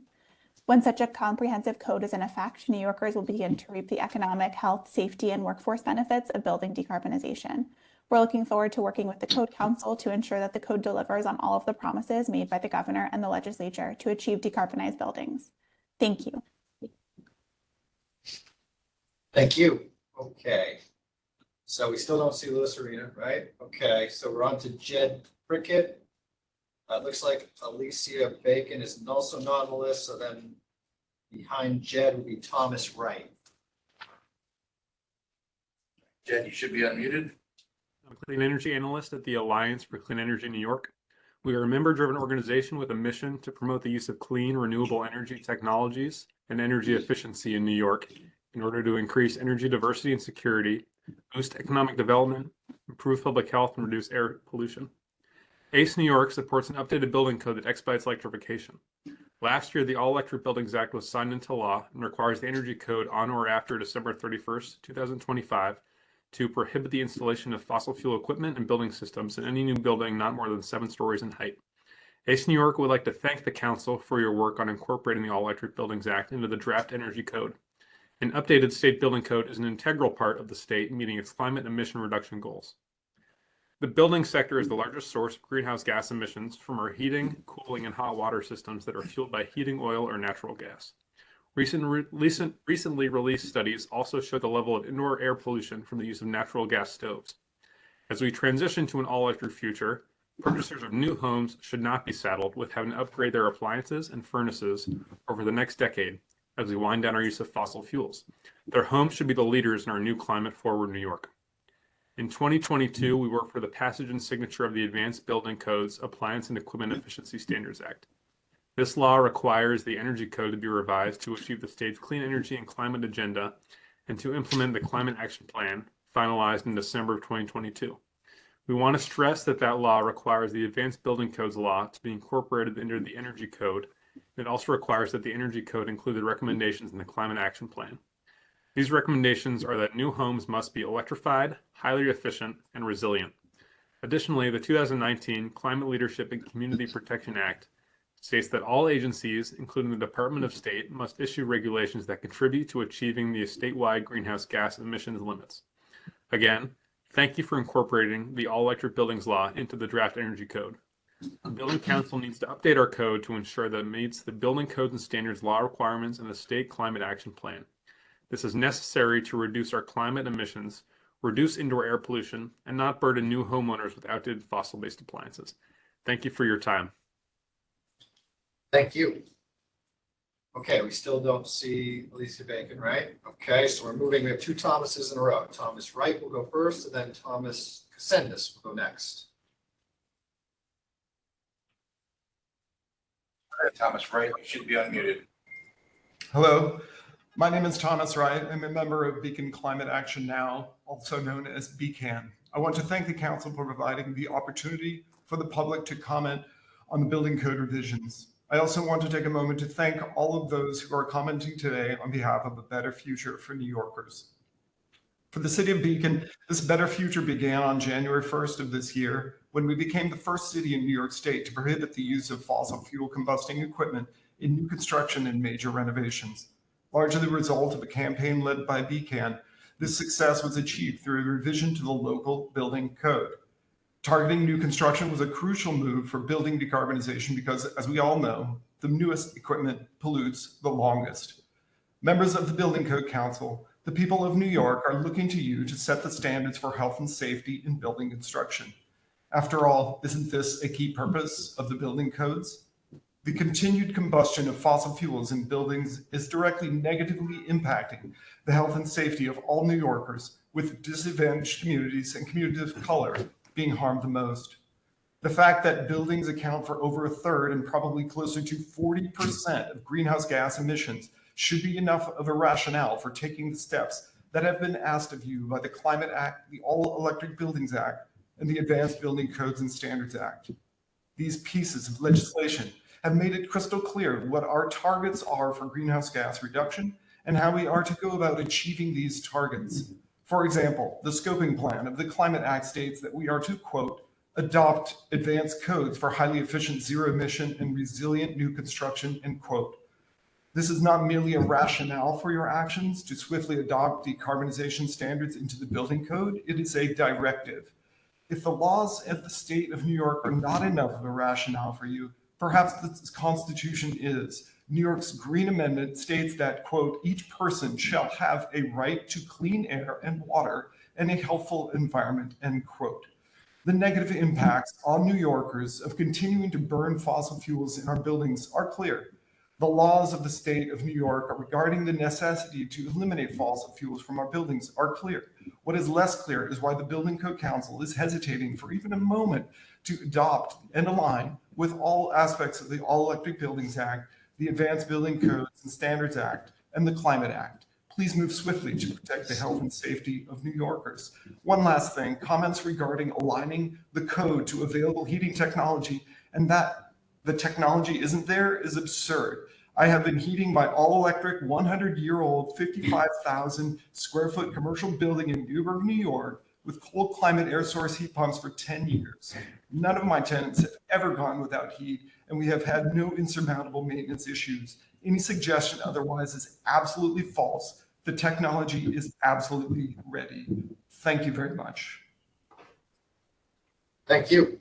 When such a comprehensive code is in effect, New Yorkers will begin to reap the economic, health, safety, and workforce benefits of building decarbonization. We're looking forward to working with the Code Council to ensure that the code delivers on all of the promises made by the governor and the legislature to achieve decarbonized buildings. Thank you. Thank you. Okay. So we still don't see Louis Arena, right? Okay, so we're on to Jed Prickett. It looks like Alicia Bacon is also not on the list, so then behind Jed would be Thomas Wright. Jed, you should be unmuted. I'm a clean energy analyst at the Alliance for Clean Energy New York. We are a member-driven organization with a mission to promote the use of clean, renewable energy technologies and energy efficiency in New York in order to increase energy diversity and security, boost economic development, improve public health, and reduce air pollution. ACE New York supports an updated building code that expedites electrification. Last year, the All-Electric Buildings Act was signed into law and requires the Energy Code on or after December 31st, 2025 to prohibit the installation of fossil fuel equipment and building systems in any new building not more than 7 stories in height. ACE New York would like to thank the Council for your work on incorporating the All-Electric Buildings Act into the draft Energy Code. An updated state building code is an integral part of the state meeting its climate emission reduction goals. The building sector is the largest source of greenhouse gas emissions from our heating, cooling, and hot water systems that are fueled by heating oil or natural gas. Recently released studies also show the level of indoor air pollution from the use of natural gas stoves. As we transition to an all-electric future, purchasers of new homes should not be saddled with having to upgrade their appliances and furnaces over the next decade as we wind down our use of fossil fuels. Their homes should be the leaders in our new climate-forward New York. In 2022, we worked for the passage and signature of the Advanced Building Codes Appliance and Equipment Efficiency Standards Act. This law requires the Energy Code to be revised to achieve the state's clean energy and climate agenda and to implement the Climate Action Plan finalized in December of 2022. We want to stress that that law requires the Advanced Building Codes law to be incorporated into the Energy Code. It also requires that the Energy Code include the recommendations in the Climate Action Plan. These recommendations are that new homes must be electrified, highly efficient, and resilient. Additionally, the 2019 Climate Leadership and Community Protection Act states that all agencies, including the Department of State, must issue regulations that contribute to achieving the statewide greenhouse gas emissions limits. Again, thank you for incorporating the all-electric buildings law into the draft Energy Code. The Building Council needs to update our code to ensure that it meets the building codes and standards law requirements and the state climate action plan. This is necessary to reduce our climate emissions, reduce indoor air pollution, and not burden new homeowners with outdated fossil-based appliances. Thank you for your time. Thank you. Okay, we still don't see Alicia Bacon, right? Okay, so we're moving. We have 2 Thomases in a row. Thomas Wright will go first, and then Thomas Cassendis will go next. All right, Thomas Wright, you should be unmuted. Hello, my name is Thomas Wright. I'm a member of Beacon Climate Action Now, also known as BCAN. I want to thank the Council for providing the opportunity for the public to comment on the building code revisions. I also want to take a moment to thank all of those who are commenting today on behalf of a better future for New Yorkers. For the city of Beacon, this better future began on January 1st of this year, when we became the first city in New York State to prohibit the use of fossil fuel combusting equipment in new construction and major renovations. Largely the result of a campaign led by BCAN, this success was achieved through a revision to the local building code. Targeting new construction was a crucial move for building decarbonization because, as we all know, the newest equipment pollutes the longest. Members of the Building Code Council, the people of New York are looking to you to set the standards for health and safety in building construction. After all, isn't this a key purpose of the building codes? The continued combustion of fossil fuels in buildings is directly negatively impacting the health and safety of all New Yorkers, with disadvantaged communities and communities of color being harmed the most. The fact that buildings account for over a third and probably closer to 40% of greenhouse gas emissions should be enough of a rationale for taking the steps that have been asked of you by the Climate Act, the All Electric Buildings Act, and the Advanced Building Codes and Standards Act. These pieces of legislation have made it crystal clear what our targets are for greenhouse gas reduction and how we are to go about achieving these targets. For example, the scoping plan of the Climate Act states that we are to, quote, adopt advanced codes for highly efficient zero emission and resilient new construction, end quote. This is not merely a rationale for your actions to swiftly adopt decarbonization standards into the building code, it is a directive. If the laws of the state of New York are not enough of a rationale for you, perhaps the Constitution is. New York's Green Amendment states that, quote, each person shall have a right to clean air and water and a healthful environment, end quote. The negative impacts on New Yorkers of continuing to burn fossil fuels in our buildings are clear. The laws of the state of New York regarding the necessity to eliminate fossil fuels from our buildings are clear. What is less clear is why the Building Code Council is hesitating for even a moment to adopt and align with all aspects of the All Electric Buildings Act, the Advanced Building Codes and Standards Act, and the Climate Act. Please move swiftly to protect the health and safety of New Yorkers. One last thing, comments regarding aligning the code to available heating technology and that the technology isn't there is absurd. I have been heating my all-electric 100-year-old 55,000 square foot commercial building in Newburgh, New York with cold climate air source heat pumps for 10 years. None of my tenants have ever gone without heat, and we have had no insurmountable maintenance issues. Any suggestion otherwise is absolutely false. The technology is absolutely ready. Thank you very much. Thank you.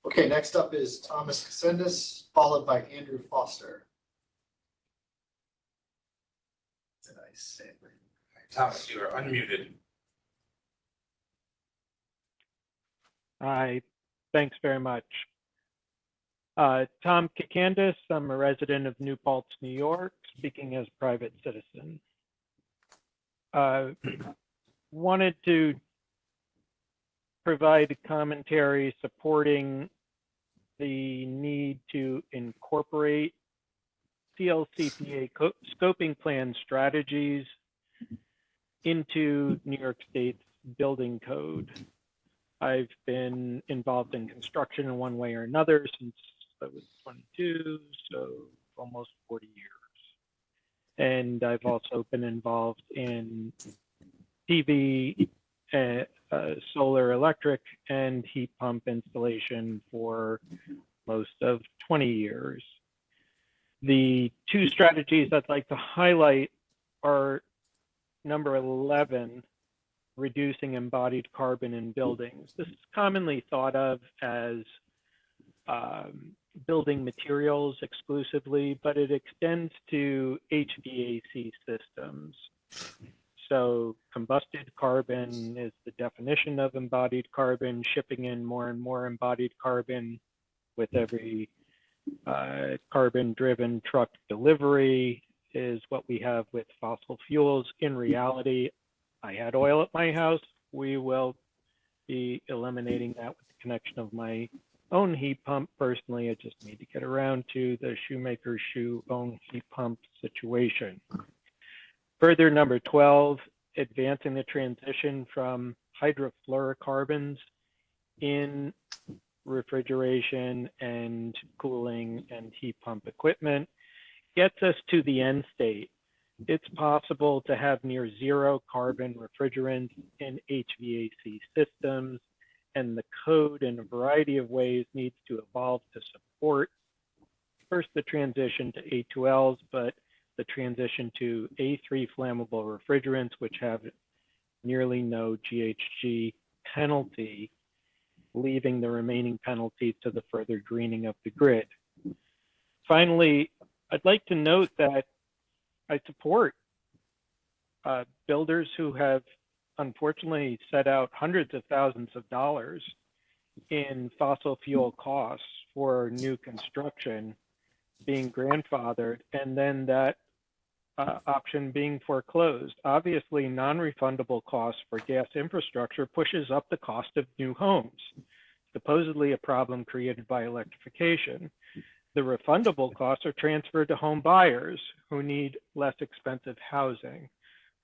Okay, next up is Thomas Casendis, followed by Andrew Foster. Did I say it? Thomas, you are unmuted. Hi, thanks very much. Tom Casendis, I'm a resident of New Paltz, New York, speaking as a private citizen. Wanted to provide commentary supporting the need to incorporate CLCPA scoping plan strategies into New York State's building code. I've been involved in construction in one way or another since I was 22, so almost 40 years. And I've also been involved in PV, solar electric, and heat pump installation for most of 20 years. The two strategies I'd like to highlight are number 11, reducing embodied carbon in buildings. This is commonly thought of as building materials exclusively, but it extends to HVAC systems. So combusted carbon is the definition of embodied carbon, shipping in more and more embodied carbon with every carbon-driven truck delivery is what we have with fossil fuels. In reality, I had oil at my house. We will be eliminating that with the connection of my own heat pump. Personally, I just need to get around to the shoemaker's shoe own heat pump situation. Further, number 12, advancing the transition from hydrofluorocarbons in refrigeration and cooling and heat pump equipment gets us to the end state. It's possible to have near zero carbon refrigerants in HVAC systems, and the code in a variety of ways needs to evolve to support first the transition to A2Ls, but the transition to A3 flammable refrigerants, which have nearly no GHG penalty, leaving the remaining penalty to the further greening of the grid. Finally, I'd like to note that I support builders who have unfortunately set out hundreds of thousands of dollars in fossil fuel costs for new construction being grandfathered, and then that option being foreclosed. Obviously, non-refundable costs for gas infrastructure pushes up the cost of new homes, supposedly a problem created by electrification. The refundable costs are transferred to home buyers who need less expensive housing.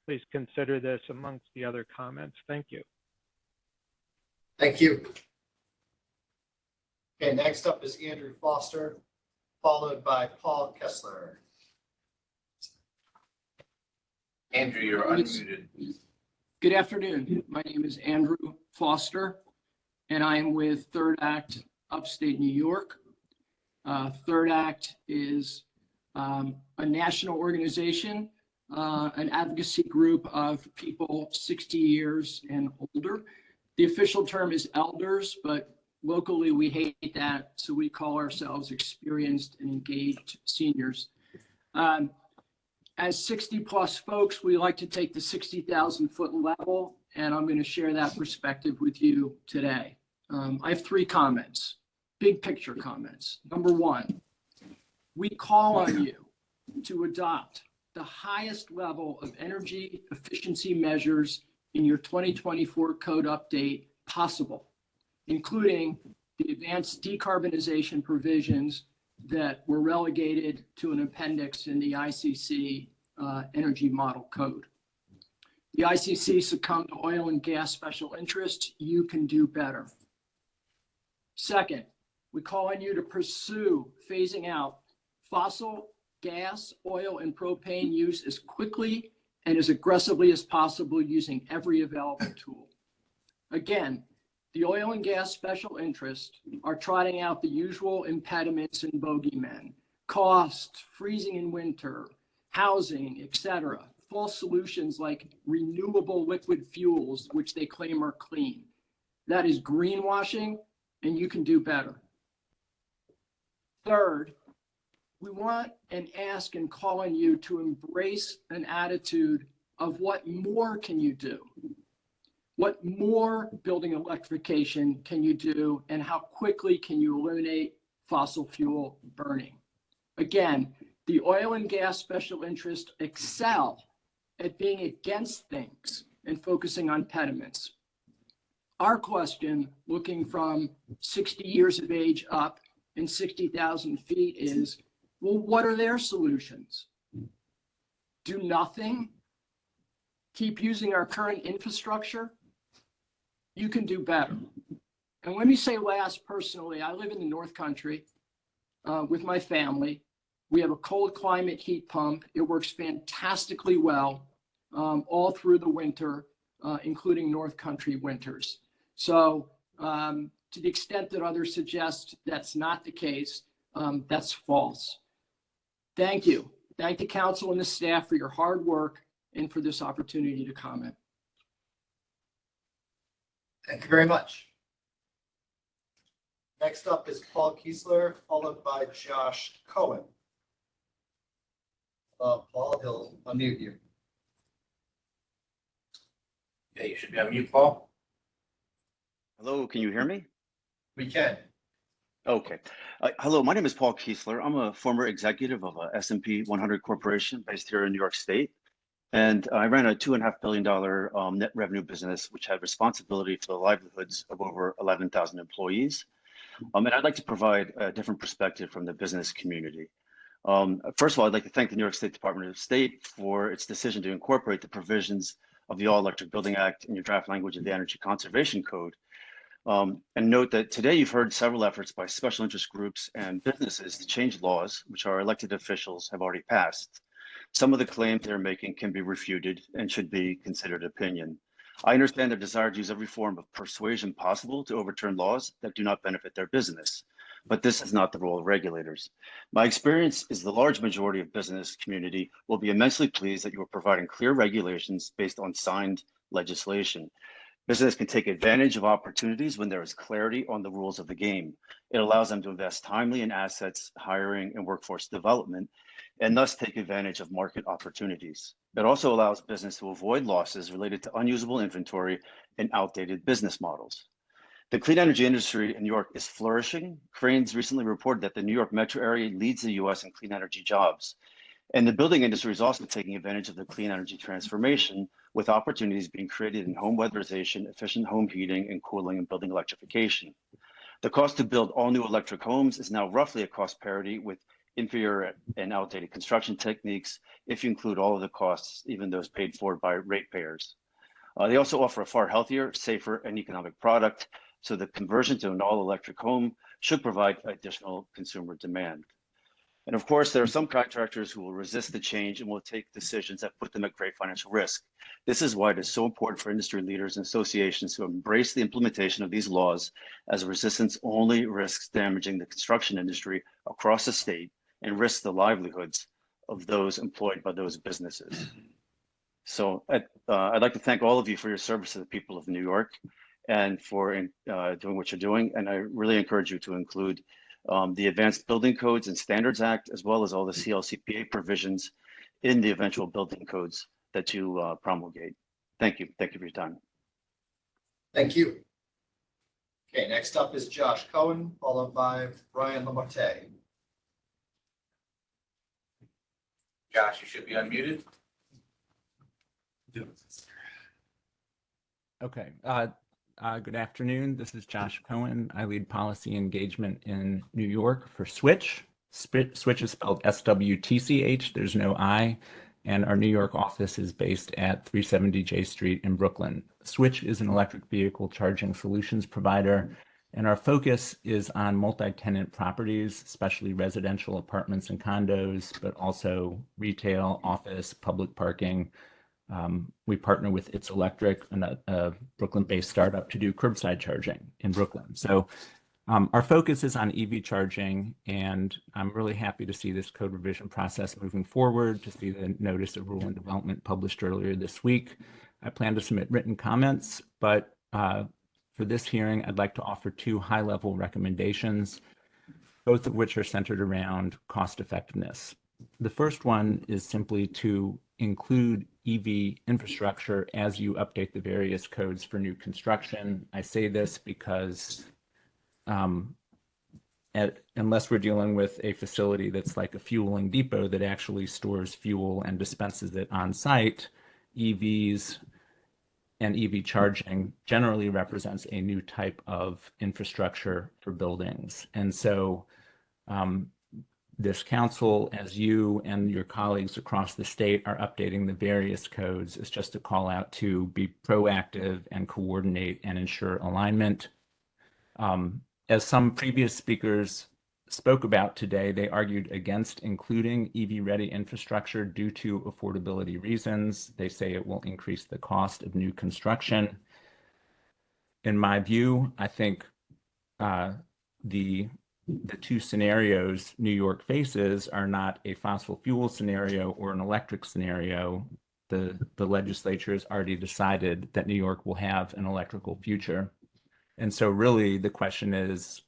Please consider this amongst the other comments. Thank you. Thank you. Okay, next up is Andrew Foster, followed by Paul Kessler. Andrew, you're unmuted. Good afternoon. My name is Andrew Foster, and I am with Third Act Upstate New York. Third Act is a national organization, an advocacy group of people 60 years and older. The official term is elders, but locally we hate that, so we call ourselves experienced and engaged seniors. As 60 plus folks, we like to take the 60,000 foot level, and I'm going to share that perspective with you today. I have 3 comments, big picture comments. Number 1, we call on you to adopt the highest level of energy efficiency measures in your 2024 code update possible, including the advanced decarbonization provisions that were relegated to an appendix in the ICC Energy Model Code. The ICC succumbed to oil and gas special interest. You can do better. Second, we call on you to pursue phasing out fossil gas, oil, and propane use as quickly and as aggressively as possible using every available tool. Again, the oil and gas special interests are trotting out the usual impediments and bogeymen: cost, freezing in winter, housing, etc. False solutions like renewable liquid fuels, which they claim are clean. That is greenwashing, and you can do better. Third, we want and ask and call on you to embrace an attitude of what more can you do? What more building electrification can you do, and how quickly can you eliminate fossil fuel burning? Again, the oil and gas special interests excel at being against things and focusing on impediments. Our question, looking from 60 years of age up and 60,000 feet, is, well, what are their solutions? Do nothing? Keep using our current infrastructure? You can do better. And let me say last, personally, I live in the North Country with my family. We have a cold climate heat pump. It works fantastically well all through the winter, including North Country winters. So to the extent that others suggest that's not the case, that's false. Thank you. Thank the council and the staff for your hard work and for this opportunity to comment. Thank you very much. Next up is Paul Kiesler, followed by Josh Cohen. Paul, he'll unmute you. Yeah, you should be on mute, Paul. Hello, can you hear me? We can. Okay. Hello, my name is Paul Kiesler. I'm a former executive of a S&P 100 corporation based here in New York State. And I ran a $2.5 billion net revenue business, which had responsibility for the livelihoods of over 11,000 employees. And I'd like to provide a different perspective from the business community. First of all, I'd like to thank the New York State Department of State for its decision to incorporate the provisions of the All Electric Building Act in your draft language of the Energy Conservation Code. And note that today you've heard several efforts by special interest groups and businesses to change laws, which our elected officials have already passed. Some of the claims they're making can be refuted and should be considered opinion. I understand their desire to use every form of persuasion possible to overturn laws that do not benefit their business, but this is not the role of regulators. My experience is the large majority of business community will be immensely pleased that you are providing clear regulations based on signed legislation. Business can take advantage of opportunities when there is clarity on the rules of the game. It allows them to invest timely in assets, hiring, and workforce development, and thus take advantage of market opportunities. It also allows business to avoid losses related to unusable inventory and outdated business models. The clean energy industry in New York is flourishing. Cranes recently reported that the New York metro area leads the US in clean energy jobs. And the building industry is also taking advantage of the clean energy transformation, with opportunities being created in home weatherization, efficient home heating and cooling, and building electrification. The cost to build all new electric homes is now roughly at cost parity with inferior and outdated construction techniques, if you include all of the costs, even those paid for by ratepayers. They also offer a far healthier, safer, and economic product, so the conversion to an all-electric home should provide additional consumer demand. And of course, there are some contractors who will resist the change and will take decisions that put them at great financial risk. This is why it is so important for industry leaders and associations to embrace the implementation of these laws, as resistance only risks damaging the construction industry across the state and risks the livelihoods of those employed by those businesses. So I'd like to thank all of you for your service to the people of New York and for doing what you're doing. And I really encourage you to include the Advanced Building Codes and Standards Act, as well as all the CLCPA provisions in the eventual building codes that you promulgate. Thank you. Thank you for your time. Thank you. Okay, next up is Josh Cohen, followed by Brian Lamotte. Josh, you should be unmuted. Okay. Good afternoon. This is Josh Cohen. I lead policy engagement in New York for Switch. Switch is spelled SWTCH. There's no I. And our New York office is based at 370 J Street in Brooklyn. Switch is an electric vehicle charging solutions provider, and our focus is on multi-tenant properties, especially residential apartments and condos, but also retail, office, public parking. We partner with It's Electric, a Brooklyn-based startup, to do curbside charging in Brooklyn. So our focus is on EV charging, and I'm really happy to see this code revision process moving forward, to see the notice of rule and development published earlier this week. I plan to submit written comments, but for this hearing, I'd like to offer two high-level recommendations, both of which are centered around cost effectiveness. The first one is simply to include EV infrastructure as you update the various codes for new construction. I say this because unless we're dealing with a facility that's like a fueling depot that actually stores fuel and dispenses it on site, EVs and EV charging generally represents a new type of infrastructure for buildings. And so this council, as you and your colleagues across the state are updating the various codes, is just a call out to be proactive and coordinate and ensure alignment. As some previous speakers spoke about today, they argued against including EV-ready infrastructure due to affordability reasons. They say it will increase the cost of new construction. In my view, I think the two scenarios New York faces are not a fossil fuel scenario or an electric scenario. The legislature has already decided that New York will have an electrical future. And so really the question is,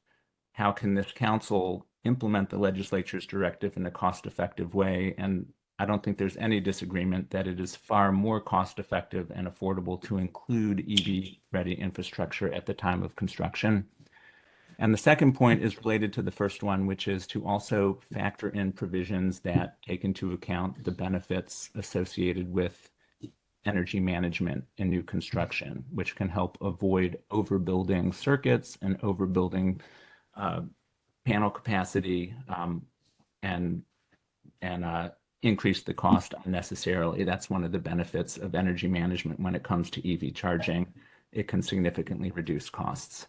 how can this council implement the legislature's directive in a cost-effective way? And I don't think there's any disagreement that it is far more cost-effective and affordable to include EV-ready infrastructure at the time of construction. And the second point is related to the first one, which is to also factor in provisions that take into account the benefits associated with energy management in new construction, which can help avoid overbuilding circuits and overbuilding panel capacity and increase the cost unnecessarily. That's one of the benefits of energy management when it comes to EV charging. It can significantly reduce costs.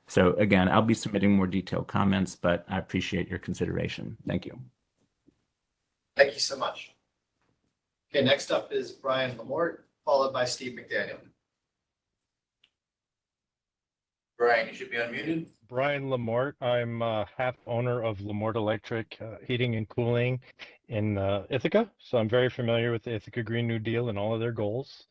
So again, I'll be submitting more detailed comments, but I appreciate your consideration. Thank you. Thank you so much. Okay, next up is Brian Lamort, followed by Steve McDaniel. Brian, you should be unmuted. Brian Lamort. I'm half owner of Lamort Electric Heating and Cooling in Ithaca. So I'm very familiar with the Ithaca Green New Deal and all of their goals.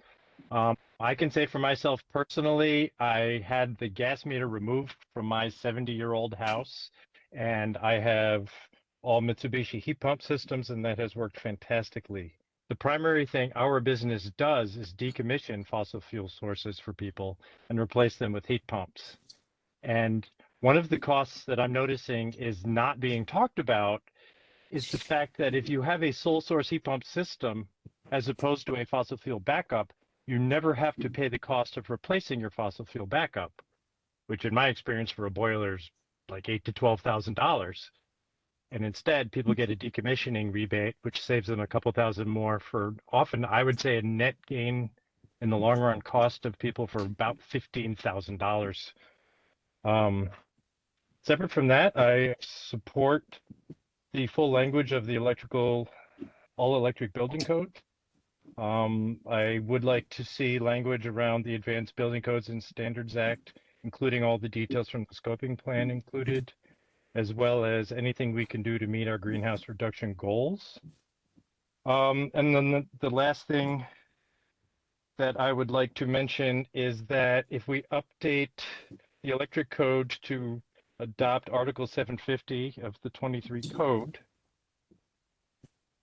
I can say for myself personally, I had the gas meter removed from my 70-year-old house, and I have all Mitsubishi heat pump systems, and that has worked fantastically. The primary thing our business does is decommission fossil fuel sources for people and replace them with heat pumps. And one of the costs that I'm noticing is not being talked about is the fact that if you have a sole source heat pump system, as opposed to a fossil fuel backup, you never have to pay the cost of replacing your fossil fuel backup, which in my experience for a boiler is like $8,000 to $12,000. And instead, people get a decommissioning rebate, which saves them a couple thousand more for often, I would say, a net gain in the long run cost of people for about $15,000. Separate from that, I support the full language of the all electric building code. I would like to see language around the Advanced Building Codes and Standards Act, including all the details from the scoping plan included, as well as anything we can do to meet our greenhouse reduction goals. And then the last thing that I would like to mention is that if we update the electric code to adopt Article 750 of the 23 code,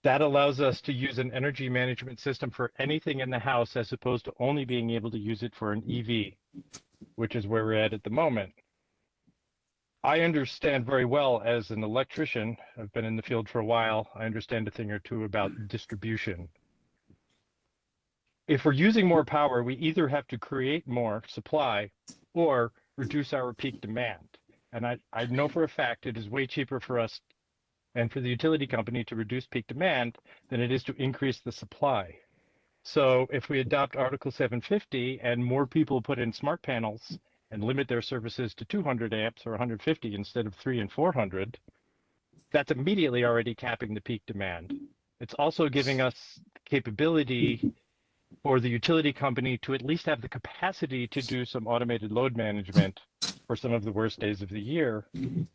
that allows us to use an energy management system for anything in the house as opposed to only being able to use it for an EV, which is where we're at the moment. I understand very well as an electrician, I've been in the field for a while, I understand a thing or two about distribution. If we're using more power, we either have to create more supply or reduce our peak demand. And I know for a fact it is way cheaper for us and for the utility company to reduce peak demand than it is to increase the supply. So if we adopt Article 750 and more people put in smart panels and limit their services to 200 amps or 150 instead of 300 and 400, that's immediately already capping the peak demand. It's also giving us capability for the utility company to at least have the capacity to do some automated load management for some of the worst days of the year.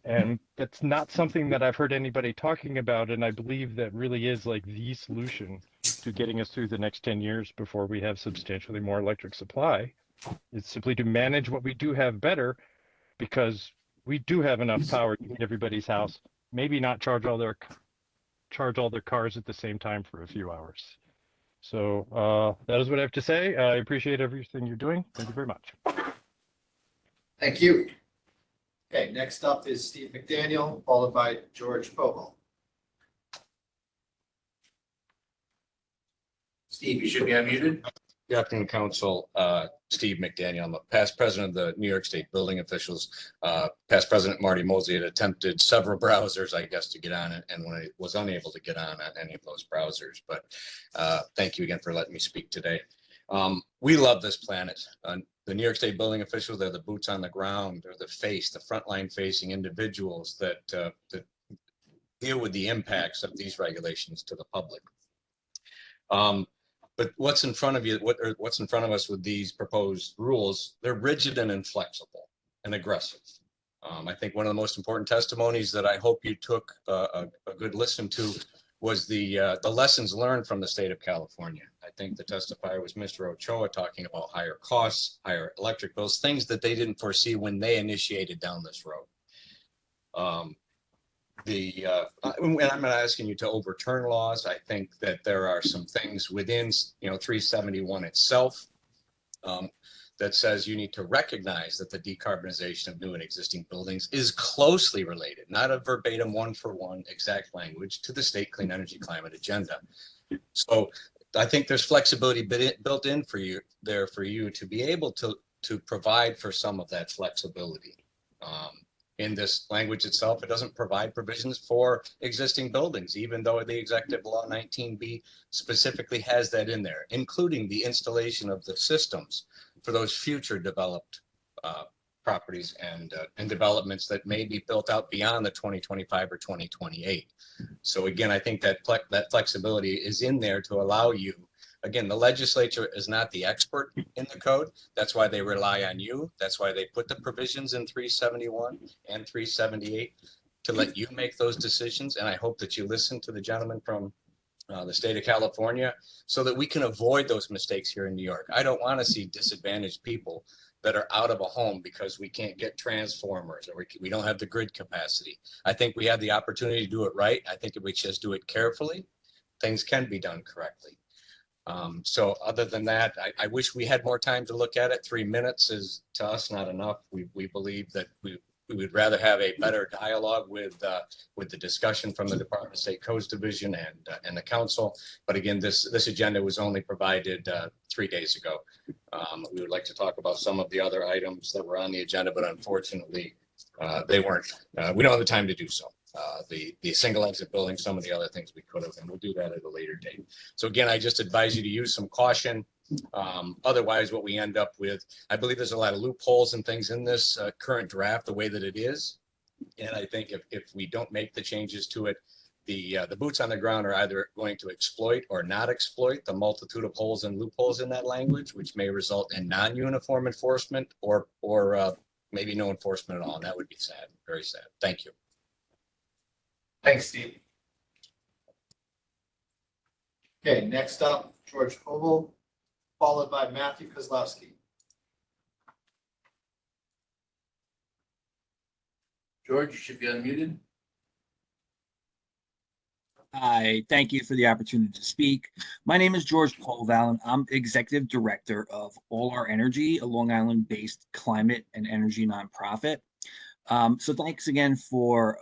And that's not something that I've heard anybody talking about. And I believe that really is like the solution to getting us through the next 10 years before we have substantially more electric supply. It's simply to manage what we do have better, because we do have enough power to heat everybody's house, maybe not charge all their cars at the same time for a few hours. So that is what I have to say. I appreciate everything you're doing. Thank you very much. Thank you. Okay, next up is Steve McDaniel, followed by George Pogle. Steve, you should be unmuted. Good afternoon, Council. Steve McDaniel. I'm a past president of the New York State Building Officials. Past President Marty Mosley had attempted several browsers, I guess, to get on it, and when I was unable to get on any of those browsers. But thank you again for letting me speak today. We love this planet. The New York State Building Officials, they're the boots on the ground, or the face, the frontline facing individuals that deal with the impacts of these regulations to the public. But what's in front of you, what's in front of us with these proposed rules, they're rigid and inflexible and aggressive. I think one of the most important testimonies that I hope you took a good listen to was the lessons learned from the state of California. I think the testifier was Mr. Ochoa, talking about higher costs, higher electric bills, things that they didn't foresee when they initiated down this road. And I'm not asking you to overturn laws. I think that there are some things within, 371 itself that says you need to recognize that the decarbonization of new and existing buildings is closely related, not a verbatim one-for-one exact language, to the state clean energy climate agenda. So I think there's flexibility built in for you to be able to provide for some of that flexibility. In this language itself, it doesn't provide provisions for existing buildings, even though the Executive Law 19B specifically has that in there, including the installation of the systems for those future developed properties and developments that may be built out beyond the 2025 or 2028. So again, I think that flexibility is in there to allow you. Again, the legislature is not the expert in the code. That's why they rely on you. That's why they put the provisions in 371 and 378 to let you make those decisions. And I hope that you listen to the gentleman from the state of California, so that we can avoid those mistakes here in New York. I don't want to see disadvantaged people that are out of a home because we can't get transformers or we don't have the grid capacity. I think we have the opportunity to do it right. I think if we just do it carefully, things can be done correctly. So other than that, I wish we had more time to look at it. 3 minutes is to us not enough. We believe that we would rather have a better dialogue with the discussion from the Department of State Codes Division and the council. But again, this agenda was only provided 3 days ago. We would like to talk about some of the other items that were on the agenda, but unfortunately, they weren't. We don't have the time to do so. The single exit building, some of the other things we could have, and we'll do that at a later date. So again, I just advise you to use some caution. Otherwise, what we end up with, I believe there's a lot of loopholes and things in this current draft, the way that it is. And I think if we don't make the changes to it, the boots on the ground are either going to exploit or not exploit the multitude of holes and loopholes in that language, which may result in non-uniform enforcement or maybe no enforcement at all. And that would be sad, very sad. Thank you. Thanks, Steve. Okay, next up, George Koval, followed by Matthew Kozlowski. George, you should be unmuted. Hi, thank you for the opportunity to speak. My name is George Koval, and I'm Executive Director of All Our Energy, a Long Island-based climate and energy nonprofit. So thanks again for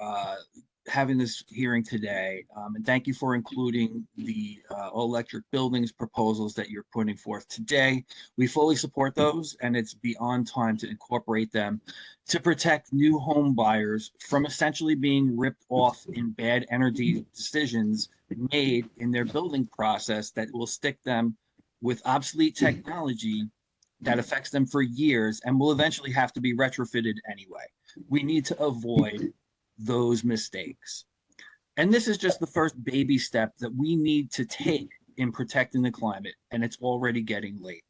having this hearing today, and thank you for including the all-electric buildings proposals that you're putting forth today. We fully support those, and it's beyond time to incorporate them to protect new home buyers from essentially being ripped off in bad energy decisions made in their building process that will stick them with obsolete technology that affects them for years and will eventually have to be retrofitted anyway. We need to avoid those mistakes. And this is just the first baby step that we need to take in protecting the climate, and it's already getting late.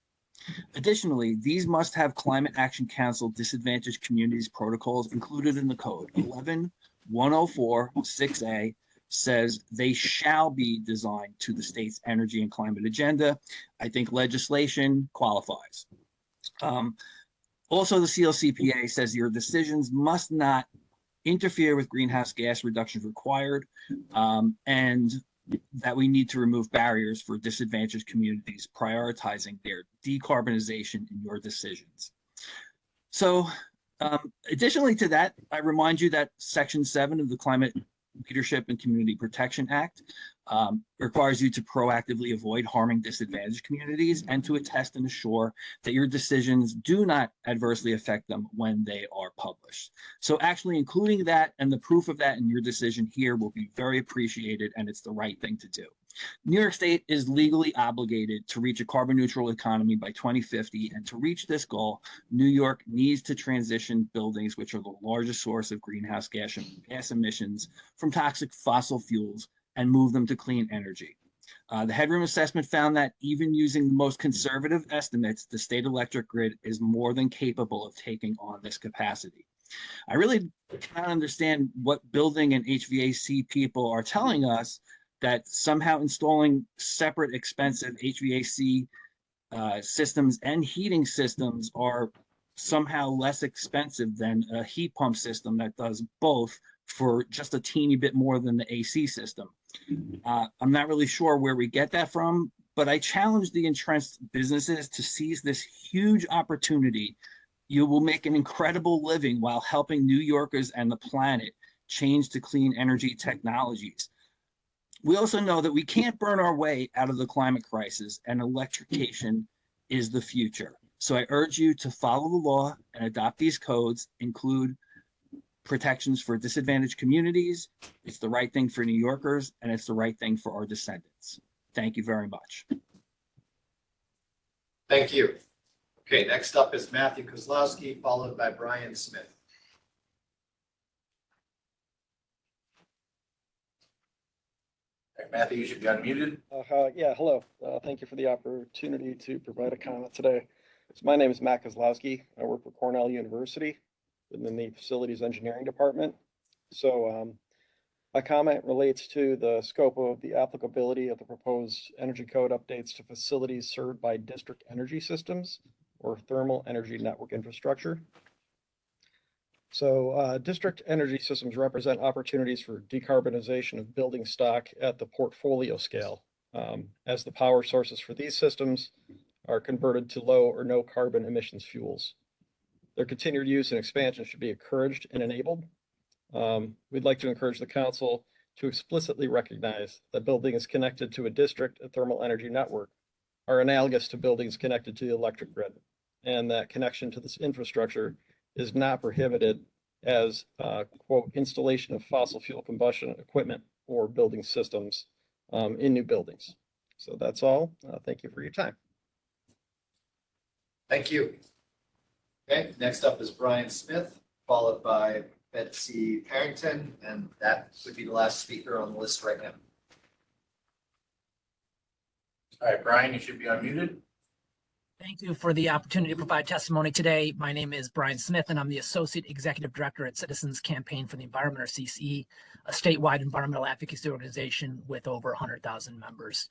Additionally, these must have Climate Action Council disadvantaged communities protocols included in the code. 11-104-6A says they shall be designed to the state's energy and climate agenda. I think legislation qualifies. Also, the CLCPA says your decisions must not interfere with greenhouse gas reductions required, and that we need to remove barriers for disadvantaged communities, prioritizing their decarbonization in your decisions. So additionally to that, I remind you that Section 7 of the Climate Leadership and Community Protection Act requires you to proactively avoid harming disadvantaged communities and to attest and assure that your decisions do not adversely affect them when they are published. So actually including that and the proof of that in your decision here will be very appreciated, and it's the right thing to do. New York State is legally obligated to reach a carbon neutral economy by 2050, and to reach this goal, New York needs to transition buildings, which are the largest source of greenhouse gas emissions, from toxic fossil fuels and move them to clean energy. The headroom assessment found that even using the most conservative estimates, the state electric grid is more than capable of taking on this capacity. I really cannot understand what building and HVAC people are telling us that somehow installing separate expensive HVAC systems and heating systems are somehow less expensive than a heat pump system that does both for just a teeny bit more than the AC system. I'm not really sure where we get that from, but I challenge the entrenched businesses to seize this huge opportunity. You will make an incredible living while helping New Yorkers and the planet change to clean energy technologies. We also know that we can't burn our way out of the climate crisis, and electrification is the future. So I urge you to follow the law and adopt these codes, include protections for disadvantaged communities. It's the right thing for New Yorkers, and it's the right thing for our descendants. Thank you very much. Thank you. Okay, next up is Matthew Kozlowski, followed by Brian Smith. Matthew, you should be unmuted. Yeah, hello. Thank you for the opportunity to provide a comment today. So my name is Matt Kozlowski. I work for Cornell University within the Facilities Engineering Department. So My comment relates to the scope of the applicability of the proposed energy code updates to facilities served by district energy systems or thermal energy network infrastructure. So district energy systems represent opportunities for decarbonization of building stock at the portfolio scale, as the power sources for these systems are converted to low or no carbon emissions fuels. Their continued use and expansion should be encouraged and enabled. We'd like to encourage the council to explicitly recognize that buildings connected to a district thermal energy network are analogous to buildings connected to the electric grid, and that connection to this infrastructure is not prohibited as, quote, installation of fossil fuel combustion equipment or building systems in new buildings. So that's all. Thank you for your time. Thank you. Okay, next up is Brian Smith, followed by Betsy Parrington, and that would be the last speaker on the list right now. All right, Brian, you should be unmuted. Thank you for the opportunity to provide testimony today. My name is Brian Smith, and I'm the Associate Executive Director at Citizens Campaign for the Environment, or CCE, a statewide environmental advocacy organization with over 100,000 members.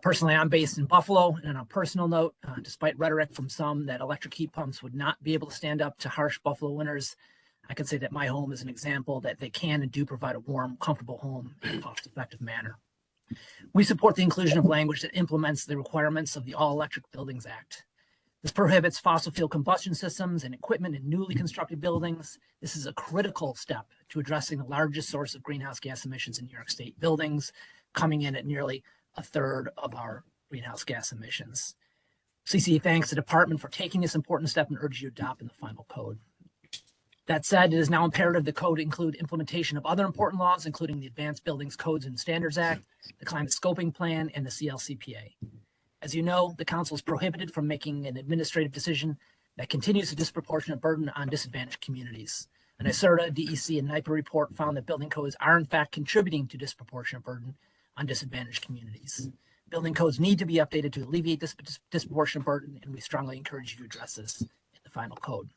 Personally, I'm based in Buffalo, and on a personal note, despite rhetoric from some that electric heat pumps would not be able to stand up to harsh Buffalo winters, I can say that my home is an example that they can and do provide a warm, comfortable home in a cost-effective manner. We support the inclusion of language that implements the requirements of the All Electric Buildings Act. This prohibits fossil fuel combustion systems and equipment in newly constructed buildings. This is a critical step to addressing the largest source of greenhouse gas emissions in New York State buildings, coming in at nearly a third of our greenhouse gas emissions. CCE thanks the department for taking this important step and urges you to adopt in the final code. That said, it is now imperative the code include implementation of other important laws, including the Advanced Buildings Codes and Standards Act, the Climate Scoping Plan, and the CLCPA. As you know, the council is prohibited from making an administrative decision that continues a disproportionate burden on disadvantaged communities. An NYSERDA, DEC, and NYPA report found that building codes are in fact contributing to disproportionate burden on disadvantaged communities. Building codes need to be updated to alleviate this disproportionate burden, and we strongly encourage you to address this in the final code.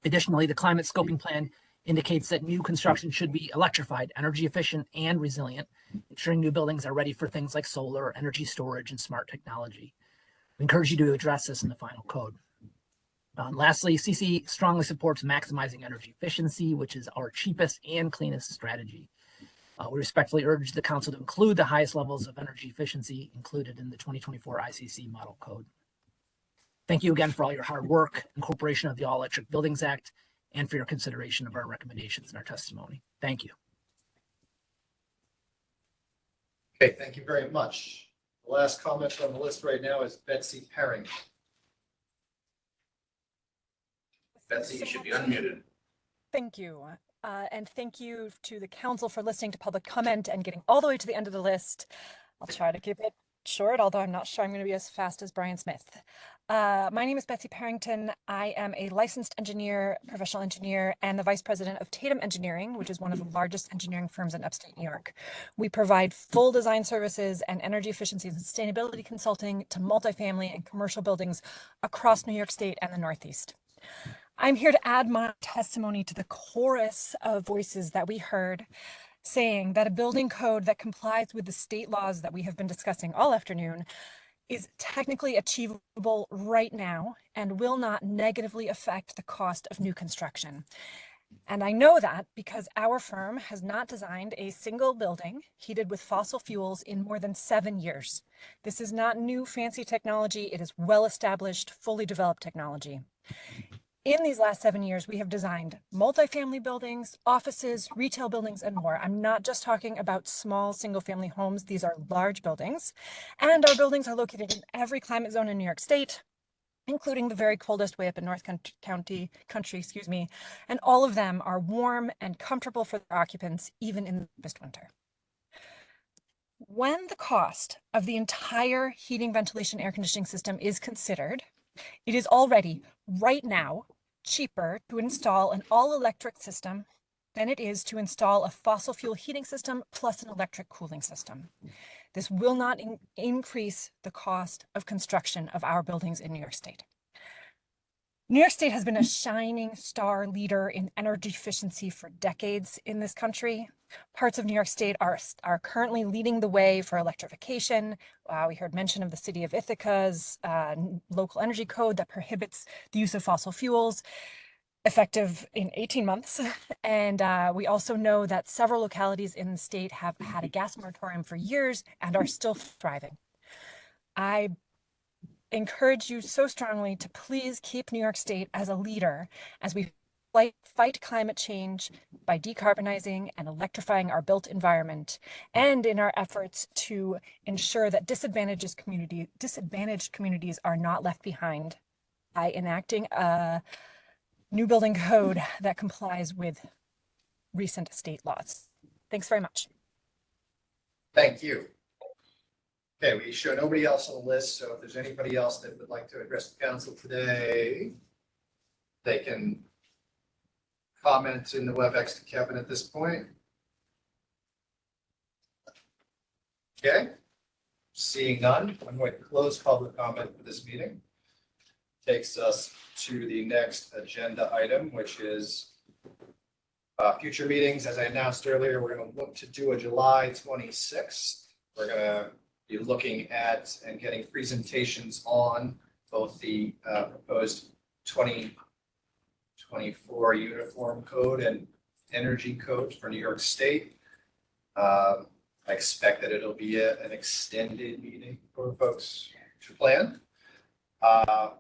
Additionally, the Climate Scoping Plan indicates that new construction should be electrified, energy efficient, and resilient, ensuring new buildings are ready for things like solar, energy storage, and smart technology. We encourage you to address this in the final code. Lastly, CCE strongly supports maximizing energy efficiency, which is our cheapest and cleanest strategy. We respectfully urge the council to include the highest levels of energy efficiency included in the 2024 ICC Model Code. Thank you again for all your hard work, incorporation of the All Electric Buildings Act, and for your consideration of our recommendations in our testimony. Thank you. Okay, thank you very much. The last comment on the list right now is Betsy Parrington. Betsy, you should be unmuted. Thank you. And thank you to the council for listening to public comment and getting all the way to the end of the list. I'll try to keep it short, although I'm not sure I'm going to be as fast as Brian Smith. My name is Betsy Parrington. I am a licensed engineer, professional engineer, and the vice president of Tatum Engineering, which is one of the largest engineering firms in upstate New York. We provide full design services and energy efficiency and sustainability consulting to multifamily and commercial buildings across New York State and the Northeast. I'm here to add my testimony to the chorus of voices that we heard saying that a building code that complies with the state laws that we have been discussing all afternoon is technically achievable right now and will not negatively affect the cost of new construction. And I know that because our firm has not designed a single building heated with fossil fuels in more than 7 years. This is not new fancy technology. It is well-established, fully developed technology. In these last 7 years, we have designed multifamily buildings, offices, retail buildings, and more. I'm not just talking about small single-family homes. These are large buildings. And our buildings are located in every climate zone in New York State, including the very coldest way up in North Country, and all of them are warm and comfortable for their occupants, even in the deepest winter. When the cost of the entire heating, ventilation, air conditioning system is considered, it is already, right now, cheaper to install an all-electric system than it is to install a fossil fuel heating system plus an electric cooling system. This will not increase the cost of construction of our buildings in New York State. New York State has been a shining star leader in energy efficiency for decades in this country. Parts of New York State are currently leading the way for electrification. We heard mention of the city of Ithaca's local energy code that prohibits the use of fossil fuels, effective in 18 months. And we also know that several localities in the state have had a gas moratorium for years and are still thriving. I encourage you so strongly to please keep New York State as a leader as we fight climate change by decarbonizing and electrifying our built environment, and in our efforts to ensure that disadvantaged communities are not left behind by enacting a new building code that complies with recent state laws. Thanks very much. Thank you. Okay, we show nobody else on the list, so if there's anybody else that would like to address the council today, they can comment in the WebEx to Kevin at this point. Okay, seeing none, I'm going to close public comment for this meeting. Takes us to the next agenda item, which is future meetings. As I announced earlier, we're going to look to do a July 26th. We're going to be looking at and getting presentations on both the proposed 2024 Uniform Code and Energy Code for New York State. I expect that it'll be an extended meeting for folks to plan. I'm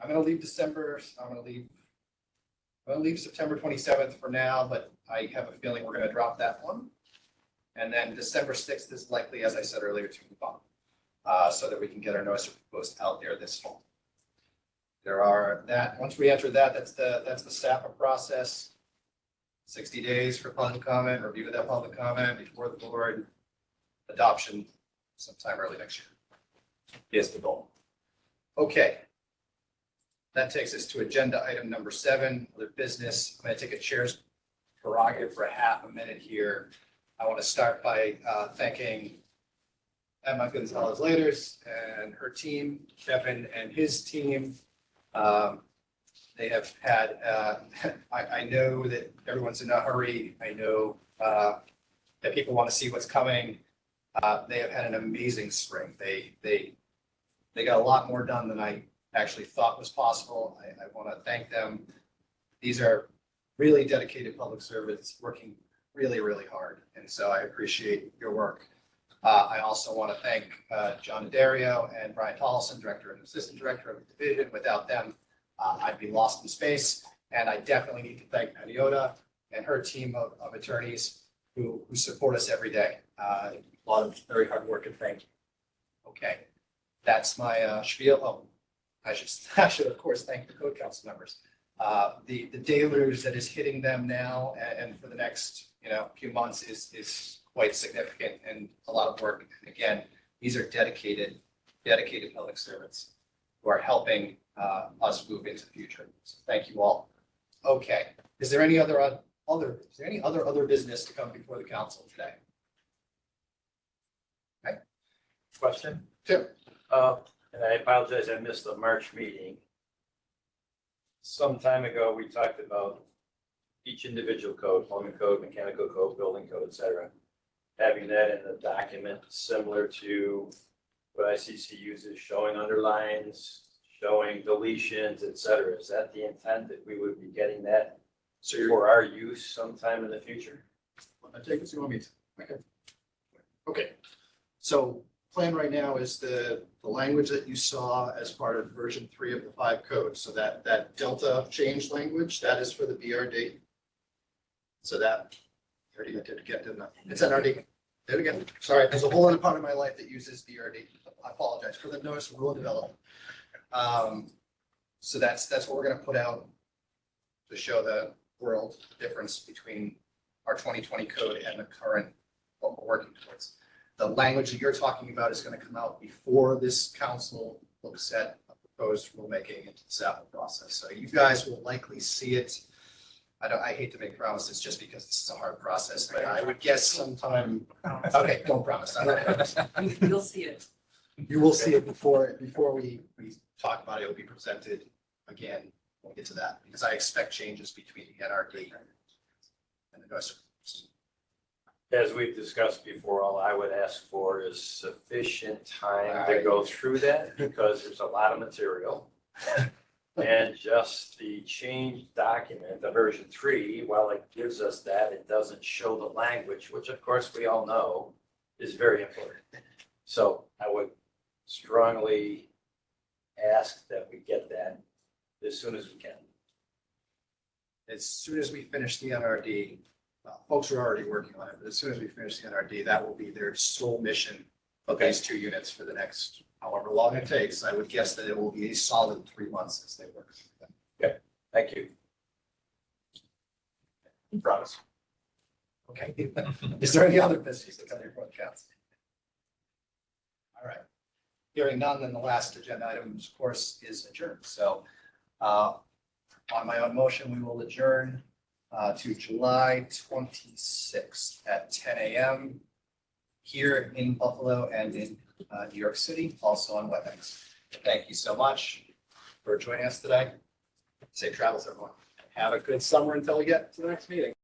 going to leave September 27th for now, but I have a feeling we're going to drop that one. And then December 6th is likely, as I said earlier, to move on, so that we can get our notice of proposed out there this fall. Once we enter that, that's the SAPA process. 60 days for public comment, review of that public comment before the board, adoption sometime early next year is the goal. Okay. That takes us to agenda item number 7, other business. I'm going to take a chair's prerogative for a half a minute here. I want to start by thanking Emma Gonzalez-Laters and her team, Kevin and his team. They have had, I know that everyone's in a hurry. I know that people want to see what's coming. They have had an amazing spring. They got a lot more done than I actually thought was possible. I want to thank them. These are really dedicated public servants working really, really hard. And so I appreciate your work. I also want to thank John Dario and Brian Tollison, Director and Assistant Director of the Division. Without them, I'd be lost in space. And I definitely need to thank Patty Yoda and her team of attorneys who support us every day. A lot of very hard work, and thank you. Okay, that's my spiel. Oh, I should of course thank the Code Council members. The deluge that is hitting them now and for the next few months is quite significant and a lot of work. And again, these are dedicated public servants who are helping us move into the future. So thank you all. Okay, is there any other business to come before the council today? Okay. Question? Tim. And I apologize, I missed the March meeting. Some time ago, we talked about each individual code, plumbing code, mechanical code, building code, et cetera, having that in the document similar to what ICC uses, showing underlines, showing deletions, et cetera. Is that the intent, that we would be getting that for our use sometime in the future? I take it you want me to. Okay. So plan right now is the language that you saw as part of version 3 of the 5 code. So that delta change language, that is for the BRD. So that already did get to that. It's NRD. Did it again. Sorry, there's a whole other part of my life that uses BRD. I apologize for the notice of rule development. So that's what we're going to put out to show the world the difference between our 2020 code and the current what we're working towards. The language that you're talking about is going to come out before this council looks at a proposed rulemaking into the SAPA process. So you guys will likely see it. I hate to make promises just because this is a hard process, but I would guess sometime. Okay, don't promise. You'll see it. You will see it before we talk about it. It will be presented again we'll get to that, because I expect changes between the NRD and the NOISR. As we've discussed before, all I would ask for is sufficient time to go through that because there's a lot of material. And just the change document, the version 3, while it gives us that, it doesn't show the language, which of course we all know is very important. So I would strongly ask that we get that as soon as we can. As soon as we finish the NRD, folks are already working on it, but as soon as we finish the NRD, that will be their sole mission of these 2 units for the next, however long it takes. I would guess that it will be a solid 3 months as they work. Okay, thank you. Promise. Okay. Is there any other business that come before the council? All right. Hearing none, then the last agenda item, of course, is adjourned. So on my own motion, we will adjourn to July 26th at 10 a.m. here in Buffalo and in New York City, also on WebEx. Thank you so much for joining us today. Safe travels, everyone. Have a good summer until we get to the next meeting.